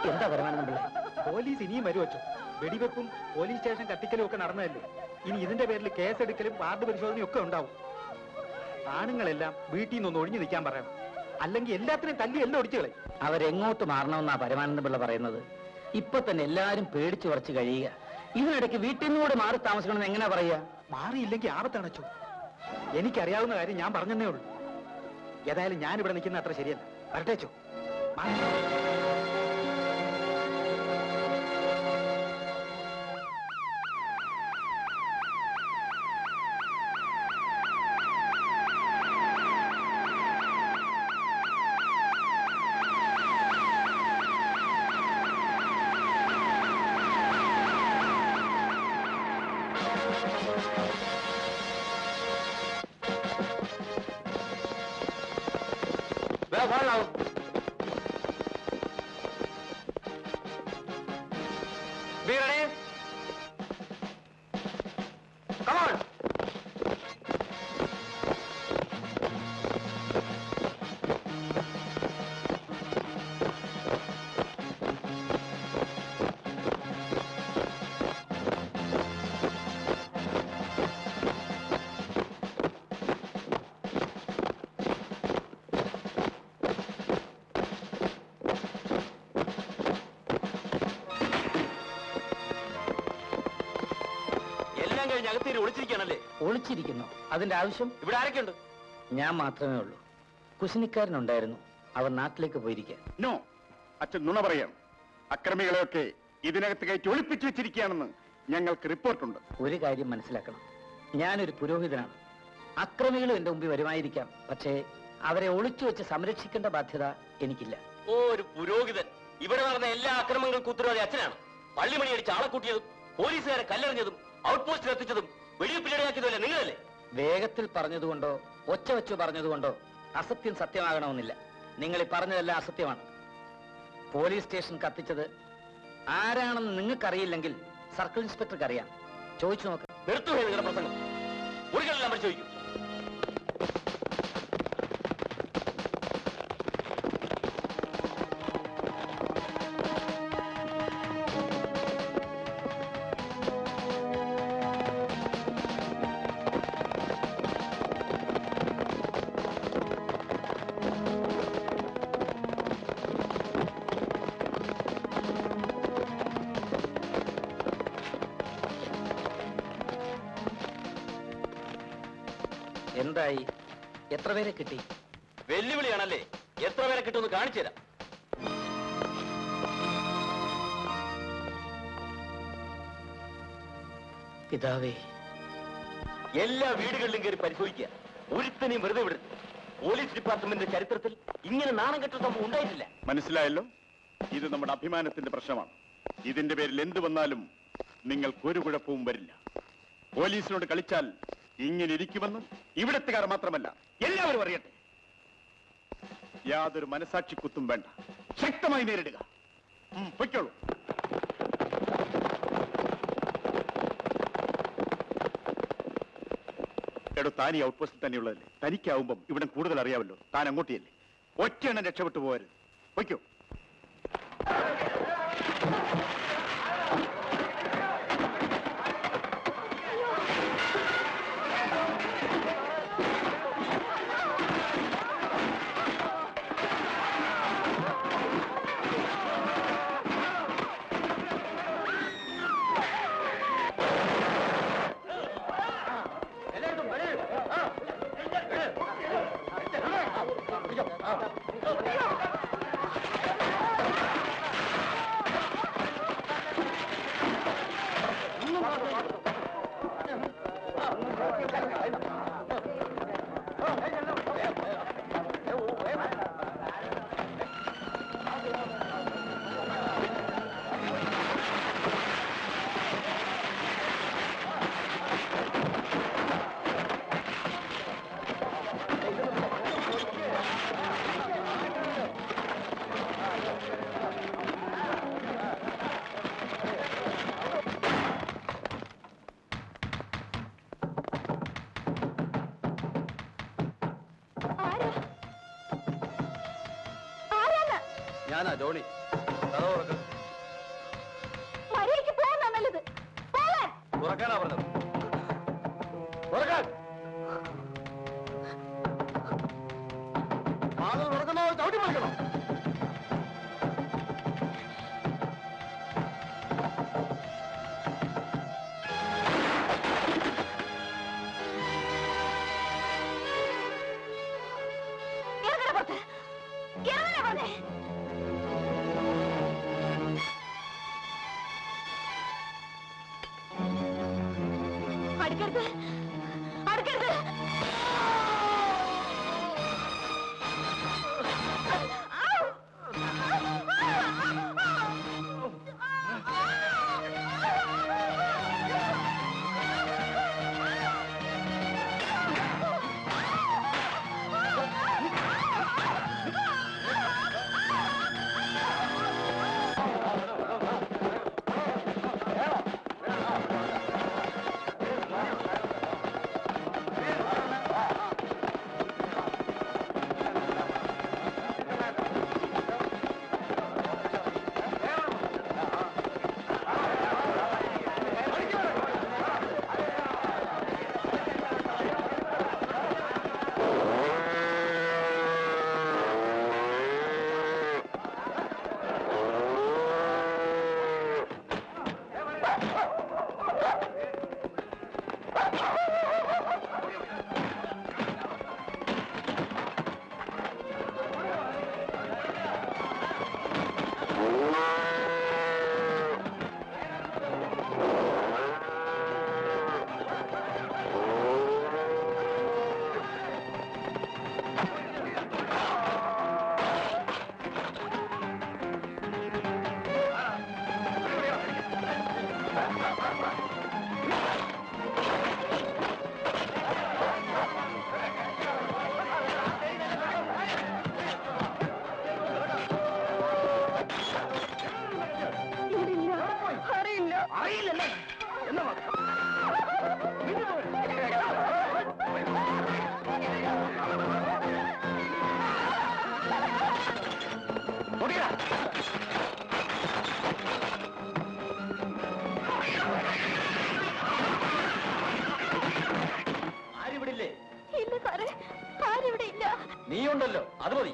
S7: എന്താ വരുമാനം നമ്മളെ?
S3: പോലീസ് ഇനിയും വരും അച്ഛോ. വെടിവെപ്പും പോലീസ് സ്റ്റേഷൻ കത്തിക്കലും ഒക്കെ നടന്നതല്ലേ. ഇനി ഇതിന്റെ പേരിൽ കേസെടുക്കലും വാർഡ് പരിശോധനയും ഒക്കെ ഉണ്ടാവും. ആണുങ്ങളെല്ലാം വീട്ടിൽ നിന്നൊന്ന് ഒഴിഞ്ഞു നിൽക്കാൻ പറയണം. അല്ലെങ്കിൽ എല്ലാത്തിനും തല്ലി എല്ലാം ഒടിച്ചു കളയും.
S7: അവരെങ്ങോട്ട് മാറണമെന്നാ പരമാനന്ദ പിള്ള പറയുന്നത്. ഇപ്പൊ തന്നെ എല്ലാരും പേടിച്ചു വറച്ച് കഴിയുക. ഇതിനിടയ്ക്ക് വീട്ടിൽ നിന്നുകൂടെ മാറി താമസിക്കണമെന്ന് എങ്ങനെയാ പറയുക?
S3: മാറിയില്ലെങ്കിൽ ആപത്താണ് അച്ഛോ. എനിക്കറിയാവുന്ന കാര്യം ഞാൻ പറഞ്ഞതേ ഉള്ളൂ. ഏതായാലും ഞാൻ ഇവിടെ നിൽക്കുന്ന അത്ര ശരിയല്ല. വരട്ടേച്ചോ.
S4: Be ready? Come on!
S1: കഴിഞ്ഞ് അകത്തേരി ഒളിച്ചിരിക്കുകയാണല്ലേ?
S7: ഒളിച്ചിരിക്കുന്നു. അതിന്റെ ആവശ്യം?
S1: ഇവിടെ ആരൊക്കെയുണ്ട്?
S7: ഞാൻ മാത്രമേ ഉള്ളൂ. കുശിനിക്കാരനുണ്ടായിരുന്നു, അവർ നാട്ടിലേക്ക് പോയിരിക്കുക.
S12: നോ, അച്ഛൻ നുണ പറയാം. അക്രമികളെയൊക്കെ ഇതിനകത്ത് കയറ്റി ഒളിപ്പിച്ചു വെച്ചിരിക്കുകയാണെന്ന് ഞങ്ങൾക്ക് റിപ്പോർട്ടുണ്ട്.
S7: ഒരു കാര്യം മനസ്സിലാക്കണം, ഞാനൊരു പുരോഹിതനാണ്. അക്രമികളും എന്റെ മുമ്പിൽ വരുമായിരിക്കാം, പക്ഷേ അവരെ ഒളിച്ചു വെച്ച് സംരക്ഷിക്കേണ്ട ബാധ്യത എനിക്കില്ല.
S1: ഓ, ഒരു പുരോഹിതൻ! ഇവിടെ നടന്ന എല്ലാ അക്രമങ്ങൾക്കും ഉത്തരവാദി അച്ഛനാണ്. പള്ളിമണി അടിച്ച് ആളെ കൂട്ടിയതും പോലീസുകാരെ കല്ലെറിഞ്ഞതും ഔട്ട് പോസ്റ്റിൽ എത്തിച്ചതും വെടിവെപ്പിലിടയാക്കിയതുമല്ലേ നിങ്ങളല്ലേ?
S7: വേഗത്തിൽ പറഞ്ഞതുകൊണ്ടോ ഒച്ച വെച്ചു പറഞ്ഞതുകൊണ്ടോ അസത്യം സത്യമാകണമെന്നില്ല. നിങ്ങൾ ഈ പറഞ്ഞതെല്ലാം അസത്യമാണ്. പോലീസ് സ്റ്റേഷൻ കത്തിച്ചത് ആരാണെന്ന് നിങ്ങൾക്കറിയില്ലെങ്കിൽ സർക്കിൾ ഇൻസ്പെക്ടർക്ക് അറിയാം. ചോദിച്ചു നോക്ക്.
S1: നിർത്തുകയോ നിങ്ങളുടെ പ്രസംഗം? മുറികളെല്ലാം പരിശോധിക്കും.
S7: എന്തായി? എത്ര പേരെ കിട്ടി?
S1: വെല്ലുവിളിയാണല്ലേ? എത്ര പേരെ കിട്ടുമെന്ന് കാണിച്ചു തരാം.
S7: പിതാവേ,
S1: എല്ലാ വീടുകളിലും കയറി പരിശോധിക്കുക. ഒരുത്തനെയും വെറുതെ വിടരുത്. പോലീസ് ഡിപ്പാർട്ട്മെന്റിന്റെ ചരിത്രത്തിൽ ഇങ്ങനെ നാണം കെട്ട സംഭവം ഉണ്ടായിട്ടില്ല.
S12: മനസ്സിലായല്ലോ? ഇത് നമ്മുടെ അഭിമാനത്തിന്റെ പ്രശ്നമാണ്. ഇതിന്റെ പേരിൽ എന്ത് വന്നാലും നിങ്ങൾക്കൊരു കുഴപ്പവും വരില്ല. പോലീസിനോട് കളിച്ചാൽ ഇങ്ങനെ ഇരിക്കുമെന്നും ഇവിടത്തുകാർ മാത്രമല്ല എല്ലാവരും അറിയട്ടെ. യാതൊരു മനസാക്ഷി കുത്തും വേണ്ട. ശക്തമായി നേരിടുക. പൊയ്ക്കോളൂ. എടോ, താൻ ഈ ഔട്ട് പോസ്റ്റിൽ തന്നെയുള്ളതല്ലേ? തനിക്കാവുമ്പം ഇവിടെ കൂടുതൽ അറിയാമല്ലോ. താൻ അങ്ങോട്ടിയല്ലേ? ഒറ്റയെണ്ണം രക്ഷപ്പെട്ടു പോകരുത്. പൊയ്ക്കോ.
S1: ഞാനാ ജോണി.
S11: മര്യാദയ്ക്ക് പോകാൻ നല്ലത്. പോകാൻ
S1: തുറക്കാനാ പറഞ്ഞത്. തുറക്കണോ ചവിട്ടി മറിക്കണോ?
S11: ഇറങ്ങണ പുറത്ത്. ഇറങ്ങണ പറഞ്ഞേ. അടുക്കരുത്, അടുക്കരുത്.
S4: അറിയില്ലല്ലേ എന്നാ
S1: ആരിവിടില്ലേ?
S2: ഇല്ല സാറേ, ആരിവിടെ ഇല്ല.
S1: നീയുണ്ടല്ലോ, അത് മതി.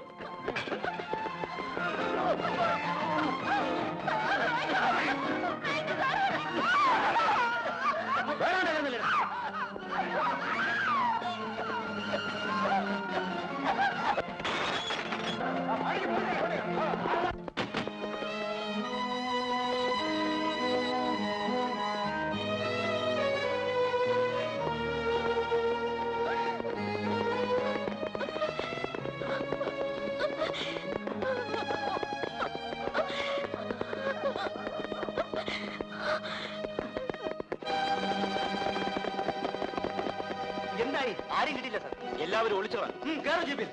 S9: എന്തായി? ആരും കിട്ടിയില്ല സാർ.
S1: എല്ലാവരും ഒളിച്ചോളാം.
S9: കയറും ജീപ്പിൽ.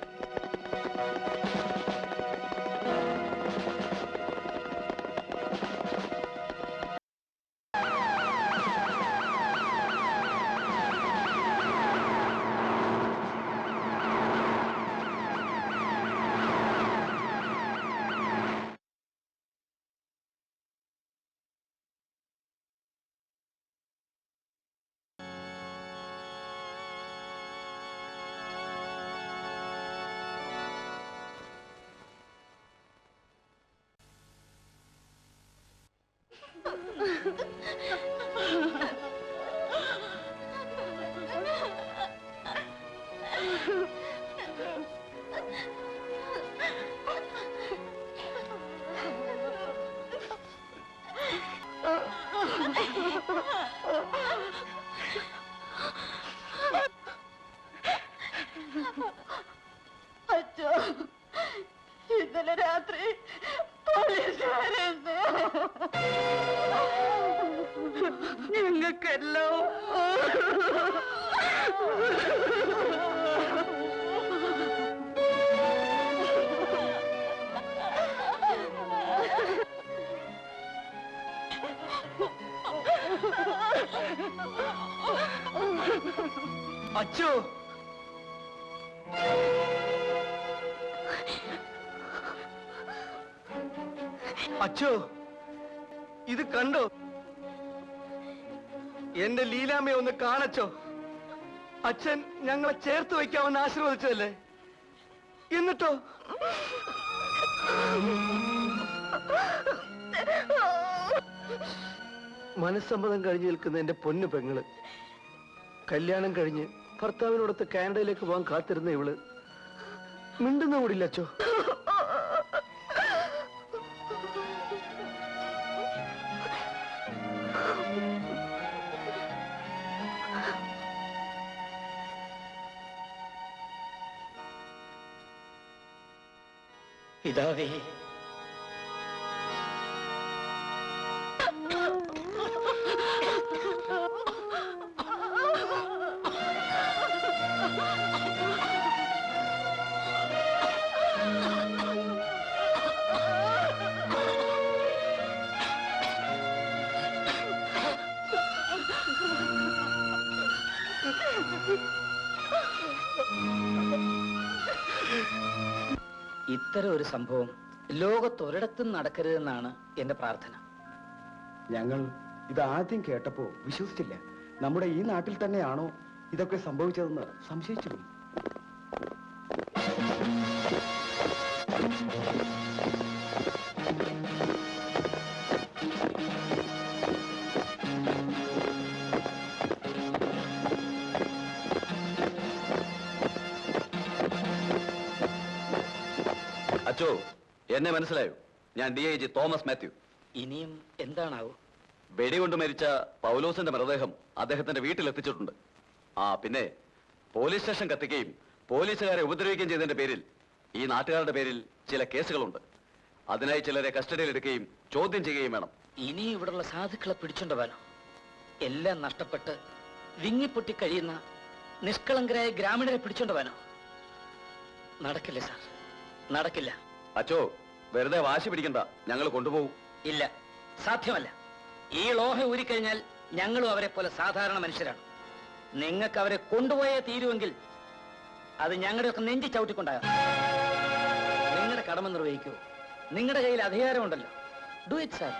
S11: അച്ഛോ, ഇന്നലെ രാത്രി പോലീസുകാരെന്ന് ഞങ്ങൾക്കെല്ലാം
S4: അച്ചോ, അച്ചോ, ഇത് കണ്ടോ? എന്റെ ലീലാമ്മയെ ഒന്ന് കാണച്ചോ. അച്ഛൻ ഞങ്ങളെ ചേർത്ത് വയ്ക്കാമെന്ന് ആശീർവദിച്ചതല്ലേ, എന്നിട്ടോ? മനസ്സമ്മതം കഴിഞ്ഞ് നിൽക്കുന്ന എന്റെ പൊന്നു പെങ്ങള്, കല്യാണം കഴിഞ്ഞ് ഭർത്താവിനോടൊത്ത് കാനഡയിലേക്ക് പോകാൻ കാത്തിരുന്ന ഇവള് മിണ്ടുന്ന കൂടില്ല അച്ചോ.
S5: പിതാവേ, ഇത്തരം ഒരു സംഭവം ലോകത്തൊരിടത്തും നടക്കരുതെന്നാണ് എന്റെ പ്രാർത്ഥന.
S13: ഞങ്ങൾ ഇത് ആദ്യം കേട്ടപ്പോ വിശ്വസിച്ചില്ല. നമ്മുടെ ഈ നാട്ടിൽ തന്നെയാണോ ഇതൊക്കെ സംഭവിച്ചതെന്ന് സംശയിച്ചു പോയി.
S1: അച്ചോ, എന്നെ മനസ്സിലായോ? ഞാൻ DIG തോമസ് മാത്യു.
S5: ഇനിയും എന്താണാവോ?
S1: വെടികൊണ്ട് മരിച്ച പൗലോസിന്റെ മൃതദേഹം അദ്ദേഹത്തിന്റെ വീട്ടിലെത്തിച്ചിട്ടുണ്ട്. ആ പിന്നെ പോലീസ് സ്റ്റേഷൻ കത്തിക്കുകയും പോലീസുകാരെ ഉപദ്രവിക്കുകയും ചെയ്തതിന്റെ പേരിൽ ഈ നാട്ടുകാരുടെ പേരിൽ ചില കേസുകളുണ്ട്. അതിനായി ചിലരെ കസ്റ്റഡിയിൽ എടുക്കുകയും ചോദ്യം ചെയ്യുകയും വേണം.
S5: ഇനി ഇവിടുള്ള സാധുക്കളെ പിടിച്ചോണ്ടുവാനോ? എല്ലാം നഷ്ടപ്പെട്ട് വിങ്ങിപ്പൊട്ടി കഴിയുന്ന നിഷ്കളങ്കരായ ഗ്രാമീണരെ പിടിച്ചോണ്ടുവാനോ? നടക്കില്ല സാർ, നടക്കില്ല.
S1: അച്ചോ, വെറുതെ വാശി പിടിക്കണ്ട, ഞങ്ങൾ കൊണ്ടുപോകും.
S5: ഇല്ല, സാധ്യമല്ല.
S7: ഈ ലോഹ ഊരിക്കഴിഞ്ഞാൽ ഞങ്ങളും അവരെ പോലെ സാധാരണ മനുഷ്യരാണ്. നിങ്ങൾക്ക് അവരെ കൊണ്ടുപോയേ തീരുമെങ്കിൽ അത് ഞങ്ങളുടെയൊക്കെ നെഞ്ചി ചവിട്ടിക്കൊണ്ടാകാം. നിങ്ങളുടെ കടമ നിർവഹിക്കൂ. നിങ്ങളുടെ കയ്യിൽ അധികാരമുണ്ടല്ലോ. Do it sir,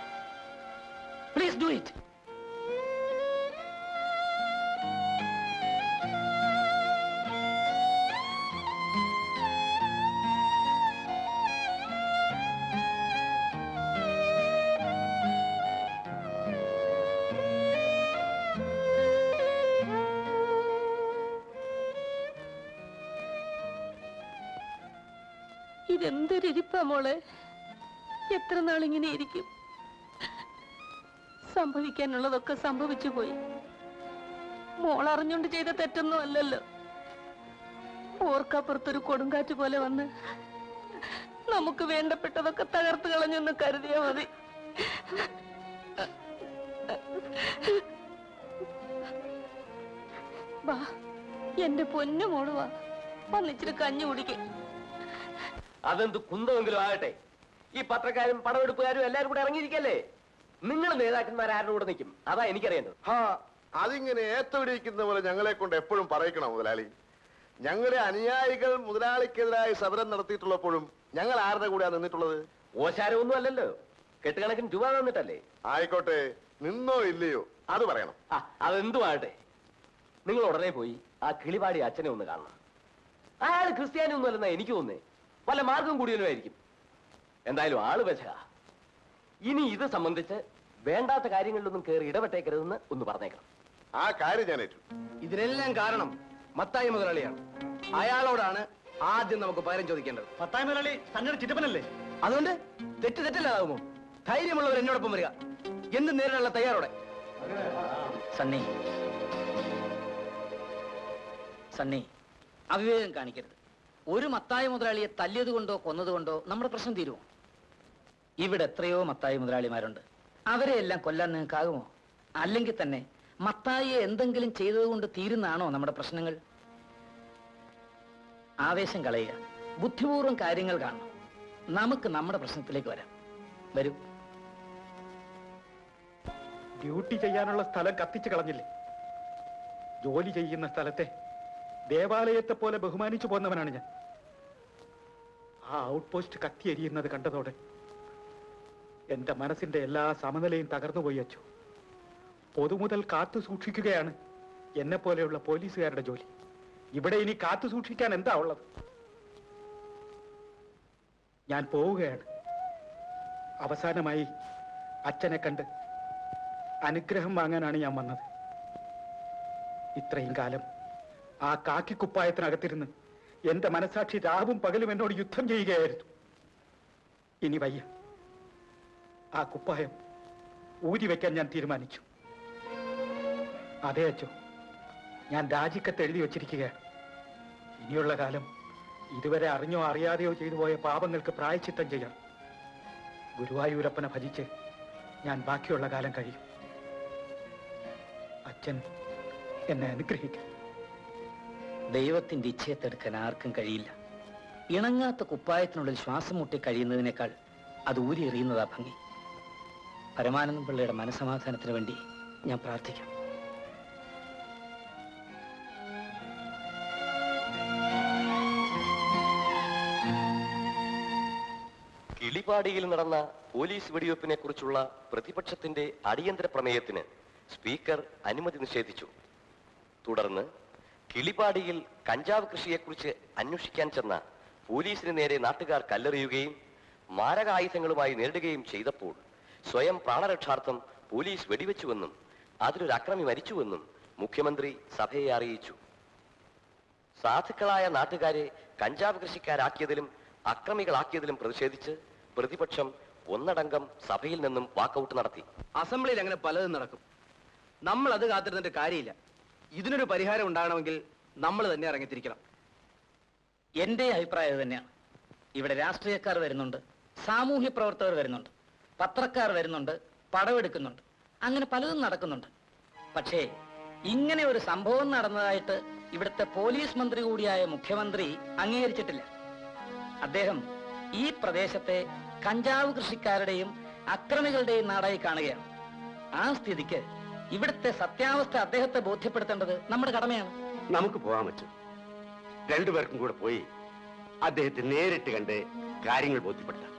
S7: please do it.
S11: ഇതെന്തൊരിപ്പാ മോളെ, എത്ര നാളിങ്ങനെ ഇരിക്കും? സംഭവിക്കാനുള്ളതൊക്കെ സംഭവിച്ചു പോയി. മോൾ അറിഞ്ഞുകൊണ്ട് ചെയ്ത തെറ്റൊന്നും അല്ലല്ലോ. ഓർക്കപ്പുറത്തൊരു കൊടുങ്കാറ്റ് പോലെ വന്ന് നമുക്ക് വേണ്ടപ്പെട്ടതൊക്കെ തകർത്ത് കളഞ്ഞെന്ന് കരുതിയാ മതി. വാ, എന്റെ പൊന്നു മോള് വാ, വന്നിച്ചിരി കഞ്ഞി കുടിക്കേ.
S1: അതെന്ത് കുന്തമെങ്കിലും ആകട്ടെ, ഈ പത്രക്കാരും പടമെടുപ്പുകാരും എല്ലാരും കൂടെ ഇറങ്ങിയിരിക്കല്ലേ? നിങ്ങൾ നേതാക്കന്മാർ ആരുടെ കൂടെ നിൽക്കും? അതാ എനിക്കറിയേണ്ടത്.
S8: അതിങ്ങനെ ഏത്തവിടിയിക്കുന്ന പോലെ ഞങ്ങളെ കൊണ്ട് എപ്പോഴും പറയിക്കണം മുതലാളി. ഞങ്ങളുടെ അനുയായികൾ മുതലാളിക്കെതിരായി സമരം നടത്തിയിട്ടുള്ളപ്പോഴും ഞങ്ങൾ ആരുടെ കൂടെയാണ് നിന്നിട്ടുള്ളത്?
S1: ഓശാരമൊന്നും അല്ലല്ലോ, കെട്ടുകണക്കിന് രൂപ തന്നിട്ടല്ലേ.
S8: ആയിക്കോട്ടെ, നിന്നോ ഇല്ലയോ അത് പറയണം.
S1: അതെന്തും ആകട്ടെ, നിങ്ങൾ ഉടനെ പോയി ആ കിളിപാടി അച്ഛനെ ഒന്ന് കാണണം. അയാൾ ക്രിസ്ത്യാനി ഒന്നും അല്ലെന്നാ എനിക്ക് തോന്നേ, വല്ല മാർഗം കൂടിയവനുമായിരിക്കും. എന്തായാലും ആള് വെച്ച. ഇനി ഇത് സംബന്ധിച്ച് വേണ്ടാത്ത കാര്യങ്ങളിലൊന്നും കയറി ഇടപെട്ടേക്കരുതെന്ന് ഒന്ന് പറഞ്ഞേക്കണം.
S8: ആ കാര്യം ഞാൻ ഏറ്റു.
S4: ഇതിനെല്ലാം കാരണം മത്തായി മുതലാളിയാണ്. അയാളോടാണ് ആദ്യം നമുക്ക് പകരം ചോദിക്കേണ്ടത്.
S3: മത്തായി മുതലാളി തന്നോട് ചിറ്റപ്പനല്ലേ?
S4: അതുകൊണ്ട് തെറ്റല്ലാതാകുമോ? ധൈര്യമുള്ളവർ എന്നോടൊപ്പം വരിക, എന്ത് നേരിടാനുള്ള തയ്യാറോടെ.
S7: സണ്ണി, സണ്ണി, അവിവേകം കാണിക്കരുത്. ഒരു മത്തായി മുതലാളിയെ തല്ലിയത് കൊണ്ടോ കൊന്നതുകൊണ്ടോ നമ്മുടെ പ്രശ്നം തീരുമോ? ഇവിടെ എത്രയോ മത്തായി മുതലാളിമാരുണ്ട്. അവരെ എല്ലാം കൊല്ലാൻ നിങ്ങൾക്കാകുമോ? അല്ലെങ്കിൽ തന്നെ മത്തായിയെ എന്തെങ്കിലും ചെയ്തതുകൊണ്ട് തീരുന്നാണോ നമ്മുടെ പ്രശ്നങ്ങൾ? ആവേശം കളയുക, ബുദ്ധിപൂർവ്വം കാര്യങ്ങൾ കാണണം. നമുക്ക് നമ്മുടെ പ്രശ്നത്തിലേക്ക് വരാം. വരൂ.
S12: ഡ്യൂട്ടി ചെയ്യാനുള്ള സ്ഥലം കത്തിച്ചു കളഞ്ഞില്ലേ? ജോലി ചെയ്യുന്ന സ്ഥലത്തെ ദേവാലയത്തെ പോലെ ബഹുമാനിച്ചു പോന്നവനാണ് ഞാൻ. ആ ഔട്ട് പോസ്റ്റ് കത്തിയെരിയുന്നത് കണ്ടതോടെ എന്റെ മനസ്സിന്റെ എല്ലാ സമനിലയും തകർന്നുപോയി അച്ചു. പൊതുമുതൽ കാത്തു സൂക്ഷിക്കുകയാണ് എന്നെ പോലെയുള്ള പോലീസുകാരുടെ ജോലി. ഇവിടെ ഇനി കാത്തു സൂക്ഷിക്കാൻ എന്താ ഉള്ളത്? ഞാൻ പോവുകയാണ്. അവസാനമായി അച്ഛനെ കണ്ട് അനുഗ്രഹം വാങ്ങാനാണ് ഞാൻ വന്നത്. ഇത്രയും കാലം ആ കാക്കിക്കുപ്പായത്തിനകത്തിരുന്ന് എന്റെ മനസാക്ഷി രാവും പകലും എന്നോട് യുദ്ധം ചെയ്യുകയായിരുന്നു. ഇനി വയ്യ. ആ കുപ്പായം ഊരി വെക്കാൻ ഞാൻ തീരുമാനിച്ചു. അതെ അച്ചോ, ഞാൻ രാജിക്കത്ത് എഴുതി വച്ചിരിക്കുകയാണ്. ഇനിയുള്ള കാലം ഇതുവരെ അറിഞ്ഞോ അറിയാതെയോ ചെയ്തു പോയ പാപങ്ങൾക്ക് പ്രായശ്ചിത്തം ചെയ്യണം. ഗുരുവായൂരപ്പനെ ഭജിച്ച് ഞാൻ ബാക്കിയുള്ള കാലം കഴിയും. അച്ഛൻ എന്നെ അനുഗ്രഹിക്കും.
S7: ദൈവത്തിന്റെ ഇച്ഛയത്തെടുക്കാൻ ആർക്കും കഴിയില്ല. ഇണങ്ങാത്ത കുപ്പായത്തിനുള്ളിൽ ശ്വാസം മുട്ടി കഴിയുന്നതിനേക്കാൾ അത് ഊരി എറിയുന്നതാ ഭംഗി. പരമാനന്ദം പിള്ളയുടെ മനസമാധാനത്തിന് വേണ്ടി ഞാൻ പ്രാർത്ഥിക്കാം.
S1: കിളിപാടിയിൽ നടന്ന പോലീസ് വെടിവെപ്പിനെ കുറിച്ചുള്ള പ്രതിപക്ഷത്തിന്റെ അടിയന്തര പ്രമേയത്തിന് സ്പീക്കർ അനുമതി നിഷേധിച്ചു. തുടർന്ന് കിളിപാടിയിൽ കഞ്ചാവ് കൃഷിയെക്കുറിച്ച് അന്വേഷിക്കാൻ ചെന്ന പോലീസിന് നേരെ നാട്ടുകാർ കല്ലെറിയുകയും മാരകായുധങ്ങളുമായി നേരിടുകയും ചെയ്തപ്പോൾ സ്വയം പ്രാണരക്ഷാർത്ഥം പോലീസ് വെടിവെച്ചുവെന്നും അതിലൊരു അക്രമി മരിച്ചുവെന്നും മുഖ്യമന്ത്രി സഭയെ അറിയിച്ചു. സാധുക്കളായ നാട്ടുകാരെ കഞ്ചാവ് കൃഷിക്കാരാക്കിയതിലും അക്രമികളാക്കിയതിലും പ്രതിഷേധിച്ച് പ്രതിപക്ഷം ഒന്നടങ്കം സഭയിൽ നിന്നും വാക്കൌട്ട് നടത്തി.
S4: അസംബ്ലിയിൽ അങ്ങനെ പലതും നടക്കും. നമ്മൾ അത് കാത്തിരുന്നിട്ട് കാര്യമില്ല. ഇതിനൊരു പരിഹാരം ഉണ്ടാകണമെങ്കിൽ നമ്മൾ തന്നെ ഇറങ്ങിത്തിരിക്കണം.
S7: എന്റെ അഭിപ്രായം തന്നെയാണ്. ഇവിടെ രാഷ്ട്രീയക്കാർ വരുന്നുണ്ട്, സാമൂഹ്യ പ്രവർത്തകർ വരുന്നുണ്ട്, പത്രക്കാർ വരുന്നുണ്ട്, പടവെടുക്കുന്നുണ്ട്, അങ്ങനെ പലതും നടക്കുന്നുണ്ട്. പക്ഷേ ഇങ്ങനെ ഒരു സംഭവം നടന്നതായിട്ട് ഇവിടുത്തെ പോലീസ് മന്ത്രി കൂടിയായ മുഖ്യമന്ത്രി അംഗീകരിച്ചിട്ടില്ല. അദ്ദേഹം ഈ പ്രദേശത്തെ കഞ്ചാവ് കൃഷിക്കാരുടെയും അക്രമികളുടെയും നാടായി കാണുകയാണ്. ആ സ്ഥിതിക്ക് ഇവിടുത്തെ സത്യാവസ്ഥ അദ്ദേഹത്തെ ബോധ്യപ്പെടുത്തേണ്ടത് നമ്മുടെ കടമയാണ്.
S6: നമുക്ക് പോകാൻ പറ്റും. രണ്ടുപേർക്കും കൂടെ പോയി അദ്ദേഹത്തെ നേരിട്ട് കണ്ട് കാര്യങ്ങൾ ബോധ്യപ്പെടുത്താം.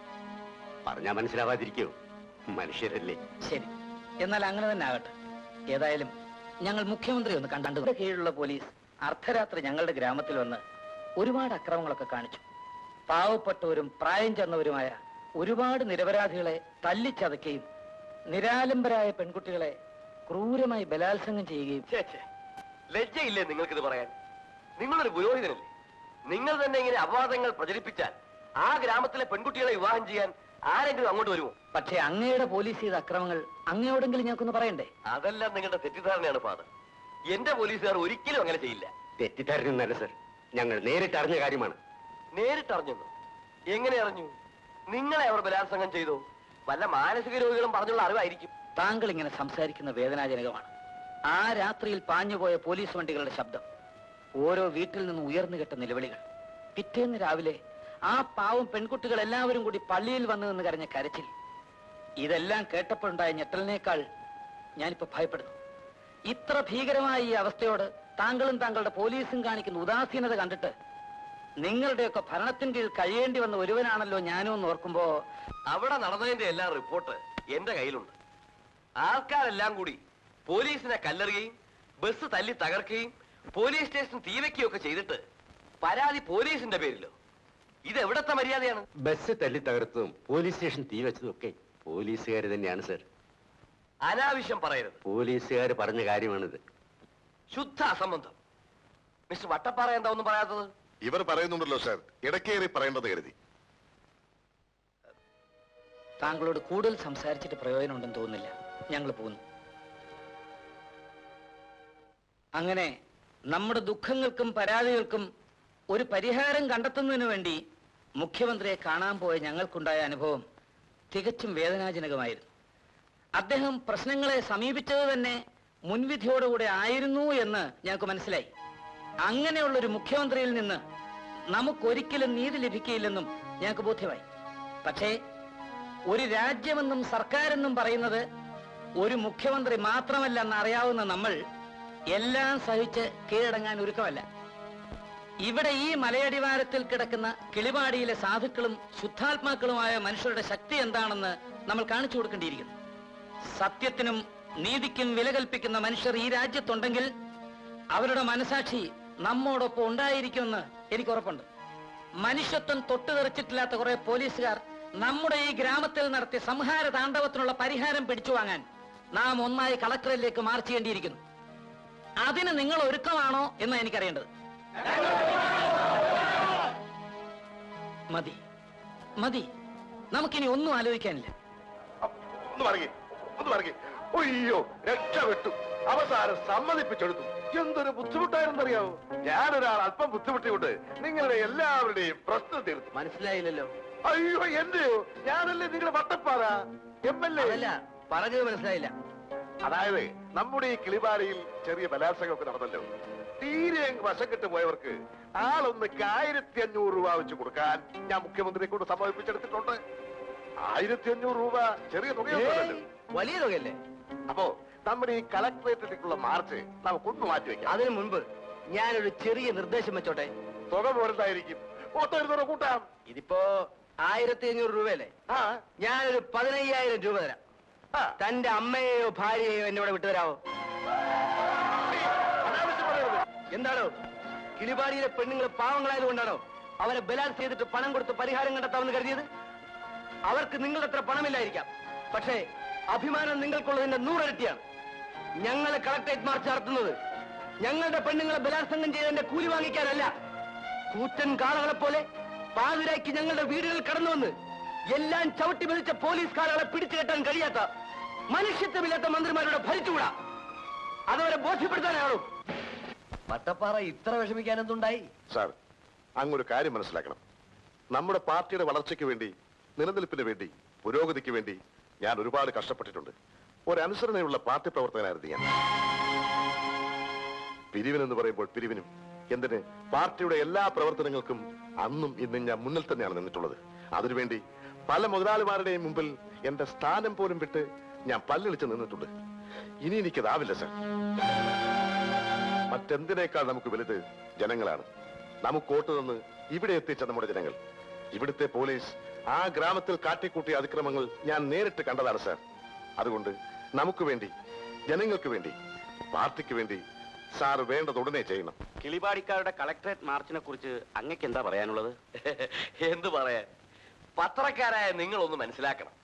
S6: പറഞ്ഞാൽ മനസ്സിലാവാതിരിക്കോ? മനുഷ്യരല്ലേ.
S7: ശരി, എന്നാൽ അങ്ങനെ തന്നെ ആകട്ടെ. ഏതായാലും ഞങ്ങൾ മുഖ്യമന്ത്രി ഒന്ന് കണ്ടു. കീഴിലുള്ള പോലീസ് അർദ്ധരാത്രി ഞങ്ങളുടെ ഗ്രാമത്തിൽ വന്ന് ഒരുപാട് അക്രമങ്ങളൊക്കെ കാണിച്ചു. പാവപ്പെട്ടവരും പ്രായം ചെന്നവരുമായ ഒരുപാട് നിരപരാധികളെ തല്ലിച്ചതയ്ക്കുകയും നിരാലംബരായ പെൺകുട്ടികളെ ക്രൂരമായി ബലാത്സംഗം ചെയ്യുകയും.
S1: ലജ്ജയില്ലേ നിങ്ങൾക്കിത് പറയാൻ? നിങ്ങളൊരു പുരോഹിതനല്ലേ? നിങ്ങൾ തന്നെ ഇങ്ങനെ അപവാദങ്ങൾ പ്രചരിപ്പിച്ചാൽ ആ ഗ്രാമത്തിലെ പെൺകുട്ടികളെ വിവാഹം ചെയ്യാൻ ആരെങ്കിലും അങ്ങോട്ട് വരുമോ?
S7: പക്ഷേ അങ്ങയുടെ പോലീസ് ചെയ്ത അക്രമങ്ങൾ അങ്ങയോടെങ്കിലും ഞങ്ങൾക്കൊന്ന് പറയണ്ടേ?
S1: അതെല്ലാം നിങ്ങളുടെ തെറ്റിദ്ധാരണയാണ് ഫാദർ. എന്റെ പോലീസുകാർ ഒരിക്കലും അങ്ങനെ ചെയ്യില്ല.
S6: തെറ്റിദ്ധാരണയൊന്നല്ല സർ, ഞങ്ങൾ നേരിട്ട് അറിഞ്ഞ കാര്യമാണ്.
S1: നേരിട്ടറിഞ്ഞു? എങ്ങനെ അറിഞ്ഞു? നിങ്ങളെ അവർ ബലാത്സംഗം ചെയ്തോ? വല്ല മാനസിക രോഗികളും പറഞ്ഞുള്ള അറിവായിരിക്കും.
S7: താങ്കൾ ഇങ്ങനെ സംസാരിക്കുന്ന വേദനാജനകമാണ്. ആ രാത്രിയിൽ പാഞ്ഞുപോയ പോലീസ് വണ്ടികളുടെ ശബ്ദം, ഓരോ വീട്ടിൽ നിന്നും ഉയർന്നു കേട്ട നിലവിളികൾ, പിറ്റേന്ന് രാവിലെ ആ പാവം പെൺകുട്ടികൾ എല്ലാവരും കൂടി പള്ളിയിൽ വന്നു നിന്ന് കരഞ്ഞ കരച്ചിൽ, ഇതെല്ലാം കേട്ടപ്പോഴുണ്ടായ ഞെട്ടലിനേക്കാൾ ഞാനിപ്പോ ഭയപ്പെടുന്നു. ഇത്ര ഭീകരമായ ഈ അവസ്ഥയോട് താങ്കളും താങ്കളുടെ പോലീസും കാണിക്കുന്ന ഉദാസീനത കണ്ടിട്ട് നിങ്ങളുടെയൊക്കെ ഭരണത്തിന് കീഴിൽ കഴിയേണ്ടി വന്ന ഒരുവനാണല്ലോ ഞാനും എന്ന് ഓർക്കുമ്പോ.
S1: അവിടെ നടന്നതിന്റെ എല്ലാ റിപ്പോർട്ട് എന്റെ കയ്യിലുണ്ട്. ആൾക്കാരെല്ലാം കൂടി പോലീസിനെ കല്ലെറിയുകയും ബസ് തല്ലി തകർക്കുകയും പോലീസ് സ്റ്റേഷൻ തീവയ്ക്കുകയും ഒക്കെ ചെയ്തിട്ട് പരാതി പോലീസിന്റെ പേരിലോ? ഇത് എവിടത്തെ മര്യാദയാണ്?
S6: ബസ് തല്ലി തകർത്തതും പോലീസ് സ്റ്റേഷൻ തീ വെച്ചതും ഒക്കെ പോലീസുകാർ തന്നെയാണ് സർ.
S1: അനാവശ്യം പറയരുത്.
S6: പോലീസുകാർ പറഞ്ഞ കാര്യമാണിത്.
S1: ശുദ്ധ അസംബന്ധം. മിസ്റ്റർ വട്ടപ്പാറ എന്താ ഒന്നും പറയാത്തത്?
S8: ഇവർ പറയുന്നുണ്ടല്ലോ സാർ, ഇടക്കേറി പറയേണ്ടത് കരുതി.
S7: താങ്കളോട് കൂടുതൽ സംസാരിച്ചിട്ട് പ്രയോജനമുണ്ടെന്ന് തോന്നുന്നില്ല. ഞങ്ങൾ പോകുന്നു. അങ്ങനെ നമ്മുടെ ദുഃഖങ്ങൾക്കും പരാതികൾക്കും ഒരു പരിഹാരം കണ്ടെത്തുന്നതിന് വേണ്ടി മുഖ്യമന്ത്രിയെ കാണാൻ പോയ ഞങ്ങൾക്കുണ്ടായ അനുഭവം തികച്ചും വേദനാജനകമായിരുന്നു. അദ്ദേഹം പ്രശ്നങ്ങളെ സമീപിച്ചത് തന്നെ മുൻവിധിയോടുകൂടെ ആയിരുന്നു എന്ന് ഞങ്ങൾക്ക് മനസ്സിലായി. അങ്ങനെയുള്ളൊരു മുഖ്യമന്ത്രിയിൽ നിന്ന് നമുക്കൊരിക്കലും നീതി ലഭിക്കുകയില്ലെന്നും ഞങ്ങൾക്ക് ബോധ്യമായി. പക്ഷേ ഒരു രാജ്യമെന്നും സർക്കാരെന്നും പറയുന്നത് ഒരു മുഖ്യമന്ത്രി മാത്രമല്ലെന്ന് അറിയാവുന്ന നമ്മൾ എല്ലാം സഹിച്ച് കീഴടങ്ങാൻ ഒരുക്കമല്ല. ഇവിടെ ഈ മലയടിവാരത്തിൽ കിടക്കുന്ന കിളിപാടിയിലെ സാധുക്കളും ശുദ്ധാത്മാക്കളുമായ മനുഷ്യരുടെ ശക്തി എന്താണെന്ന് നമ്മൾ കാണിച്ചു കൊടുക്കേണ്ടിയിരിക്കുന്നു. സത്യത്തിനും നീതിക്കും വില കൽപ്പിക്കുന്ന മനുഷ്യർ ഈ രാജ്യത്തുണ്ടെങ്കിൽ അവരുടെ മനസാക്ഷി നമ്മോടൊപ്പം ഉണ്ടായിരിക്കുമെന്ന് എനിക്ക് ഉറപ്പുണ്ട്. മനുഷ്യത്വം തൊട്ടുതെറിച്ചിട്ടില്ലാത്ത കുറെ പോലീസുകാർ നമ്മുടെ ഈ ഗ്രാമത്തിൽ നടത്തിയ സംഹാര താണ്ഡവത്തിനുള്ള പരിഹാരം പിടിച്ചു വാങ്ങാൻ നാം ഒന്നായി കളക്ടറിലേക്ക് മാർച്ച് ചെയ്യേണ്ടിയിരിക്കുന്നു. അതിന് നിങ്ങൾ ഒരുക്കമാണോ എന്ന് എനിക്കറിയേണ്ടത്. മതി മതി, നമുക്കിനി ഒന്നും ആലോചിക്കാനില്ല.
S8: ഒന്ന് പറയേ. ഒയ്യോ, രക്ഷപ്പെട്ടു. അവസാനം സമ്മതിപ്പിച്ചെടുത്തു. എന്തൊരു ബുദ്ധിമുട്ടായിരുന്നറിയാവോ? ഞാനൊരാൾ അല്പം ബുദ്ധിമുട്ടിയുണ്ട് നിങ്ങളുടെ എല്ലാവരുടെയും പ്രശ്നം തീർത്തു.
S1: മനസ്സിലായില്ലല്ലോ.
S8: അയ്യോ, എന്റെയോ? ഞാനല്ലേ നിങ്ങളുടെ വട്ടപ്പാറ MLA.
S1: പറഞ്ഞത് മനസ്സിലായില്ല.
S8: അതായത് നമ്മുടെ ഈ കിളിപാടിയിൽ ചെറിയ ബലാത്സംഗമൊക്കെ നടന്നല്ലോ. തീരെ വശം കെട്ട് പോയവർക്ക് ആളൊന്ന് 1500 രൂപ വെച്ച് കൊടുക്കാൻ ഞാൻ മുഖ്യമന്ത്രിയെ കൊണ്ട് സമ്മതിപ്പിച്ചെടുത്തിട്ടുണ്ട്. 1500 രൂപ ചെറിയ തുകയൊന്നുമല്ലല്ലോ,
S1: വലിയ തുകയല്ലേ?
S8: അപ്പോ നമ്മുടെ ഈ കളക്ടറേറ്റിലേക്കുള്ള മാർച്ച് നമുക്കൊന്ന് മാറ്റിവെക്കാം.
S1: അതിനു മുൻപ് ഞാനൊരു ചെറിയ നിർദ്ദേശം വെച്ചോട്ടെ.
S8: തുക പോരത്തായിരിക്കും. 1,000 കൂട്ടാം.
S1: ഇതിപ്പോ 1500 രൂപയല്ലേ? ഞാനൊരു 15,000 രൂപ തരാം. തന്റെ അമ്മയെയോ ഭാര്യയെയോ എന്നോട് വിട്ടുതരാവോ? എന്താണോ കിളിപാടിയിലെ പെണ്ണുങ്ങൾ പാവങ്ങളായതുകൊണ്ടാണോ അവരെ ബലാത്സംഗം ചെയ്തിട്ട് പണം കൊടുത്ത് പരിഹാരം കണ്ടെത്താമെന്ന് കരുതിയത്? അവർക്ക് നിങ്ങളത്ര പണമില്ലായിരിക്കാം, പക്ഷേ അഭിമാനം നിങ്ങൾക്കുള്ളതിന്റെ 100 ഇരട്ടിയാണ്. ഞങ്ങളെ കളക്ടറേറ്റ് മാർച്ച് നടത്തുന്നത് ഞങ്ങളുടെ പെണ്ണുങ്ങളെ ബലാത്സംഗം ചെയ്തതിന്റെ കൂലി വാങ്ങിക്കാനല്ല. കൂറ്റൻ കാളകളെ പോലെ പാതിരായ്ക്ക് ഞങ്ങളുടെ വീടുകളിൽ കടന്നുവന്ന് എല്ലാം ചവിട്ടി മെതിച്ച പോലീസ് കാളകളെ പിടിച്ചു കെട്ടാൻ കഴിയാത്ത മനുഷ്യത്വമില്ലാത്ത മന്ത്രിമാരുടെ ഭരിച്ചുകൂടാ. അതവരെ ബോധ്യപ്പെടുത്താനാണോ? വട്ടപ്പാറ ഇത്ര വിഷമിക്കാൻ എന്തുണ്ടായി?
S8: സാർ, അങ്ങൊരു കാര്യം മനസ്സിലാക്കണം. നമ്മുടെ പാർട്ടിയുടെ വളർച്ചയ്ക്ക് വേണ്ടി, നിലനിൽപ്പിന് വേണ്ടി, പുരോഗതിക്ക് വേണ്ടി ഞാൻ ഒരുപാട് കഷ്ടപ്പെട്ടിട്ടുണ്ട്. ഒരനുസരണയുള്ള പാർട്ടി പ്രവർത്തകനായിരുന്നു ഞാൻ. പിരിവിനെന്ന് പറയുമ്പോൾ പിരിവിനും, എന്തിന് പാർട്ടിയുടെ എല്ലാ പ്രവർത്തനങ്ങൾക്കും അന്നും ഇന്നും ഞാൻ മുന്നിൽ തന്നെയാണ് നിന്നിട്ടുള്ളത്. അതിനുവേണ്ടി പല മുതലാളിമാരുടെയും മുമ്പിൽ എന്റെ സ്ഥാനം പോലും വിട്ട് ഞാൻ പല്ലിളിച്ച് നിന്നിട്ടുണ്ട്. ഇനി എനിക്കതാവില്ല സർ. മറ്റെന്തിനേക്കാൾ നമുക്ക് വലുത് ജനങ്ങളാണ്. നമുക്ക് വോട്ട് തന്ന് ഇവിടെ എത്തിച്ച നമ്മുടെ ജനങ്ങൾ. ഇവിടുത്തെ പോലീസ് ആ ഗ്രാമത്തിൽ കാട്ടിക്കൂട്ടിയ അതിക്രമങ്ങൾ ഞാൻ നേരിട്ട് കണ്ടതാണ് സർ. അതുകൊണ്ട് നമുക്ക് വേണ്ടി, ജനങ്ങൾക്ക് വേണ്ടി, പാർട്ടിക്ക് വേണ്ടി സാർ വേണ്ടത് ഉടനെ ചെയ്യണം.
S6: കിളിപാടിക്കാരുടെ കളക്ടറേറ്റ് മാർച്ചിനെ കുറിച്ച് അങ്ങക്ക് എന്താ പറയാനുള്ളത്?
S1: എന്തു പറയാൻ, പത്രക്കാരായ നിങ്ങളൊന്ന് മനസ്സിലാക്കണം.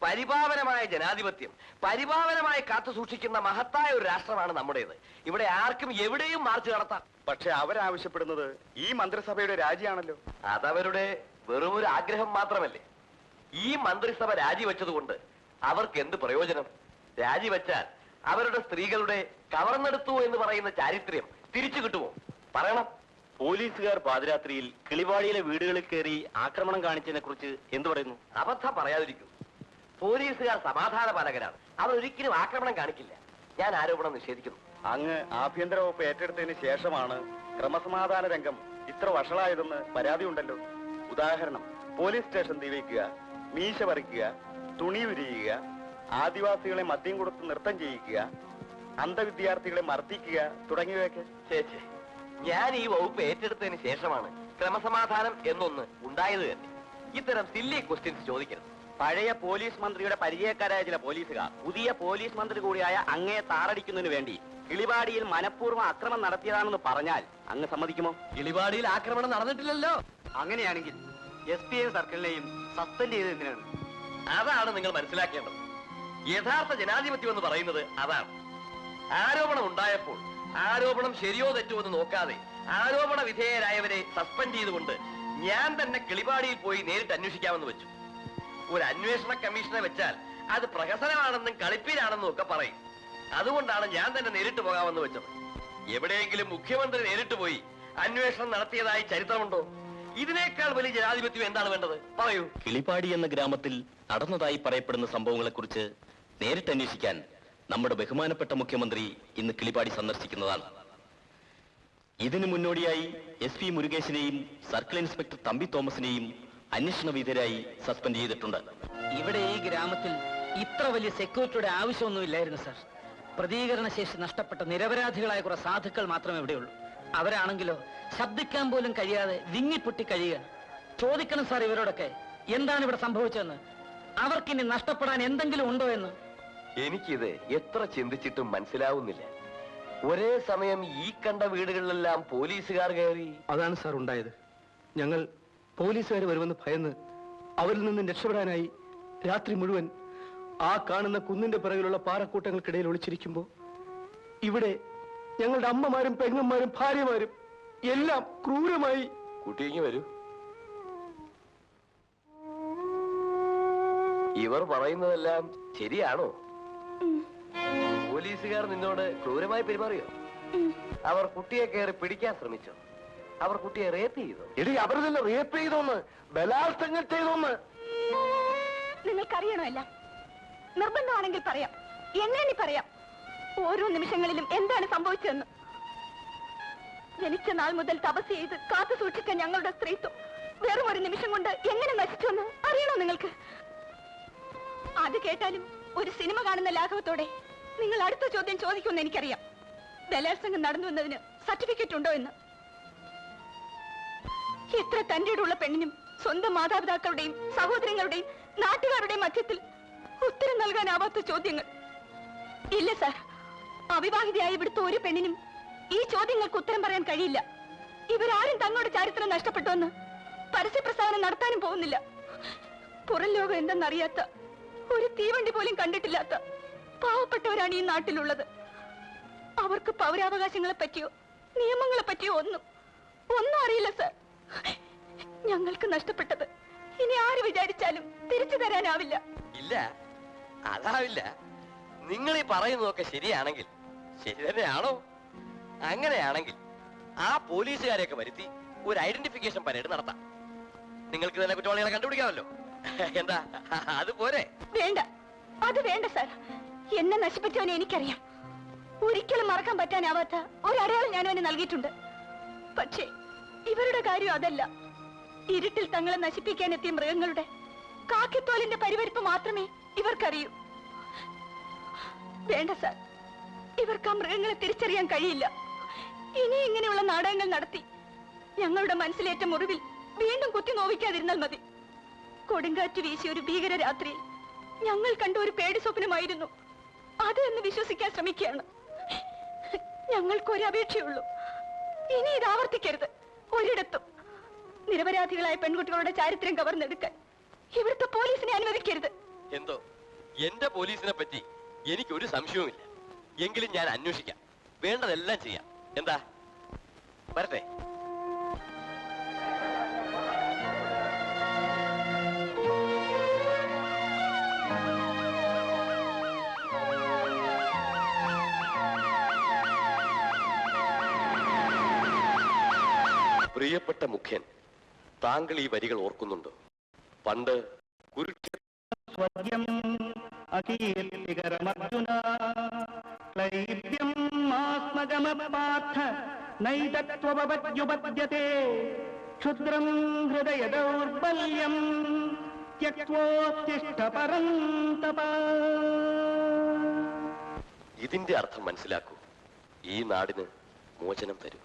S1: പരിപാവനമായ ജനാധിപത്യം പരിപാവനമായി കാത്തു സൂക്ഷിക്കുന്ന മഹത്തായ ഒരു രാഷ്ട്രമാണ് നമ്മുടേത്. ഇവിടെ ആർക്കും എവിടെയും മാർച്ച് നടത്താം.
S12: പക്ഷെ അവരാവശ്യപ്പെടുന്നത് ഈ മന്ത്രിസഭയുടെ രാജിയാണല്ലോ.
S1: അതവരുടെ വെറും ഒരു ആഗ്രഹം മാത്രമല്ലേ. ഈ മന്ത്രിസഭ രാജിവെച്ചതുകൊണ്ട് അവർക്ക് എന്ത് പ്രയോജനം? രാജിവെച്ചാൽ അവരുടെ സ്ത്രീകളുടെ കവർന്നെടുത്തു എന്ന് പറയുന്ന ചാരിത്ര്യം തിരിച്ചു കിട്ടുമോ? പറയണം.
S6: പോലീസുകാർ പാതിരാത്രിയിൽ കിളിവാടിയിലെ വീടുകളിൽ കയറി ആക്രമണം കാണിച്ചതിനെ കുറിച്ച് എന്തു പറയുന്നു?
S1: അബദ്ധം പറയാതിരിക്കും. പോലീസുകാർ സമാധാന പാലകരാണ്. അവർ ഒരിക്കലും ആക്രമണം കാണിക്കില്ല. ഞാൻ ആരോപണം നിഷേധിക്കുന്നു.
S12: അങ്ങ് ആഭ്യന്തര വകുപ്പ് ഏറ്റെടുത്തതിന് ശേഷമാണ് ക്രമസമാധാന രംഗം ഇത്ര വഷളായതെന്ന് പരാതിയുണ്ടല്ലോ. ഉദാഹരണം, പോലീസ് സ്റ്റേഷൻ തീവയ്ക്കുക, മീശ പറിക്കുക, തുണി ഉരിയുക, ആദിവാസികളെ മദ്യം കൊടുത്ത് നൃത്തം ചെയ്യിക്കുക, അന്ധവിദ്യാർത്ഥികളെ മർദ്ദിക്കുക തുടങ്ങിയവയൊക്കെ.
S1: ചേച്ചേ, ഞാൻ ഈ വകുപ്പ് ഏറ്റെടുത്തതിന് ശേഷമാണ് ക്രമസമാധാനം എന്നൊന്ന് ഉണ്ടായത് തന്നെ. ഇത്തരം സില്ലി ക്വസ്റ്റ്യൻസ് ചോദിക്കരുത്.
S6: പഴയ പോലീസ് മന്ത്രിയുടെ പരിചയക്കാരായ ചില പോലീസുകാർ പുതിയ പോലീസ് മന്ത്രി കൂടിയായ അങ്ങയെ താറടിക്കുന്നതിന് വേണ്ടി കിളിവാടിയിൽ മനഃപൂർവ്വം ആക്രമണം നടത്തിയതാണെന്ന് പറഞ്ഞാൽ അങ്ങ് സമ്മതിക്കുമോ?
S1: കിളിവാടിയിൽ ആക്രമണം നടന്നിട്ടില്ലല്ലോ.
S6: അങ്ങനെയാണെങ്കിൽ SP സർക്കിളിനെയും സസ്പെൻഡ് ചെയ്ത് എന്തിനാണ്?
S1: അതാണ് നിങ്ങൾ മനസ്സിലാക്കേണ്ടത്. യഥാർത്ഥ ജനാധിപത്യം എന്ന് പറയുന്നത് അതാണ്. ആരോപണം ഉണ്ടായപ്പോൾ ആരോപണം ശരിയോ തെറ്റോ എന്ന് നോക്കാതെ ആരോപണ വിധേയരായവരെ സസ്പെൻഡ് ചെയ്തുകൊണ്ട് ഞാൻ തന്നെ കിളിവാടിയിൽ പോയി നേരിട്ട് അന്വേഷിക്കാമെന്ന് വെച്ചു. ഒരു അന്വേഷണ കമ്മീഷനെ വെച്ചാൽ അത് പ്രഹസനമാണെന്നും കളിപ്പീരാണെന്നും ഒക്കെ പറയും. അതുകൊണ്ടാണ് ഞാൻ തന്നെ നേരിട്ട് പോകാമെന്ന് വെച്ചത്. എവിടെയെങ്കിലും മുഖ്യമന്ത്രി നേരിട്ട് പോയി അന്വേഷണം നടത്തിയതായി ചരിത്രമുണ്ടോ? ഇതിനേക്കാൾ വലിയ ജനാധിപത്യം എന്താണ് വേണ്ടത്? പറയൂ.
S14: കിളിപ്പാടി എന്ന ഗ്രാമത്തിൽ നടന്നതായി പറയപ്പെടുന്ന സംഭവങ്ങളെക്കുറിച്ച് നേരിട്ട് അന്വേഷിക്കാൻ നമ്മുടെ ബഹുമാനപ്പെട്ട മുഖ്യമന്ത്രി ഇന്ന് കിളിപ്പാടി സന്ദർശിക്കുന്നതാണ്. ഇതിനു മുന്നോടിയായി SP മുരുകേശിനെയും സർക്കിൾ ഇൻസ്പെക്ടർ തമ്പി തോമസിനെയും അന്വേഷണ വിധേയരായി സസ്പെൻഡ് ചെയ്തിട്ടുണ്ട്.
S5: ഇവിടെ ഈ ഗ്രാമത്തിൽ ഇത്ര വലിയ സെക്യൂരിറ്റിയുടെ ആവശ്യമൊന്നുമില്ലായിരുന്നു സർ. പ്രതികരണ ശേഷി നഷ്ടപ്പെട്ട നിരപരാധികളായ കുറെ സാധുക്കൾ മാത്രമേ ഇവിടെയുള്ളൂ. അവരാണെങ്കിലോ ശബ്ദിക്കാൻ പോലും കഴിയാതെ വിങ്ങിപ്പൊട്ടി കഴിയുകയാണ്. ചോദിക്കണം സാർ ഇവരോടൊക്കെ എന്താണ് ഇവിടെ സംഭവിച്ചതെന്ന്. അവർക്കിനി നഷ്ടപ്പെടാൻ എന്തെങ്കിലും ഉണ്ടോ എന്ന്.
S1: എനിക്കിത് എത്ര ചിന്തിച്ചിട്ടും മനസ്സിലാവുന്നില്ല. ഒരേ സമയം ഈ കണ്ട വീടുകളിലെല്ലാം പോലീസുകാർ കയറി.
S4: അതാണ് സാർ ഉണ്ടായത്. ഞങ്ങൾ പോലീസുകാർ വരുമെന്ന് ഭയന്ന് അവരിൽ നിന്ന് രക്ഷപ്പെടാനായി രാത്രി മുഴുവൻ ആ കാണുന്ന കുന്നിന്റെ പിറകിലുള്ള പാറക്കൂട്ടങ്ങൾക്കിടയിൽ ഒളിച്ചിരിക്കുമ്പോ ഇവിടെ ഞങ്ങളുടെ അമ്മമാരും പെങ്ങന്മാരും ഭാര്യമാരും എല്ലാം ക്രൂരമായി.
S1: കുട്ടിയെങ്കിൽ വരൂ. ഇവർ പറയുന്നതെല്ലാം ശരിയാണോ? പോലീസുകാർ നിന്നോട് ക്രൂരമായി പെരുമാറിയോ? അവർ കുട്ടിയെ കയറി പിടിക്കാൻ ശ്രമിച്ചോ? അവർ കുട്ടിയെ റേപ്പ് ചെയ്തോ?
S8: എടി, അവർ തന്നെ റേപ്പ് ചെയ്തോന്ന്, ബലാത്സംഗം ചെയ്തോന്ന്.
S2: നിങ്ങൾക്കറിയണോ എല്ലാം? നിർബന്ധമാണെങ്കിൽ പറയാം, എങ്ങനെ പറയാം. ഓരോ നിമിഷങ്ങളിലും എന്താണ് സംഭവിച്ചതെന്ന്. ജനിച്ച നാൾ മുതൽ തപസ് ചെയ്ത് കാത്തു സൂക്ഷിച്ച ഞങ്ങളുടെ സ്ത്രീത്വം വെറും ഒരു നിമിഷം കൊണ്ട് എങ്ങനെ നശിച്ചുവെന്ന് അറിയണോ നിങ്ങൾക്ക്? അത് കേട്ടാലും ഒരു സിനിമ കാണുന്ന ലാഘവത്തോടെ നിങ്ങൾ അടുത്ത ചോദ്യം ചോദിക്കുമെന്ന് എനിക്കറിയാം. ബലാത്സംഗം നടന്നു എന്നതിന് സർട്ടിഫിക്കറ്റ് ഉണ്ടോ എന്ന്. എത്ര തന്റെയുള്ള പെണ്ണിനും സ്വന്തം മാതാപിതാക്കളുടെയും സഹോദരങ്ങളുടെയും നാട്ടുകാരുടെയും മധ്യത്തിൽ ഉത്തരം നൽകാനാവാത്ത ചോദ്യങ്ങൾ. ഇല്ല സാർ, അവിവാഹിതയായ ഇവിടുത്തെ ഒരു പെണ്ണിനും ഈ ചോദ്യങ്ങൾക്ക് ഉത്തരം പറയാൻ കഴിയില്ല. ഇവരാരും തങ്ങളുടെ ചരിത്രം നഷ്ടപ്പെട്ടുവെന്ന് പരസ്യ പ്രസ്താവന നടത്താനും പോകുന്നില്ല. പുറം ലോകം എന്തെന്നറിയാത്ത, ഒരു തീവണ്ടി പോലും കണ്ടിട്ടില്ലാത്ത പാവപ്പെട്ടവരാണ് ഈ നാട്ടിലുള്ളത്. അവർക്ക് പൗരാവകാശങ്ങളെ പറ്റിയോ നിയമങ്ങളെ പറ്റിയോ ഒന്നും അറിയില്ല സാർ. ഞങ്ങൾക്ക് നഷ്ടപ്പെട്ടത് ഇനി ആര് വിചാരിച്ചാലും തിരിച്ചു തരാനാവില്ല.
S1: ഇല്ല, അതാവില്ല. നിങ്ങൾ ഈ പറയുന്നതൊക്കെ ശരിയാണെങ്കിൽ, ശരി തന്നെയാണോ? അങ്ങനെയാണെങ്കിൽ ആ പോലീസുകാരെയൊക്കെ വരുത്തി ഒരു ഐഡന്റിഫിക്കേഷൻ പരേഡ് നടത്താം. നിങ്ങൾക്ക് തന്നെ കുറ്റവാളികളെ കണ്ടുപിടിക്കാമല്ലോ. എന്താ, അതുപോലെ?
S2: വേണ്ട, അത് വേണ്ട സാർ. എന്നെ നശിപ്പിച്ചവനെ എനിക്കറിയാം. ഒരിക്കലും മറക്കാൻ പറ്റാനാവാത്ത ഒരടയാളം ഞാൻ അവന് നൽകിയിട്ടുണ്ട്. പക്ഷേ ഇവരുടെ കാര്യം അതല്ല. ഇരുട്ടിൽ തങ്ങളെ നശിപ്പിക്കാൻ എത്തിയ മൃഗങ്ങളുടെ കാക്കിത്തോലിന്റെ പരിവരിപ്പ് മാത്രമേ ഇവർക്കറിയൂ. വേണ്ട സാർ, ഇവർക്ക് ആ മൃഗങ്ങളെ തിരിച്ചറിയാൻ കഴിയില്ല. ഇനി ഇങ്ങനെയുള്ള നാടകങ്ങൾ നടത്തി ഞങ്ങളുടെ മനസ്സിലേറ്റ മുറിവിൽ വീണ്ടും കുത്തി നോവിക്കാതിരുന്നാൽ മതി. കൊടുങ്കാറ്റ് വീശിയ ഒരു ഭീകര രാത്രിയിൽ ഞങ്ങൾ കണ്ട ഒരു പേടി സ്വപ്നമായിരുന്നു അത് എന്ന് വിശ്വസിക്കാൻ ശ്രമിക്കുകയാണ്. ഞങ്ങൾക്കൊരു അപേക്ഷയുള്ളൂ, ഇനി ഇത് ആവർത്തിക്കരുത്. ഒരിടത്തും നിരപരാധികളായ പെൺകുട്ടികളുടെ ചാരിത്രം കവർന്നെടുക്കാൻ ഇവിടുത്തെ പോലീസിനെ അനുവദിക്കരുത്.
S1: എന്തോ എന്റെ പോലീസിനെ പറ്റി എനിക്കൊരു സംശയവുമില്ല. എങ്കിലും ഞാൻ അന്വേഷിക്കാം, വേണ്ടതെല്ലാം ചെയ്യാം. എന്താ, വരട്ടെ? പ്രിയപ്പെട്ട മുഖ്യൻ, താങ്കൾ ഈ വരികൾ ഓർക്കുന്നുണ്ടോ? പണ്ട്
S3: സ്വദ്യം അകീർത്തികരമർജുന ക്ലൈബ്യം ആത്മഗമപാർത്ഥ നൈതത്വപദ്യുപദ്യത്തെ ക്ഷുദ്രം ഹൃദയ ദൗർബല്യം ത്യക്തോത്തിഷ്ഠ പരന്തപ.
S1: ഇതിന്റെ അർത്ഥം മനസ്സിലാക്കൂ. ഈ നാടിന് മോചനം തരൂ.